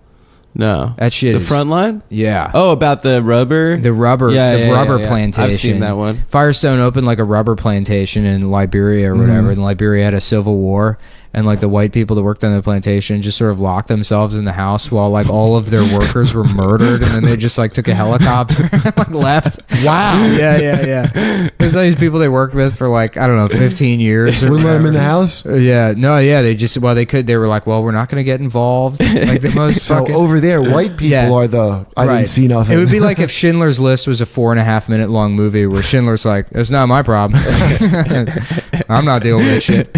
Speaker 2: No.
Speaker 1: That shit
Speaker 2: The
Speaker 1: is
Speaker 2: front line?
Speaker 1: Yeah.
Speaker 2: Oh, about the rubber?
Speaker 1: The rubber plantation.
Speaker 2: I've seen that one.
Speaker 1: Firestone opened like a rubber plantation in Liberia or whatever, and Liberia had a civil war, and like the white people that worked on the plantation just sort of locked themselves in the house while like all of their workers were murdered, and then they just like took a helicopter and like left.
Speaker 3: Wow.
Speaker 1: Yeah. There's all these people they worked with for like, I don't know, 15 years.
Speaker 3: Wouldn't let them in the house?
Speaker 1: They just, well, they could, they were like, well, we're not going to get involved. Like the most
Speaker 3: So
Speaker 1: fucking,
Speaker 3: over there, white people are the, I
Speaker 1: Right.
Speaker 3: didn't see nothing.
Speaker 1: It would be like if Schindler's List was a 4.5 minute long movie where Schindler's like, it's not my problem. I'm not dealing with this shit.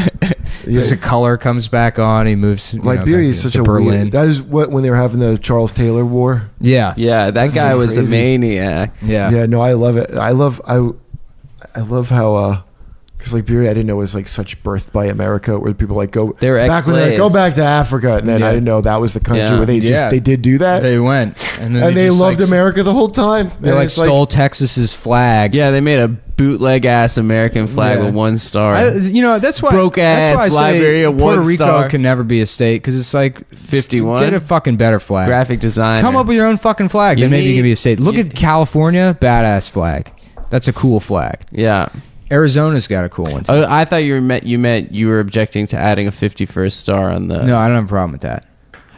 Speaker 1: Just the color comes back on. He moves.
Speaker 3: Liberia is such a
Speaker 1: Berlin.
Speaker 3: weird. That is what when they were having the Charles Taylor War.
Speaker 1: Yeah.
Speaker 2: Yeah, that guy was a maniac.
Speaker 1: Yeah.
Speaker 3: Yeah. No, I love it. I love how because Liberia I didn't know was like such birthed by America where people like go.
Speaker 2: They were
Speaker 3: back when they go back to Africa, and then I didn't know that was the country where they did do that.
Speaker 1: They went and then
Speaker 3: they
Speaker 1: just,
Speaker 3: loved
Speaker 1: like,
Speaker 3: America the whole time.
Speaker 1: They like stole Texas's flag.
Speaker 2: Yeah, they made a bootleg ass American flag with 1 star.
Speaker 1: That's why
Speaker 2: Broke
Speaker 1: that's
Speaker 2: ass
Speaker 1: why I say
Speaker 2: Liberia,
Speaker 1: Puerto
Speaker 2: 1
Speaker 1: Rico
Speaker 2: star.
Speaker 1: can never be a state because it's like
Speaker 2: 51?
Speaker 1: Get a fucking better flag.
Speaker 2: Graphic design.
Speaker 1: Come up with your own fucking flag. Then maybe you can be a state. Look at California, badass flag. That's a cool flag.
Speaker 2: Yeah.
Speaker 1: Arizona's got a cool one too.
Speaker 2: Oh, I thought you meant you were objecting to adding a 51st star on the.
Speaker 1: No, I don't have a problem with that.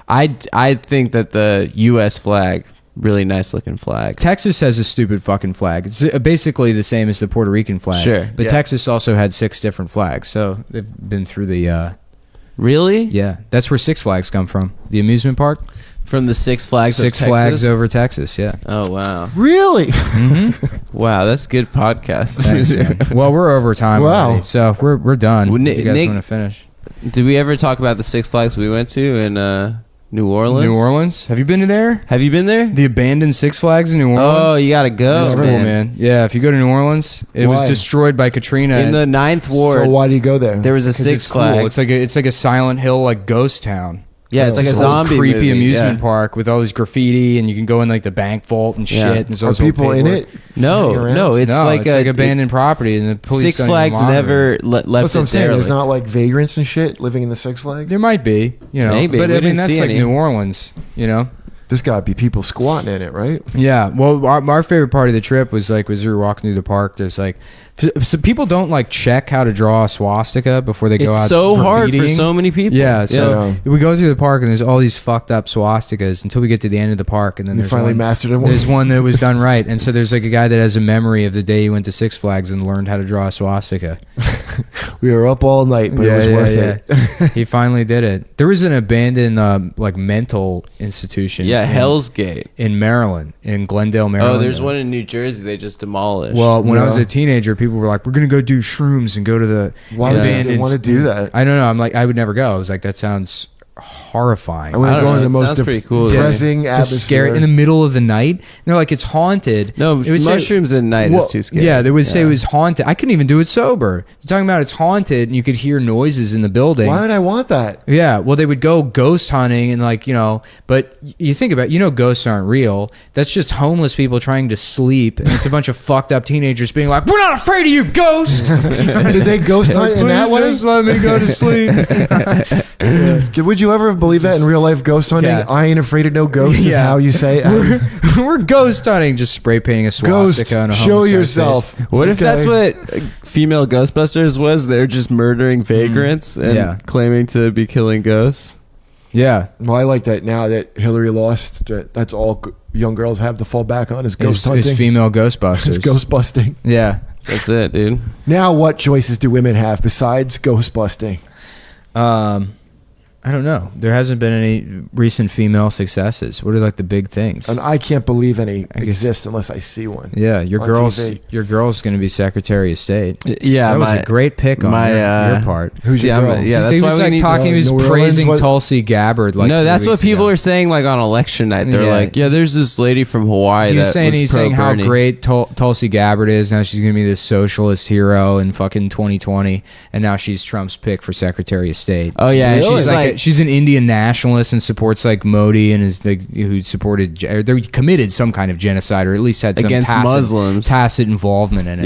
Speaker 2: I think that the U.S. flag, really nice looking flag.
Speaker 1: Texas has a stupid fucking flag. It's basically the same as the Puerto Rican flag.
Speaker 2: Sure,
Speaker 1: But
Speaker 2: yeah.
Speaker 1: Texas also had 6 different flags, so they've been through the.
Speaker 2: Really?
Speaker 1: Yeah, that's where Six Flags come from. The amusement park.
Speaker 2: From the Six Flags of
Speaker 1: Six
Speaker 2: Texas?
Speaker 1: Flags over Texas. Yeah.
Speaker 2: Oh wow.
Speaker 3: Really?
Speaker 2: Wow, that's good podcast.
Speaker 1: Thanks, man. Well, we're over time.
Speaker 3: Wow.
Speaker 1: Already, so we're done.
Speaker 2: Well,
Speaker 1: You guys
Speaker 2: Nick-
Speaker 1: want to finish?
Speaker 2: Did we ever talk about the Six Flags we went to in New Orleans?
Speaker 1: New Orleans. Have you been to there?
Speaker 2: Have you been there?
Speaker 1: The abandoned Six Flags in New Orleans.
Speaker 2: Oh, you gotta go,
Speaker 1: It's cool,
Speaker 2: man.
Speaker 1: man. Yeah, if you go to New Orleans, it was
Speaker 3: Why?
Speaker 1: destroyed by Katrina.
Speaker 2: In the 9th Ward,
Speaker 3: So why do you go there?
Speaker 2: there was a
Speaker 1: 'cause
Speaker 2: Six
Speaker 1: it's cool.
Speaker 2: Flags.
Speaker 1: It's like a Silent Hill like ghost town.
Speaker 2: Yeah, it's like a
Speaker 1: This whole
Speaker 2: zombie
Speaker 1: creepy
Speaker 2: movie,
Speaker 1: amusement
Speaker 2: yeah.
Speaker 1: park with all this graffiti, and you can go in like the bank vault and shit.
Speaker 2: Yeah.
Speaker 1: And there's
Speaker 3: Are
Speaker 1: all this old
Speaker 3: people in
Speaker 1: paperwork.
Speaker 3: it?
Speaker 2: No,
Speaker 3: hanging around?
Speaker 2: no, it's like a
Speaker 1: abandoned property, and the police
Speaker 2: Six
Speaker 1: don't even
Speaker 2: Flags
Speaker 1: monitor
Speaker 2: never
Speaker 1: it.
Speaker 2: left
Speaker 3: That's what I'm
Speaker 2: it
Speaker 3: saying. There's
Speaker 2: derelict.
Speaker 3: not like vagrants and shit living in the Six Flags.
Speaker 1: There might be,
Speaker 2: Maybe.
Speaker 1: but
Speaker 2: We
Speaker 1: I mean
Speaker 2: didn't
Speaker 1: that's
Speaker 2: see
Speaker 1: like
Speaker 2: any.
Speaker 1: New Orleans,
Speaker 3: There's got to be people squatting in it, right?
Speaker 1: Yeah. Well, our favorite part of the trip was like as we were walking through the park. There's like, so people don't like check how to draw a swastika before they go out.
Speaker 2: It's so hard for
Speaker 1: graffitiing.
Speaker 2: so many people.
Speaker 1: Yeah, so
Speaker 3: Yeah.
Speaker 1: we go through the park and there's all these fucked up swastikas until we get to the end of the park, and then
Speaker 3: You
Speaker 1: there's
Speaker 3: finally
Speaker 1: one,
Speaker 3: mastered it.
Speaker 1: there's one that was done right, and so there's like a guy that has a memory of the day he went to Six Flags and learned how to draw a swastika.
Speaker 3: We were up all night, but it was worth it.
Speaker 1: He finally did it. There was an abandoned like mental institution.
Speaker 2: Yeah,
Speaker 1: in,
Speaker 2: Hell's Gate.
Speaker 1: in Maryland, in Glendale, Maryland.
Speaker 2: Oh, there's one in New Jersey they just demolished.
Speaker 1: Well, when I was
Speaker 3: Yeah.
Speaker 1: a teenager, people were like, "We're gonna go do shrooms and go to the
Speaker 3: Why would
Speaker 1: abandoned."
Speaker 3: they want to do that?
Speaker 1: I don't know. I'm like, I would never go. I was like, that sounds horrifying.
Speaker 3: I want
Speaker 2: I
Speaker 3: to
Speaker 2: don't
Speaker 3: go
Speaker 2: know,
Speaker 3: in the
Speaker 2: it
Speaker 3: most
Speaker 2: sounds pretty cool, yeah.
Speaker 3: depressing
Speaker 1: It's scary
Speaker 3: atmosphere.
Speaker 1: in the middle of the night. And they're like, it's haunted.
Speaker 2: no,
Speaker 1: It would say-
Speaker 2: mushrooms at night
Speaker 1: Well,
Speaker 2: is too scary.
Speaker 1: Yeah, they would say it was haunted. I couldn't even do it sober. They're talking about it's haunted, and you could hear noises in the building.
Speaker 3: Why would I want that?
Speaker 1: Yeah, well, they would go ghost hunting and but you think about ghosts aren't real. That's just homeless people trying to sleep, and it's a bunch of fucked up teenagers being like, "We're not afraid of you, ghost."
Speaker 3: Did they ghost hunt in that way?
Speaker 1: Just let me go to sleep.
Speaker 3: Would you ever believe that in real life ghost hunting?
Speaker 1: Yeah.
Speaker 3: I ain't afraid of no ghosts is
Speaker 1: Yeah.
Speaker 3: how you say it.
Speaker 1: We're ghost hunting, just spray painting a
Speaker 3: Ghost,
Speaker 1: swastika on a
Speaker 3: show
Speaker 1: homeless guy's
Speaker 3: yourself.
Speaker 1: face.
Speaker 2: What if
Speaker 3: Okay.
Speaker 2: that's what female Ghostbusters was? They're just murdering vagrants and
Speaker 1: Yeah.
Speaker 2: claiming to be killing ghosts.
Speaker 1: Yeah,
Speaker 3: Well, I like that now that Hillary lost. That's all young girls have to fall back on is ghost
Speaker 1: is
Speaker 3: hunting.
Speaker 1: female Ghostbusters.
Speaker 3: It's ghost busting.
Speaker 1: Yeah.
Speaker 2: That's it, dude.
Speaker 3: Now, what choices do women have besides ghost busting?
Speaker 1: I don't know. There hasn't been any recent female successes. What are like the big things?
Speaker 3: And I can't believe any
Speaker 1: I guess-
Speaker 3: exist unless I see one.
Speaker 1: Yeah,
Speaker 3: on TV.
Speaker 1: your girl's going to be Secretary of State.
Speaker 2: Yeah,
Speaker 1: That was a great pick on your part.
Speaker 3: Who's your
Speaker 2: Yeah,
Speaker 3: girl?
Speaker 2: yeah, that's
Speaker 1: he
Speaker 2: why
Speaker 1: was
Speaker 2: we
Speaker 1: like
Speaker 2: need
Speaker 1: talking.
Speaker 2: to-
Speaker 1: He was
Speaker 3: New Orleans,
Speaker 1: praising
Speaker 3: what-
Speaker 1: Tulsi Gabbard. Like
Speaker 2: no,
Speaker 1: 3
Speaker 2: that's what
Speaker 1: weeks
Speaker 2: people
Speaker 1: ago.
Speaker 2: are saying. Like on election night, they're
Speaker 1: Yeah.
Speaker 2: like, "Yeah, there's this lady from Hawaii
Speaker 1: He was
Speaker 2: that
Speaker 1: saying
Speaker 2: was
Speaker 1: he's saying how
Speaker 2: pro-Bernie."
Speaker 1: great Tulsi Gabbard is. Now she's going to be this socialist hero in fucking 2020, and now she's Trump's pick for Secretary of State.
Speaker 2: Oh yeah, and
Speaker 3: Really?
Speaker 2: she's like,
Speaker 1: she's an Indian nationalist and supports like Modi and is like who supported or they committed some kind of genocide or at least had some
Speaker 2: Against Muslims.
Speaker 1: tacit involvement in it.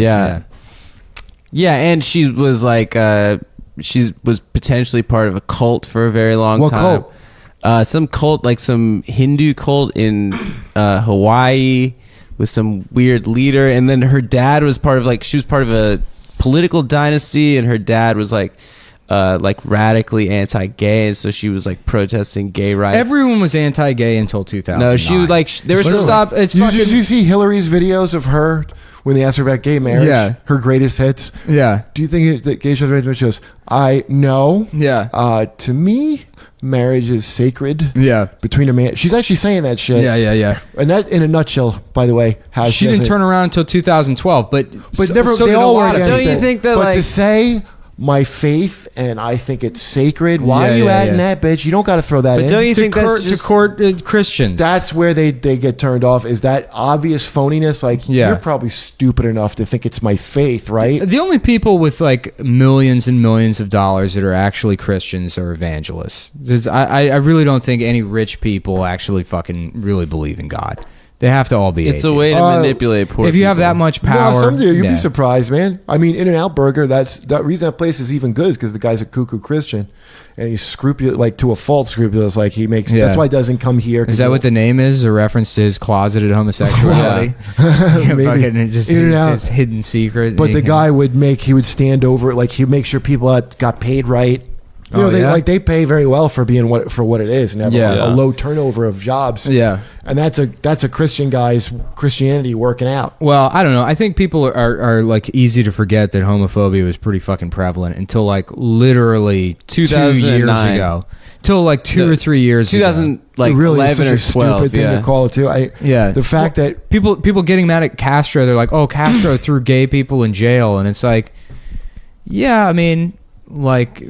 Speaker 2: yeah, and she was like, she was potentially part of a cult for a very long
Speaker 3: What
Speaker 2: time.
Speaker 3: cult?
Speaker 2: Some cult, like some Hindu cult in Hawaii with some weird leader, and then her dad was part of she was part of a political dynasty, and her dad was like like radically anti-gay, and so she was like protesting gay rights.
Speaker 1: Everyone was anti-gay until 2009.
Speaker 2: No, she would like there was
Speaker 1: Stop. It's
Speaker 3: Did
Speaker 1: fucking.
Speaker 3: you see Hillary's videos of her when they asked her about gay marriage?
Speaker 1: Yeah.
Speaker 3: Her greatest hits.
Speaker 1: Yeah.
Speaker 3: Do you think that gay marriage goes? I know.
Speaker 1: Yeah.
Speaker 3: To me, marriage is sacred.
Speaker 1: Yeah.
Speaker 3: Between a man, she's actually saying that shit.
Speaker 1: Yeah.
Speaker 3: And that, in a nutshell, by the way, how
Speaker 1: She didn't turn around until 2012, but
Speaker 3: never.
Speaker 1: so
Speaker 3: they
Speaker 1: did a
Speaker 3: all
Speaker 1: lot
Speaker 3: were
Speaker 1: of
Speaker 3: against
Speaker 2: Don't you
Speaker 3: it.
Speaker 2: think that,
Speaker 3: But
Speaker 2: like-
Speaker 3: to say my faith and I think it's sacred. Why are you adding that, bitch? You don't got to throw that in.
Speaker 2: But don't you
Speaker 1: to
Speaker 2: think that's
Speaker 1: to
Speaker 2: just
Speaker 1: court Christians?
Speaker 3: That's where they get turned off. Is that obvious phoniness? Like, you're probably stupid enough to think it's my faith, right?
Speaker 1: The only people with like millions and millions of dollars that are actually Christians are evangelists. I really don't think any rich people actually fucking really believe in God. They have to all be
Speaker 2: it's
Speaker 1: atheists.
Speaker 2: a way to manipulate poor
Speaker 1: If you have
Speaker 2: people.
Speaker 1: that much power,
Speaker 3: No, some do. You'd
Speaker 1: yeah.
Speaker 3: be surprised, man. I mean, In-N-Out Burger. That reason that place is even good is because the guy's a cuckoo Christian, and he's scrupulous, like to a fault scrupulous. Like he makes.
Speaker 1: Yeah.
Speaker 3: That's why he doesn't come here.
Speaker 1: Is that what the name is? A reference to his closeted homosexuality?
Speaker 3: Maybe.
Speaker 1: Fucking just
Speaker 3: In-N-Out.
Speaker 1: his hidden secret.
Speaker 3: But the guy he would stand over, like he'd make sure people got paid right. You know, they pay very well for being what it is, and have a low turnover of jobs.
Speaker 1: Yeah,
Speaker 3: and that's a Christian guy's Christianity working out.
Speaker 1: Well, I don't know. I think people are like easy to forget that homophobia was pretty fucking prevalent until like literally 2 years ago. Till like 2 or 3 years ago.
Speaker 2: 2000, like
Speaker 3: it really
Speaker 2: 11
Speaker 3: is such
Speaker 2: or
Speaker 3: a
Speaker 2: 12.
Speaker 3: stupid thing to call it too. The fact that
Speaker 1: people getting mad at Castro, they're like, "Oh, Castro threw gay people in jail," and it's like, yeah, I mean. Like,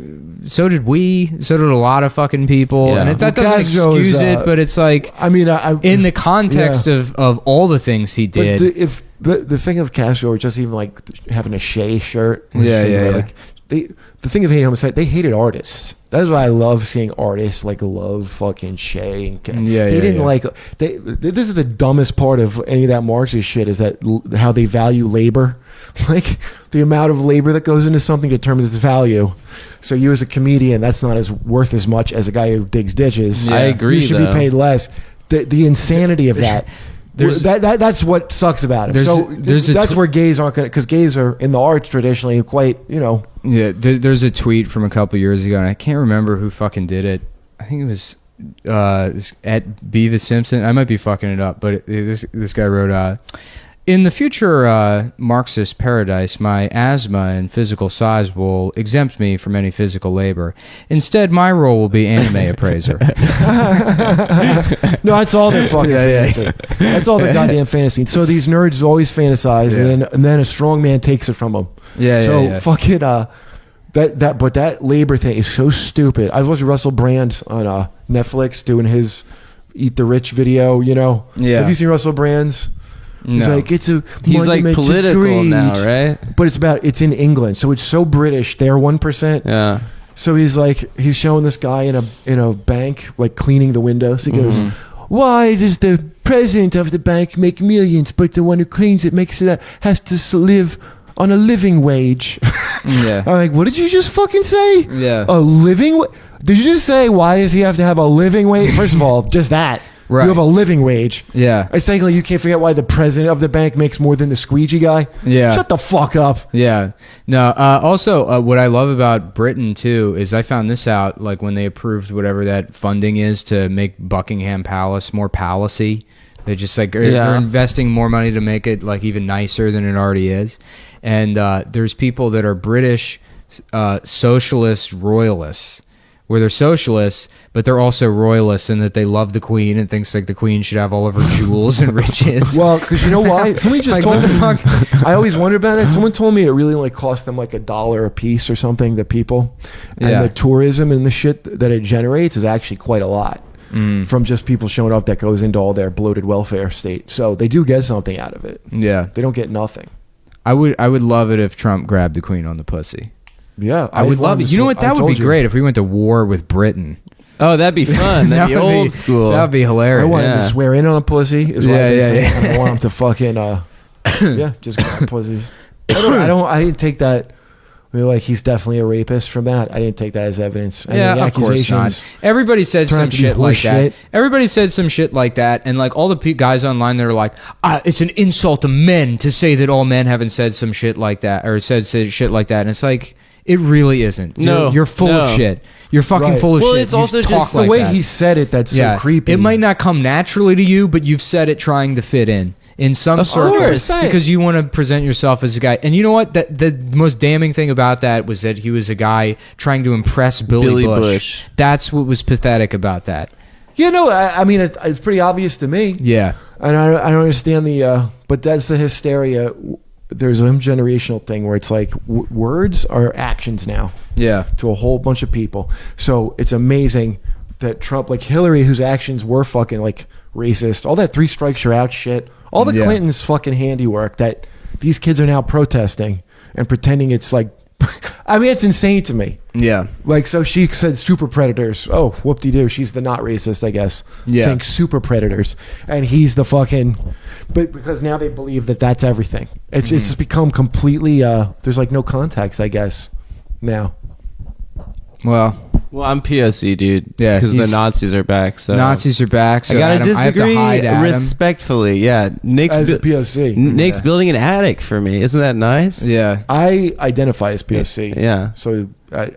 Speaker 1: so did we. So did a lot of fucking people, and that doesn't excuse it. But it's like,
Speaker 3: I mean,
Speaker 1: in the context of all the things he did.
Speaker 3: But if the thing of Castro, or just even like having a Shea shirt,
Speaker 1: yeah.
Speaker 3: The thing of hating homosexuality, they hated artists. That's why I love seeing artists like love fucking Shea. And they didn't like. This is the dumbest part of any of that Marxist shit is that how they value labor. Like the amount of labor that goes into something determines its value. So you as a comedian, that's not as worth as much as a guy who digs ditches.
Speaker 2: I agree.
Speaker 3: You should be paid less. The insanity of that. That's what sucks about it. So that's where gays aren't going to, because gays are in the arts traditionally quite,
Speaker 1: Yeah, there's a tweet from a couple years ago, and I can't remember who fucking did it. I think it was at Beavis Simpson. I might be fucking it up, but this guy wrote, in the future Marxist paradise, my asthma and physical size will exempt me from any physical labor. Instead, my role will be anime appraiser.
Speaker 3: No, that's all their fucking fantasy. That's all their goddamn fantasy. So these nerds always fantasize, and then a strong man takes it from them. Fuck it. But that labor thing is so stupid. I was watching Russell Brand on Netflix doing his Eat the Rich video.
Speaker 1: Yeah.
Speaker 3: Have you seen Russell Brand's? He's like,
Speaker 2: he's like political now, right?
Speaker 3: But it's in England, so it's so British. They're 1%.
Speaker 2: Yeah.
Speaker 3: So he's showing this guy in a bank like cleaning the windows. He goes, "Why does the president of the bank make millions, but the one who cleans it has to live on a living wage?"
Speaker 1: Yeah.
Speaker 3: I'm like, what did you just fucking say?
Speaker 1: Yeah.
Speaker 3: A living? Did you just say why does he have to have a living wage? First of all, just that.
Speaker 1: Right.
Speaker 3: You have a living wage.
Speaker 1: Yeah.
Speaker 3: Secondly, you can't forget why the president of the bank makes more than the squeegee guy.
Speaker 1: Yeah.
Speaker 3: Shut the fuck up.
Speaker 1: Yeah. No. Also, what I love about Britain too is I found this out like when they approved whatever that funding is to make Buckingham Palace more palacey. They just like they're investing more money to make it like even nicer than it already is. And there's people that are British socialist royalists, where they're socialists, but they're also royalists in that they love the Queen and thinks like the Queen should have all of her jewels and riches.
Speaker 3: Well, because you know why? Somebody just told me. I always wondered about that. Someone told me it really only cost them like $1 a piece or something. The people and the tourism and the shit that it generates is actually quite a lot from just people showing up that goes into all their bloated welfare state. So they do get something out of it.
Speaker 1: Yeah,
Speaker 3: they don't get nothing.
Speaker 1: I would love it if Trump grabbed the Queen on the pussy.
Speaker 3: Yeah,
Speaker 1: I would love it. You know what? That would be great if we went to war with Britain.
Speaker 2: Oh, that'd be fun. That'd be old school.
Speaker 1: That'd be hilarious.
Speaker 3: I want him to swear in on a pussy. Is what I've been saying. I want him to fucking just grab pussies. I didn't take that. Like he's definitely a rapist from that. I didn't take that as evidence.
Speaker 1: Of course not. Everybody said some shit like that. Everybody said some shit like that, and like all the guys online that are like, it's an insult to men to say that all men haven't said some shit like that or said shit like that. And it's like, It really isn't.
Speaker 2: No,
Speaker 1: you're full
Speaker 2: no.
Speaker 1: of shit. You're fucking
Speaker 3: Right.
Speaker 1: full of
Speaker 2: Well,
Speaker 1: shit.
Speaker 2: it's
Speaker 1: You
Speaker 2: also
Speaker 1: talk
Speaker 2: just
Speaker 3: the
Speaker 1: like
Speaker 3: way
Speaker 1: that.
Speaker 3: he said it that's so creepy.
Speaker 1: It might not come naturally to you, but you've said it trying to fit in some
Speaker 2: Of
Speaker 1: circles
Speaker 2: course.
Speaker 1: because you want to present yourself as a guy. And you know what? The most damning thing about that was that he was a guy trying to impress Billy Bush. That's what was pathetic about that.
Speaker 3: You know, I mean, it's pretty obvious to me.
Speaker 1: Yeah.
Speaker 3: And I don't understand but that's the hysteria. There's a generational thing where it's like words are actions now.
Speaker 1: Yeah.
Speaker 3: To a whole bunch of people. So it's amazing that Trump, like Hillary, whose actions were fucking like racist, all that 3 strikes you're out shit, all the Clintons' fucking handiwork, that these kids are now protesting and pretending it's like, I mean, it's insane to me.
Speaker 1: Yeah.
Speaker 3: Like, so she said super predators. Oh, whoop-de-doo. She's the not racist, I guess.
Speaker 1: Yeah.
Speaker 3: Saying super predators. And he's the fucking... But because now they believe that that's everything. It's just become completely... there's like no context, I guess, now.
Speaker 1: Well,
Speaker 2: I'm POC, dude.
Speaker 1: Yeah,
Speaker 2: because the
Speaker 1: he's-
Speaker 2: Nazis are back. So
Speaker 1: Nazis are back. So
Speaker 2: I gotta
Speaker 1: Adam,
Speaker 2: disagree
Speaker 1: I have to hide Adam.
Speaker 2: respectfully. Yeah,
Speaker 3: As a POC.
Speaker 2: Nick's building an attic for me. Isn't that nice?
Speaker 1: Yeah.
Speaker 3: I identify as POC.
Speaker 2: Yeah.
Speaker 3: So I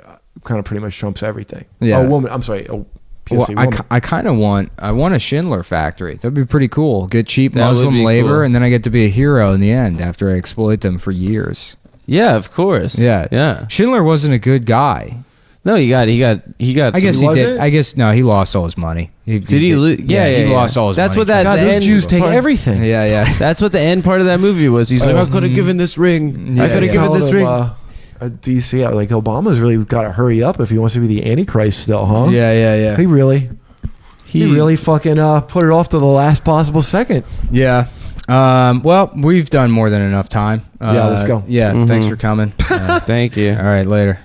Speaker 3: kind of pretty much trumps everything.
Speaker 1: Yeah.
Speaker 3: A woman. I'm sorry. A POC
Speaker 1: Well,
Speaker 3: woman.
Speaker 1: I kind of want a Schindler factory. That'd be pretty cool. Get cheap
Speaker 2: That would
Speaker 1: Muslim
Speaker 2: be
Speaker 1: labor,
Speaker 2: cool.
Speaker 1: and then I get to be a hero in the end after I exploit them for years.
Speaker 2: Yeah, of course.
Speaker 1: Yeah. Schindler wasn't a good guy.
Speaker 2: No, he got.
Speaker 1: I guess
Speaker 3: he
Speaker 1: he
Speaker 3: was
Speaker 1: did.
Speaker 3: it?
Speaker 1: I guess no, he lost all his money.
Speaker 2: Did he lose? Yeah,
Speaker 1: he lost all his
Speaker 2: That's
Speaker 1: money.
Speaker 2: what that.
Speaker 3: God,
Speaker 2: the
Speaker 3: those
Speaker 2: end
Speaker 3: Jews take
Speaker 2: part-
Speaker 3: everything.
Speaker 1: Yeah, yeah.
Speaker 2: That's what the end part of that movie was. He's like, I could have given this ring. I could have given this ring.
Speaker 3: DC, like Obama's really got to hurry up if he wants to be the Antichrist still, huh?
Speaker 1: Yeah.
Speaker 3: He really fucking put it off to the last possible second.
Speaker 1: Yeah. Well, we've done more than enough time.
Speaker 3: Yeah, let's go.
Speaker 1: Yeah, thanks for coming.
Speaker 2: Thank you.
Speaker 1: All right, later.